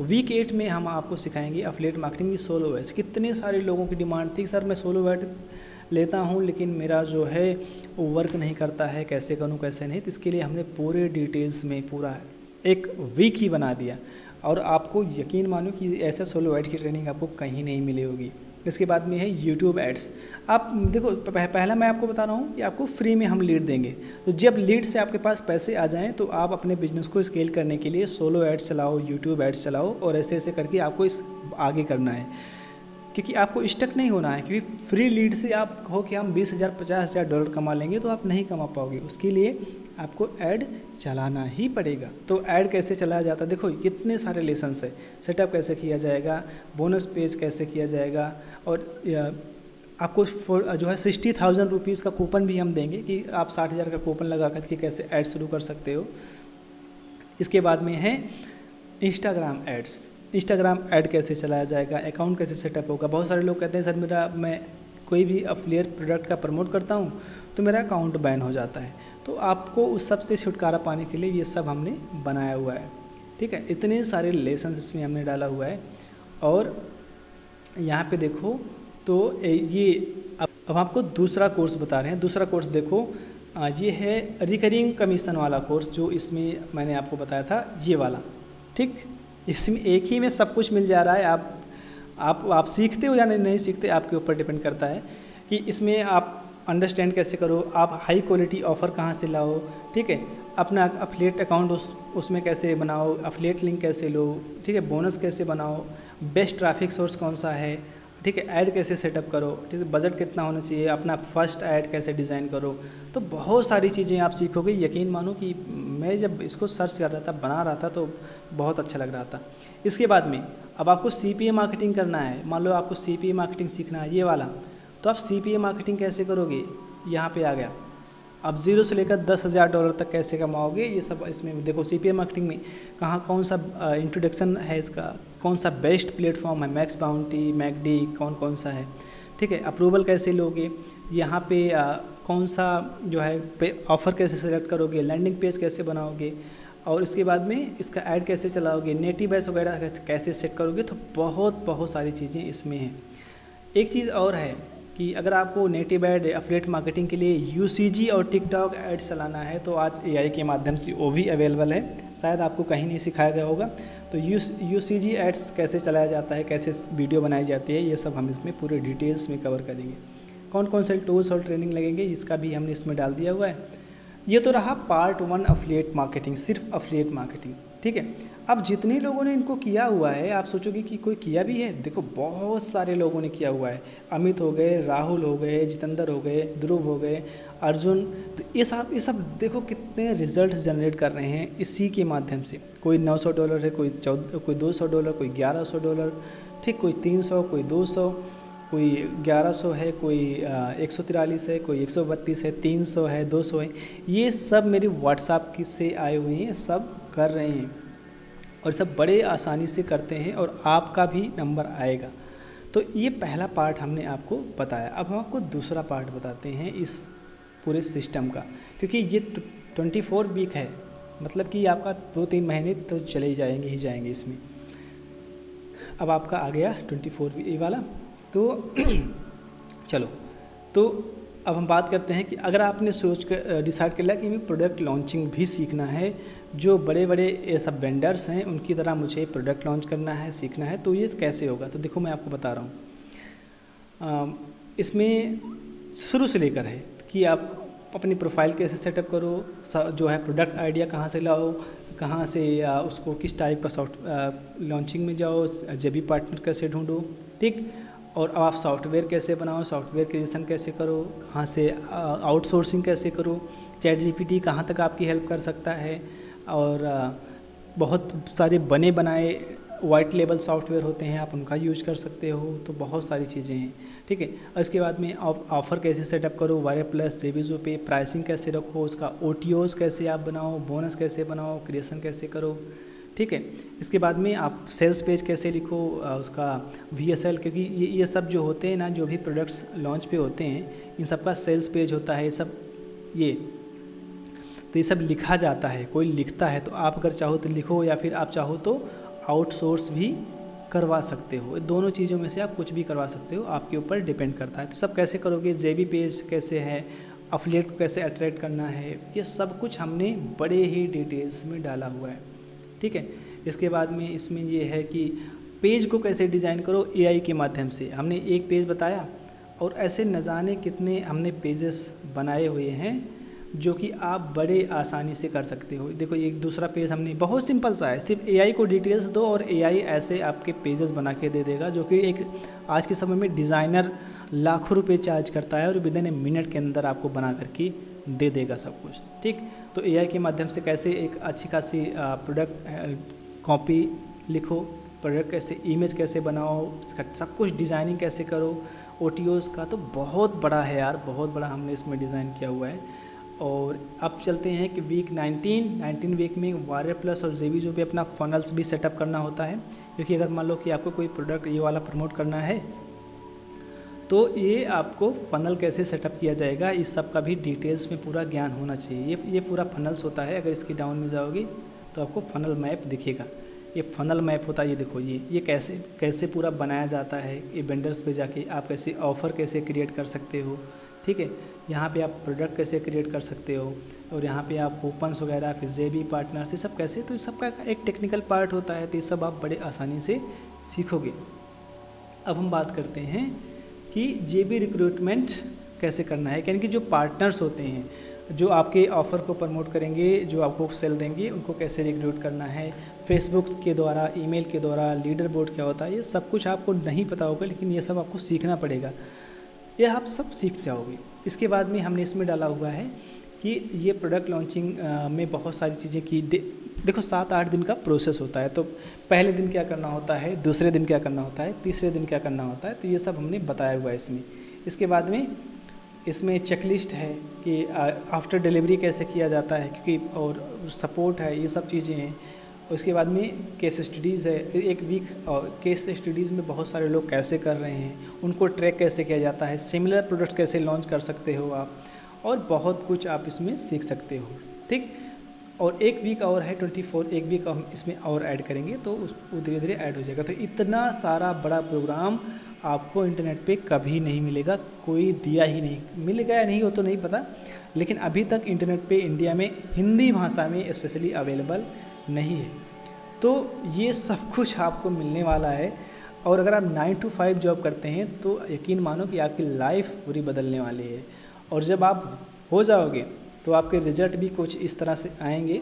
वीक 8 में हम आपको सिखाएंगे एफिलिएट मार्केटिंग की सोलो एड्स। कितने सारे लोगों की डिमांड थी सर मैं सोलो एड लेता हूं लेकिन मेरा जो है वो वर्क नहीं करता है, कैसे करूं कैसे नहीं। तो इसके लिए हमने पूरे डिटेल्स में पूरा एक वीक ही बना दिया, और आपको यकीन मानो कि ऐसा सोलो एड की ट्रेनिंग आपको कहीं नहीं मिली होगी। इसके बाद में है यूट्यूब एड्स। आप देखो पहला मैं आपको बता रहा हूँ कि आपको फ्री में हम लीड देंगे, तो जब लीड से आपके पास पैसे आ जाएं तो आप अपने बिजनेस को स्केल करने के लिए सोलो एड्स चलाओ, यूट्यूब एड्स चलाओ, और ऐसे ऐसे करके आपको इस आगे करना है, क्योंकि आपको स्टक नहीं होना है। क्योंकि फ्री लीड से आप कहो कि हम $20,000-50,000 कमा लेंगे तो आप नहीं कमा पाओगे, उसके लिए आपको ऐड चलाना ही पड़ेगा। तो ऐड कैसे चलाया जाता है, देखो इतने सारे लेसन्स है। सेटअप कैसे किया जाएगा, बोनस पेज कैसे किया जाएगा, और आपको जो है 60,000 रुपीज़ का कूपन भी हम देंगे कि आप 60,000 का कूपन लगा करके कैसे ऐड शुरू कर सकते हो। इसके बाद में है इंस्टाग्राम एड्स। इंस्टाग्राम ऐड कैसे चलाया जाएगा, अकाउंट कैसे सेटअप होगा। बहुत सारे लोग कहते हैं सर मैं कोई भी एफिलिएट प्रोडक्ट का प्रमोट करता हूं तो मेरा अकाउंट बैन हो जाता है। तो आपको उस सब से छुटकारा पाने के लिए ये सब हमने बनाया हुआ है। ठीक है, इतने सारे लेसन्स इसमें हमने डाला हुआ है। और यहाँ पे देखो तो ये अब आपको दूसरा कोर्स बता रहे हैं। दूसरा कोर्स देखो, ये है रिकरिंग कमीशन वाला कोर्स, जो इसमें मैंने आपको बताया था ये वाला। ठीक, इसमें एक ही में सब कुछ मिल जा रहा है। आप सीखते हो या नहीं सीखते, आपके ऊपर डिपेंड करता है कि इसमें आप अंडरस्टैंड कैसे करो, आप हाई क्वालिटी ऑफ़र कहाँ से लाओ। ठीक है, अपना एफिलिएट अकाउंट उसमें कैसे बनाओ, एफिलिएट लिंक कैसे लो, ठीक है, बोनस कैसे बनाओ, बेस्ट ट्रैफिक सोर्स कौन सा है, ठीक है, ऐड कैसे सेटअप करो, ठीक है, बजट कितना होना चाहिए, अपना फर्स्ट ऐड कैसे डिज़ाइन करो। तो बहुत सारी चीज़ें आप सीखोगे। यकीन मानो कि मैं जब इसको सर्च कर रहा था, बना रहा था, तो बहुत अच्छा लग रहा था। इसके बाद में अब आपको CPA मार्केटिंग करना है। मान लो आपको CPA मार्केटिंग सीखना है ये वाला, तो आप CPA मार्केटिंग कैसे करोगे, यहाँ पे आ गया। अब 0 से लेकर $10,000 तक कैसे कमाओगे, ये सब इसमें देखो। CPA मार्केटिंग में कौन सा इंट्रोडक्शन है इसका, कौन सा बेस्ट प्लेटफॉर्म है, मैक्स बाउंटी, मैकडी, कौन सा है, ठीक है, अप्रूवल कैसे लोगे, यहाँ पे कौन सा जो है ऑफ़र कैसे सेलेक्ट करोगे, लैंडिंग पेज कैसे बनाओगे, और उसके बाद में इसका ऐड कैसे चलाओगे, नेटिव एड्स वगैरह कैसे सेट करोगे। तो बहुत सारी चीज़ें इसमें हैं। एक चीज़ और है कि अगर आपको नेटिव ऐड एफिलिएट मार्केटिंग के लिए UCG और टिकटॉक एड्स चलाना है तो आज AI के माध्यम से वो भी अवेलेबल है, शायद आपको कहीं नहीं सिखाया गया होगा। तो UCG एड्स कैसे चलाया जाता है, कैसे वीडियो बनाई जाती है, ये सब हम इसमें पूरे डिटेल्स में कवर करेंगे। कौन से टूल्स और ट्रेनिंग लगेंगे इसका भी हमने इसमें डाल दिया हुआ है। ये तो रहा पार्ट 1 एफिलिएट मार्केटिंग, सिर्फ एफिलिएट मार्केटिंग। ठीक है, अब जितने लोगों ने इनको किया हुआ है, आप सोचोगे कि कोई किया भी है, देखो बहुत सारे लोगों ने किया हुआ है। अमित हो गए, राहुल हो गए, जितेंद्र हो गए, ध्रुव हो गए, अर्जुन। तो ये सब देखो कितने रिजल्ट्स जनरेट कर रहे हैं इसी के माध्यम से। कोई $900 है, कोई $200, कोई $1100, ठीक, कोई 300, कोई 200, कोई 1100 है, कोई 143 है, कोई 132 है, 300 है, 200 है। ये सब मेरे व्हाट्सएप की से आए हुए हैं, सब कर रहे हैं और सब बड़े आसानी से करते हैं, और आपका भी नंबर आएगा। तो ये पहला पार्ट हमने आपको बताया। अब हम आपको दूसरा पार्ट बताते हैं इस पूरे सिस्टम का, क्योंकि ये 24 वीक है, मतलब कि आपका 2-3 महीने तो चले ही जाएंगे इसमें। अब आपका आ गया 24 वीक वाला। तो चलो तो अब हम बात करते हैं कि अगर आपने सोच कर डिसाइड कर लिया कि हमें प्रोडक्ट लॉन्चिंग भी सीखना है, जो बड़े बड़े ये सब वेंडर्स हैं उनकी तरह मुझे प्रोडक्ट लॉन्च करना है, सीखना है, तो ये कैसे होगा? तो देखो मैं आपको बता रहा हूँ। इसमें शुरू से लेकर है कि आप अपनी प्रोफाइल कैसे सेटअप करो, जो है प्रोडक्ट आइडिया कहाँ से लाओ, कहाँ से उसको किस टाइप का लॉन्चिंग में जाओ, जेबी पार्टनर कैसे ढूंढो, ठीक, और आप सॉफ्टवेयर कैसे बनाओ, सॉफ्टवेयर क्रिएशन कैसे करो, कहाँ से आउटसोर्सिंग कैसे करो, चैट जीपीटी कहाँ तक आपकी हेल्प कर सकता है, और बहुत सारे बने बनाए वाइट लेबल सॉफ्टवेयर होते हैं, आप उनका यूज कर सकते हो। तो बहुत सारी चीज़ें हैं, ठीक है। और इसके बाद में आप ऑफ़र कैसे सेटअप करो, वायरल प्लस, जेबीजो पे, प्राइसिंग कैसे रखो, उसका ओटीओज कैसे आप बनाओ, बोनस कैसे बनाओ, क्रिएशन कैसे करो, ठीक है। इसके बाद में आप सेल्स पेज कैसे लिखो, उसका VSL, क्योंकि ये सब जो होते हैं ना, जो भी प्रोडक्ट्स लॉन्च पे होते हैं, इन सब का सेल्स पेज होता है, ये सब लिखा जाता है, कोई लिखता है। तो आप अगर चाहो तो लिखो, या फिर आप चाहो तो आउटसोर्स भी करवा सकते हो। दोनों चीज़ों में से आप कुछ भी करवा सकते हो, आपके ऊपर डिपेंड करता है। तो सब कैसे करोगे, जेबी पेज कैसे है, अफिलिएट को कैसे अट्रैक्ट करना है, ये सब कुछ हमने बड़े ही डिटेल्स में डाला हुआ है, ठीक है। इसके बाद में इसमें ये है कि पेज को कैसे डिज़ाइन करो AI के माध्यम से। हमने एक पेज बताया, और ऐसे न जाने कितने हमने पेजेस बनाए हुए हैं जो कि आप बड़े आसानी से कर सकते हो। देखो एक दूसरा पेज हमने बहुत सिंपल सा है, सिर्फ AI को डिटेल्स दो और AI ऐसे आपके पेजेस बना के दे देगा, जो कि एक आज के समय में डिज़ाइनर लाखों रुपए चार्ज करता है और विदिन ए मिनट के अंदर आपको बना करके दे देगा सब कुछ, ठीक। तो AI के माध्यम से कैसे एक अच्छी खासी प्रोडक्ट कॉपी लिखो, प्रोडक्ट कैसे इमेज कैसे बनाओ, सब कुछ डिज़ाइनिंग कैसे करो, OTOs का तो बहुत बड़ा है यार, बहुत बड़ा हमने इसमें डिज़ाइन किया हुआ है। और अब चलते हैं कि वीक 19 वीक में वायरल प्लस और जेबीजो पे अपना फनल्स भी सेटअप करना होता है, क्योंकि अगर मान लो कि आपको कोई प्रोडक्ट ये वाला प्रमोट करना है, तो ये आपको फ़नल कैसे सेटअप किया जाएगा, इस सब का भी डिटेल्स में पूरा ज्ञान होना चाहिए। ये पूरा फनल्स होता है, अगर इसकी डाउन में जाओगे तो आपको फ़नल मैप दिखेगा। ये फ़नल मैप होता है, ये देखो, ये कैसे पूरा बनाया जाता है। ये वेंडर्स पे जाके आप कैसे ऑफ़र कैसे क्रिएट कर सकते हो, ठीक है। यहाँ पे आप प्रोडक्ट कैसे क्रिएट कर सकते हो, और यहाँ पे आप कूपन्स वगैरह, फिर जेबी पार्टनर्स, ये सब कैसे, तो इस सब का एक टेक्निकल पार्ट होता है। तो ये सब आप बड़े आसानी से सीखोगे। अब हम बात करते हैं कि जेबी रिक्रूटमेंट कैसे करना है, यानी कि जो पार्टनर्स होते हैं, जो आपके ऑफ़र को प्रमोट करेंगे, जो आपको सेल देंगे, उनको कैसे रिक्रूट करना है, फेसबुक के द्वारा, ईमेल के द्वारा, लीडर बोर्ड क्या होता है, ये सब कुछ आपको नहीं पता होगा, लेकिन ये सब आपको सीखना पड़ेगा। ये आप सब सीख जाओगे। इसके बाद में हमने इसमें डाला हुआ है कि ये प्रोडक्ट लॉन्चिंग में बहुत सारी चीज़ें की, देखो 7-8 दिन का प्रोसेस होता है। तो पहले दिन क्या करना होता है, दूसरे दिन क्या करना होता है, तीसरे दिन क्या करना होता है, तो ये सब हमने बताया हुआ है इसमें। इसके बाद में इसमें चेकलिस्ट है कि आफ्टर डिलीवरी कैसे किया जाता है, क्योंकि और सपोर्ट है, ये सब चीज़ें हैं। उसके बाद में केस स्टडीज़ है, एक वीक, और केस स्टडीज़ में बहुत सारे लोग कैसे कर रहे हैं, उनको ट्रैक कैसे किया जाता है, सिमिलर प्रोडक्ट कैसे लॉन्च कर सकते हो आप, और बहुत कुछ आप इसमें सीख सकते हो, ठीक। और एक वीक और है 24, एक वीक हम इसमें और ऐड करेंगे तो वो धीरे धीरे ऐड हो जाएगा। तो इतना सारा बड़ा प्रोग्राम आपको इंटरनेट पे कभी नहीं मिलेगा, कोई दिया ही नहीं, मिलेगा या नहीं वो तो नहीं पता, लेकिन अभी तक इंटरनेट पे इंडिया में हिंदी भाषा में स्पेशली अवेलेबल नहीं है। तो ये सब कुछ आपको मिलने वाला है। और अगर आप 9 to 5 जॉब करते हैं तो यकीन मानो कि आपकी लाइफ पूरी बदलने वाली है। और जब आप हो जाओगे तो आपके रिजल्ट भी कुछ इस तरह से आएंगे।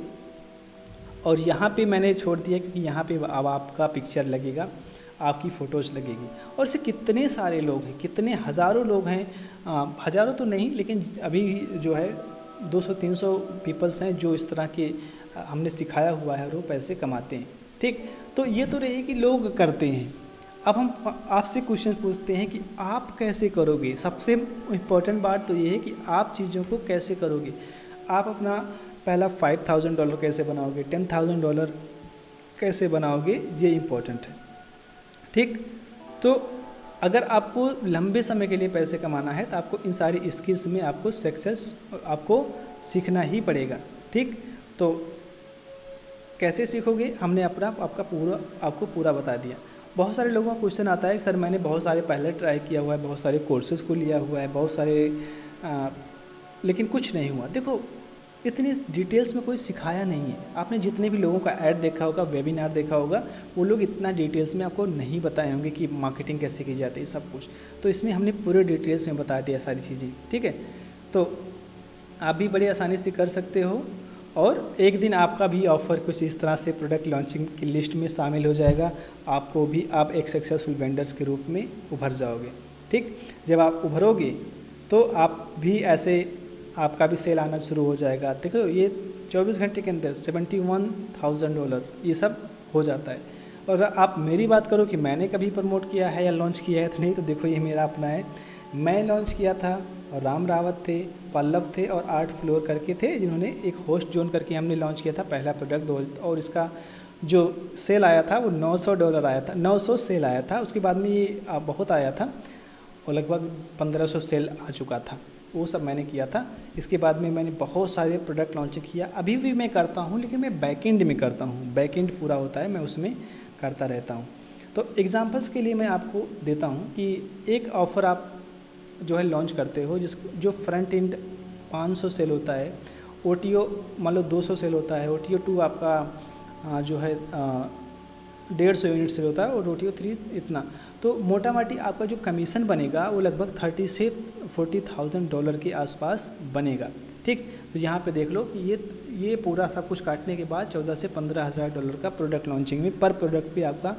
और यहाँ पे मैंने छोड़ दिया क्योंकि यहाँ पे अब आपका पिक्चर लगेगा, आपकी फ़ोटोज़ लगेगी। और इससे कितने सारे लोग हैं, कितने हज़ारों लोग हैं, हज़ारों तो नहीं लेकिन अभी जो है 200-300 पीपल्स हैं जो इस तरह के हमने सिखाया हुआ है और वो पैसे कमाते हैं, ठीक। तो ये तो रही कि लोग करते हैं। अब हम आपसे क्वेश्चन पूछते हैं कि आप कैसे करोगे। सबसे इम्पोर्टेंट बात तो ये है कि आप चीज़ों को कैसे करोगे। आप अपना पहला $5,000 कैसे बनाओगे, $10,000 कैसे बनाओगे, ये इम्पोर्टेंट है, ठीक। तो अगर आपको लंबे समय के लिए पैसे कमाना है तो आपको इन सारी स्किल्स में आपको आपको सीखना ही पड़ेगा, ठीक। तो कैसे सीखोगे, हमने आपको पूरा बता दिया। बहुत सारे लोगों का क्वेश्चन आता है कि सर मैंने बहुत सारे पहले ट्राई किया हुआ है, बहुत सारे कोर्सेज़ को लिया हुआ है, बहुत सारे लेकिन कुछ नहीं हुआ। देखो, इतनी डिटेल्स में कोई सिखाया नहीं है। आपने जितने भी लोगों का ऐड देखा होगा, वेबिनार देखा होगा, वो लोग इतना डिटेल्स में आपको नहीं बताए होंगे कि मार्केटिंग कैसे की जाती है सब कुछ। तो इसमें हमने पूरे डिटेल्स में बता दिया सारी चीज़ें, ठीक है। तो आप भी बड़ी आसानी से कर सकते हो, और एक दिन आपका भी ऑफ़र कुछ इस तरह से प्रोडक्ट लॉन्चिंग की लिस्ट में शामिल हो जाएगा। आपको भी, आप एक सक्सेसफुल वेंडर्स के रूप में उभर जाओगे, ठीक। जब आप उभरोगे तो आप भी ऐसे, आपका भी सेल आना शुरू हो जाएगा। देखो, ये 24 घंटे के अंदर $71,000 ये सब हो जाता है। और आप मेरी बात करो कि मैंने कभी प्रमोट किया है या लॉन्च किया है, तो नहीं। तो देखो, ये मेरा अपना है। मैं लॉन्च किया था, और राम रावत थे, पल्लव थे और आर्ट फ्लोर करके थे, जिन्होंने एक होस्ट जोन करके हमने लॉन्च किया था पहला प्रोडक्ट। और इसका जो सेल आया था वो $900 आया था, 900 सेल आया था। उसके बाद में ये बहुत आया था, और लगभग 1500 सेल आ चुका था। वो सब मैंने किया था। इसके बाद में मैंने बहुत सारे प्रोडक्ट लॉन्च किया। अभी भी मैं करता हूँ, लेकिन मैं बैकएंड में करता हूँ। बैकएंड पूरा होता है, मैं उसमें करता रहता हूँ। तो एग्जांपल्स के लिए मैं आपको देता हूँ कि एक ऑफ़र आप जो है लॉन्च करते हो, जो फ्रंट एंड 500 सेल होता है, OTO मान लो 200 सेल होता है, OTO 2 आपका जो है 150 यूनिट सेल होता है, और OTO 3 इतना। तो मोटा मोटी आपका जो कमीशन बनेगा वो लगभग $30,000 से $40,000 के आसपास बनेगा, ठीक। तो यहाँ पे देख लो कि ये पूरा सब कुछ काटने के बाद $14,000 से $15,000 का प्रोडक्ट लॉन्चिंग में पर प्रोडक्ट पे आपका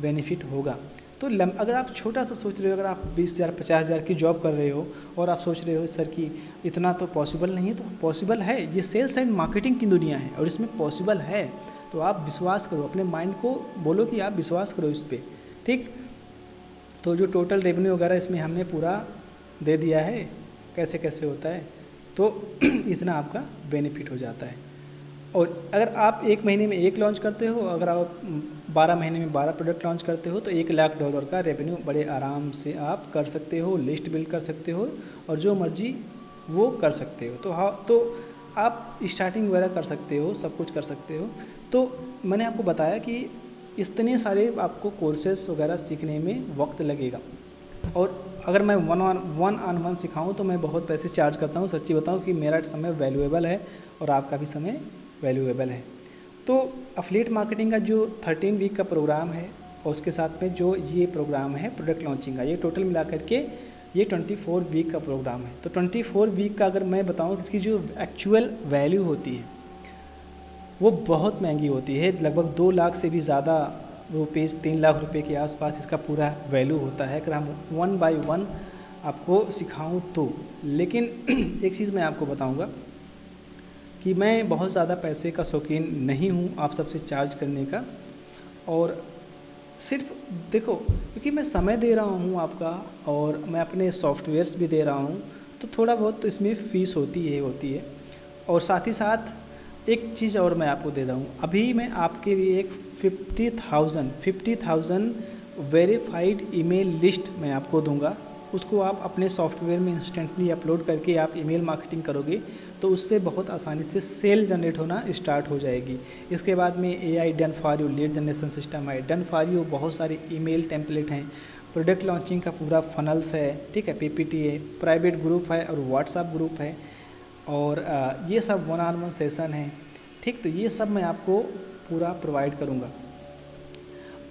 बेनिफिट होगा। तो अगर आप छोटा सा सोच रहे हो, अगर आप 20,000 50,000 की जॉब कर रहे हो और आप सोच रहे हो सर कि इतना तो पॉसिबल नहीं है, तो पॉसिबल है। ये सेल्स एंड मार्केटिंग की दुनिया है, और इसमें पॉसिबल है। तो आप विश्वास करो, अपने माइंड को बोलो कि आप विश्वास करो इस पर, ठीक। तो जो टोटल रेवेन्यू वगैरह इसमें हमने पूरा दे दिया है, कैसे कैसे होता है, तो इतना आपका बेनिफिट हो जाता है। और अगर आप 1 महीने में 1 लॉन्च करते हो, अगर आप 12 महीने में 12 प्रोडक्ट लॉन्च करते हो, तो $1,00,000 का रेवेन्यू बड़े आराम से आप कर सकते हो, लिस्ट बिल्ड कर सकते हो, और जो मर्जी वो कर सकते हो। तो आप स्टार्टिंग वगैरह कर सकते हो, सब कुछ कर सकते हो। तो मैंने आपको बताया कि इतने सारे आपको कोर्सेस वगैरह सीखने में वक्त लगेगा, और अगर मैं वन ऑन वन सिखाऊं तो मैं बहुत पैसे चार्ज करता हूं। सच्ची बताऊं कि मेरा समय वैल्यूएबल है, और आपका भी समय वैल्यूएबल है। तो एफिलिएट मार्केटिंग का जो 13 वीक का प्रोग्राम है, और उसके साथ में जो ये प्रोग्राम है प्रोडक्ट लॉन्चिंग का, ये टोटल मिला करके ये 24 वीक का प्रोग्राम है। तो 24 वीक का अगर मैं बताऊं तो इसकी जो एक्चुअल वैल्यू होती है वो बहुत महंगी होती है। लगभग 2 लाख से भी ज़्यादा रुपीज़, 3 लाख रुपए के आसपास इसका पूरा वैल्यू होता है, अगर हम 1 बाय 1 आपको सिखाऊं तो। लेकिन एक चीज़ मैं आपको बताऊंगा कि मैं बहुत ज़्यादा पैसे का शौकीन नहीं हूं आप सबसे चार्ज करने का, और सिर्फ देखो, क्योंकि मैं समय दे रहा हूं आपका, और मैं अपने सॉफ्टवेयर्स भी दे रहा हूं, तो थोड़ा बहुत तो इसमें फ़ीस होती है। और साथ ही साथ एक चीज़ और मैं आपको दे रहा हूँ, अभी मैं आपके लिए एक 50,000 वेरीफाइड ईमेल लिस्ट मैं आपको दूंगा। उसको आप अपने सॉफ्टवेयर में इंस्टेंटली अपलोड करके आप ईमेल मार्केटिंग करोगे, तो उससे बहुत आसानी से सेल जनरेट होना स्टार्ट हो जाएगी। इसके बाद में AI done for you lead generation system है, डन फॉर यू बहुत सारे ईमेल टेम्पलेट हैं, प्रोडक्ट लॉन्चिंग का पूरा फनल्स है, ठीक है, PPT है, प्राइवेट ग्रुप है और व्हाट्सएप ग्रुप है, और ये सब 1 ऑन 1 सेशन है, ठीक। तो ये सब मैं आपको पूरा प्रोवाइड करूँगा,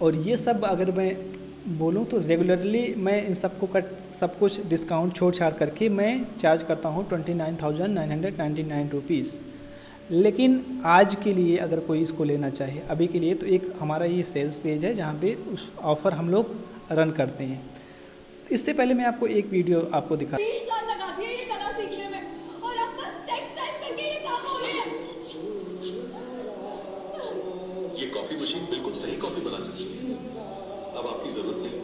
और ये सब अगर मैं बोलूँ तो रेगुलरली मैं इन सबको सब कुछ डिस्काउंट छोड़ छाड़ करके मैं चार्ज करता हूँ 29,999 रुपीज़। लेकिन आज के लिए अगर कोई इसको लेना चाहे अभी के लिए, तो एक हमारा ये सेल्स पेज है जहाँ पे उस ऑफ़र हम लोग रन करते हैं। इससे पहले मैं आपको एक वीडियो आपको दिखा। ये कॉफी मशीन बिल्कुल सही कॉफी बना सकती है, अब आपकी जरूरत नहीं।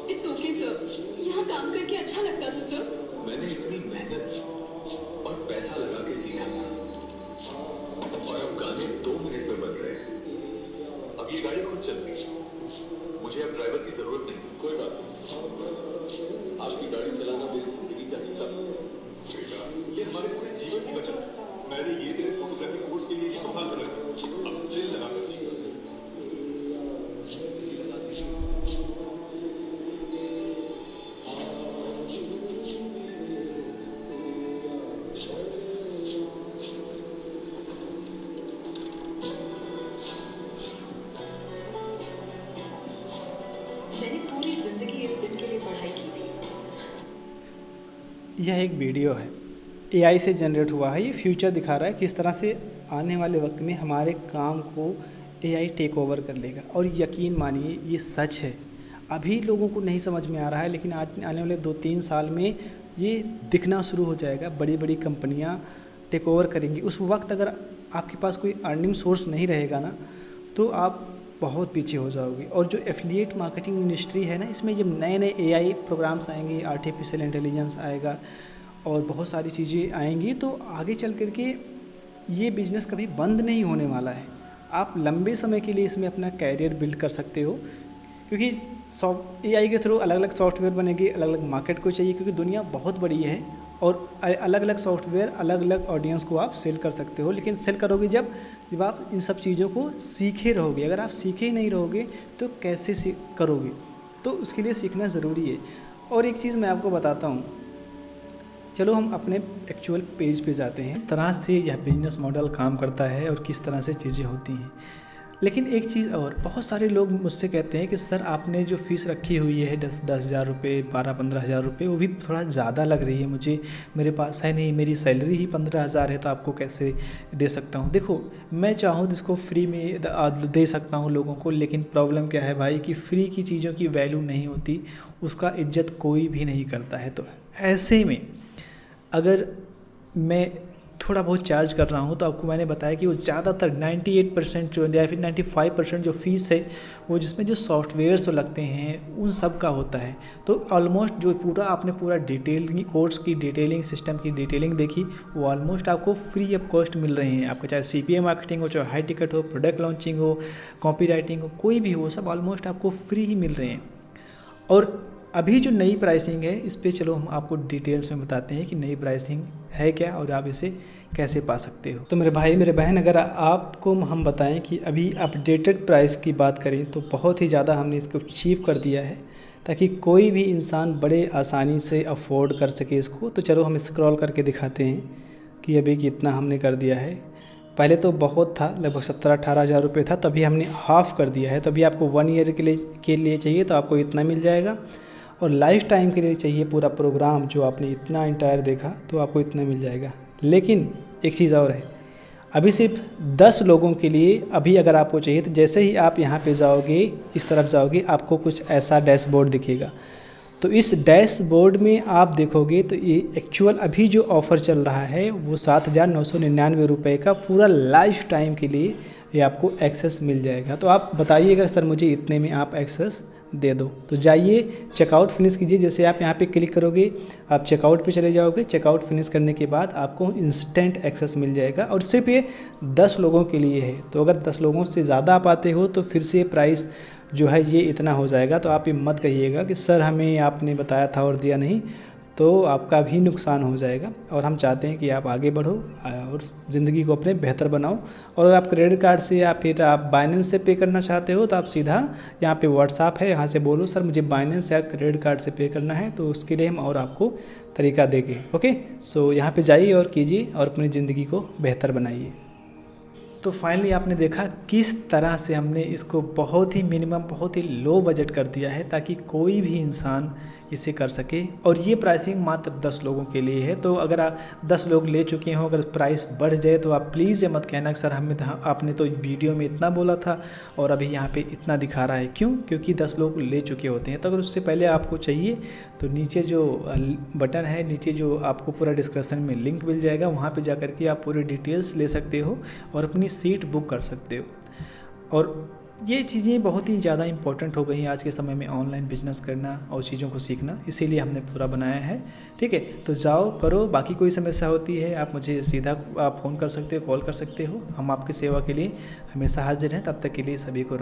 इट्स ओके सर, यहाँ काम करके अच्छा लगता था सर। मैंने इतनी मेहनत और पैसा लगा के सीखा था, और अब गाने 2 मिनट में बन रहे हैं। अब ये गाड़ी खुद चल रही है, मुझे अब ड्राइवर की जरूरत नहीं। कोई बात नहीं, आपकी गाड़ी चलाना मेरी जिंदगी का हिस्सा बेटा, ये हमारे पूरे जीवन की बचत है। मैंने ये तेरे फोटोग्राफी कोर्स के लिए संभाल कर रखा, अब दिल लगा कर यह एक वीडियो है, एआई से जनरेट हुआ है। ये फ्यूचर दिखा रहा है किस तरह से आने वाले वक्त में हमारे काम को एआई टेक ओवर कर लेगा। और यकीन मानिए ये सच है। अभी लोगों को नहीं समझ में आ रहा है, लेकिन आज आने वाले 2-3 साल में ये दिखना शुरू हो जाएगा। बड़ी बड़ी कंपनियां टेक ओवर करेंगी। उस वक्त अगर आपके पास कोई अर्निंग सोर्स नहीं रहेगा ना, तो आप बहुत पीछे हो जाओगे। और जो एफिलिएट मार्केटिंग इंडस्ट्री है ना, इसमें जब नए नए एआई प्रोग्राम्स आएंगे, आर्टिफिशियल इंटेलिजेंस आएगा और बहुत सारी चीज़ें आएंगी, तो आगे चल कर के ये बिज़नेस कभी बंद नहीं होने वाला है। आप लंबे समय के लिए इसमें अपना कैरियर बिल्ड कर सकते हो, क्योंकि एआई के थ्रू अलग अलग सॉफ्टवेयर बनेंगे, अलग अलग मार्केट को चाहिए, क्योंकि दुनिया बहुत बड़ी है और अलग अलग सॉफ्टवेयर अलग अलग ऑडियंस को आप सेल कर सकते हो। लेकिन सेल करोगे जब आप इन सब चीज़ों को सीखे रहोगे। अगर आप सीखे ही नहीं रहोगे तो कैसे करोगे? तो उसके लिए सीखना ज़रूरी है। और एक चीज़ मैं आपको बताता हूँ, चलो हम अपने एक्चुअल पेज पे जाते हैं, किस तरह से यह बिजनेस मॉडल काम करता है और किस तरह से चीज़ें होती हैं। लेकिन एक चीज़ और, बहुत सारे लोग मुझसे कहते हैं कि सर आपने जो फ़ीस रखी हुई है 10,000 रुपये, 12-15 हज़ार रुपये, वो भी थोड़ा ज़्यादा लग रही है मुझे। मेरे पास है नहीं, मेरी सैलरी ही 15,000 है, तो आपको कैसे दे सकता हूँ? देखो, मैं चाहूँ तो इसको फ्री में दे सकता हूँ लोगों को, लेकिन प्रॉब्लम क्या है भाई कि फ्री की चीज़ों की वैल्यू नहीं होती, उसका इज्जत कोई भी नहीं करता है। तो ऐसे में अगर मैं थोड़ा बहुत चार्ज कर रहा हूँ, तो आपको मैंने बताया कि वो ज़्यादातर 98% जो या फिर 95% जो फ़ीस है, वो जिसमें जो सॉफ्टवेयर्स लगते हैं उन सब का होता है। तो ऑलमोस्ट जो आपने पूरा डिटेलिंग कोर्स की डिटेलिंग, सिस्टम की डिटेलिंग देखी, वो ऑलमोस्ट आपको फ्री ऑफ कॉस्ट मिल रहे हैं। आपको चाहे CPA मार्केटिंग हो, चाहे हाई टिकट हो, प्रोडक्ट लॉन्चिंग हो, कॉपी राइटिंग हो, कोई भी हो, सब ऑलमोस्ट आपको फ्री ही मिल रहे हैं। और अभी जो नई प्राइसिंग है, इस पे चलो हम आपको डिटेल्स में बताते हैं कि नई प्राइसिंग है क्या और आप इसे कैसे पा सकते हो। तो मेरे भाई मेरे बहन, अगर आपको हम बताएं कि अभी अपडेटेड प्राइस की बात करें तो बहुत ही ज़्यादा हमने इसको चीप कर दिया है, ताकि कोई भी इंसान बड़े आसानी से अफोर्ड कर सके इसको। तो चलो हम स्क्रॉल करके दिखाते हैं कि अभी कितना हमने कर दिया है। पहले तो बहुत था, लगभग 17-18 हज़ार रुपये था, तो अभी हमने हाफ़ कर दिया है। तो अभी आपको 1 ईयर के लिए चाहिए तो आपको इतना मिल जाएगा, और लाइफ टाइम के लिए चाहिए पूरा प्रोग्राम जो आपने इतना इंटायर देखा तो आपको इतना मिल जाएगा। लेकिन एक चीज़ और है, अभी सिर्फ 10 लोगों के लिए अभी अगर आपको चाहिए, तो जैसे ही आप यहाँ पे जाओगे, इस तरफ जाओगे, आपको कुछ ऐसा डैशबोर्ड दिखेगा। तो इस डैशबोर्ड में आप देखोगे तो ये एक्चुअल अभी जो ऑफ़र चल रहा है वो 7,999 रुपये का पूरा लाइफ टाइम के लिए ये आपको एक्सेस मिल जाएगा। तो आप बताइएगा सर मुझे इतने में आप एक्सेस दे दो। तो जाइए चेकआउट फिनिश कीजिए। जैसे आप यहाँ पे क्लिक करोगे, आप चेकआउट पे चले जाओगे। चेकआउट फिनिश करने के बाद आपको इंस्टेंट एक्सेस मिल जाएगा, और सिर्फ ये 10 लोगों के लिए है। तो अगर 10 लोगों से ज़्यादा आप आते हो तो फिर से प्राइस जो है ये इतना हो जाएगा। तो आप ये मत कहिएगा कि सर हमें आपने बताया था और दिया नहीं, तो आपका भी नुकसान हो जाएगा। और हम चाहते हैं कि आप आगे बढ़ो और ज़िंदगी को अपने बेहतर बनाओ। और अगर आप क्रेडिट कार्ड से या फिर आप बाइनेंस से पे करना चाहते हो तो आप सीधा यहाँ पे व्हाट्सएप है, यहाँ से बोलो सर मुझे बाइनेंस या क्रेडिट कार्ड से पे करना है, तो उसके लिए हम और आपको तरीका देंगे। ओके, सो यहाँ पे जाइए और कीजिए और अपनी ज़िंदगी को बेहतर बनाइए। तो फाइनली आपने देखा किस तरह से हमने इसको बहुत ही मिनिमम, बहुत ही लो बजट कर दिया है, ताकि कोई भी इंसान इसे कर सके। और ये प्राइसिंग मात्र 10 लोगों के लिए है। तो अगर आप 10 लोग ले चुके हो, अगर प्राइस बढ़ जाए तो आप प्लीज़ ये मत कहना कि सर आपने तो वीडियो में इतना बोला था और अभी यहाँ पे इतना दिखा रहा है। क्यों? क्योंकि 10 लोग ले चुके होते हैं। तो अगर उससे पहले आपको चाहिए तो नीचे जो बटन है, नीचे जो आपको पूरा डिस्क्रिप्शन में लिंक मिल जाएगा, वहाँ पर जा कर के आप पूरी डिटेल्स ले सकते हो और अपनी सीट बुक कर सकते हो। और ये चीज़ें बहुत ही ज़्यादा इंपॉर्टेंट हो गई हैं आज के समय में, ऑनलाइन बिजनेस करना और चीज़ों को सीखना, इसीलिए हमने पूरा बनाया है। ठीक है, तो जाओ करो। बाकी कोई समस्या होती है आप मुझे सीधा आप फ़ोन कर सकते हो, कॉल कर सकते हो। हम आपकी सेवा के लिए हमेशा हाजिर हैं। तब तक के लिए सभी को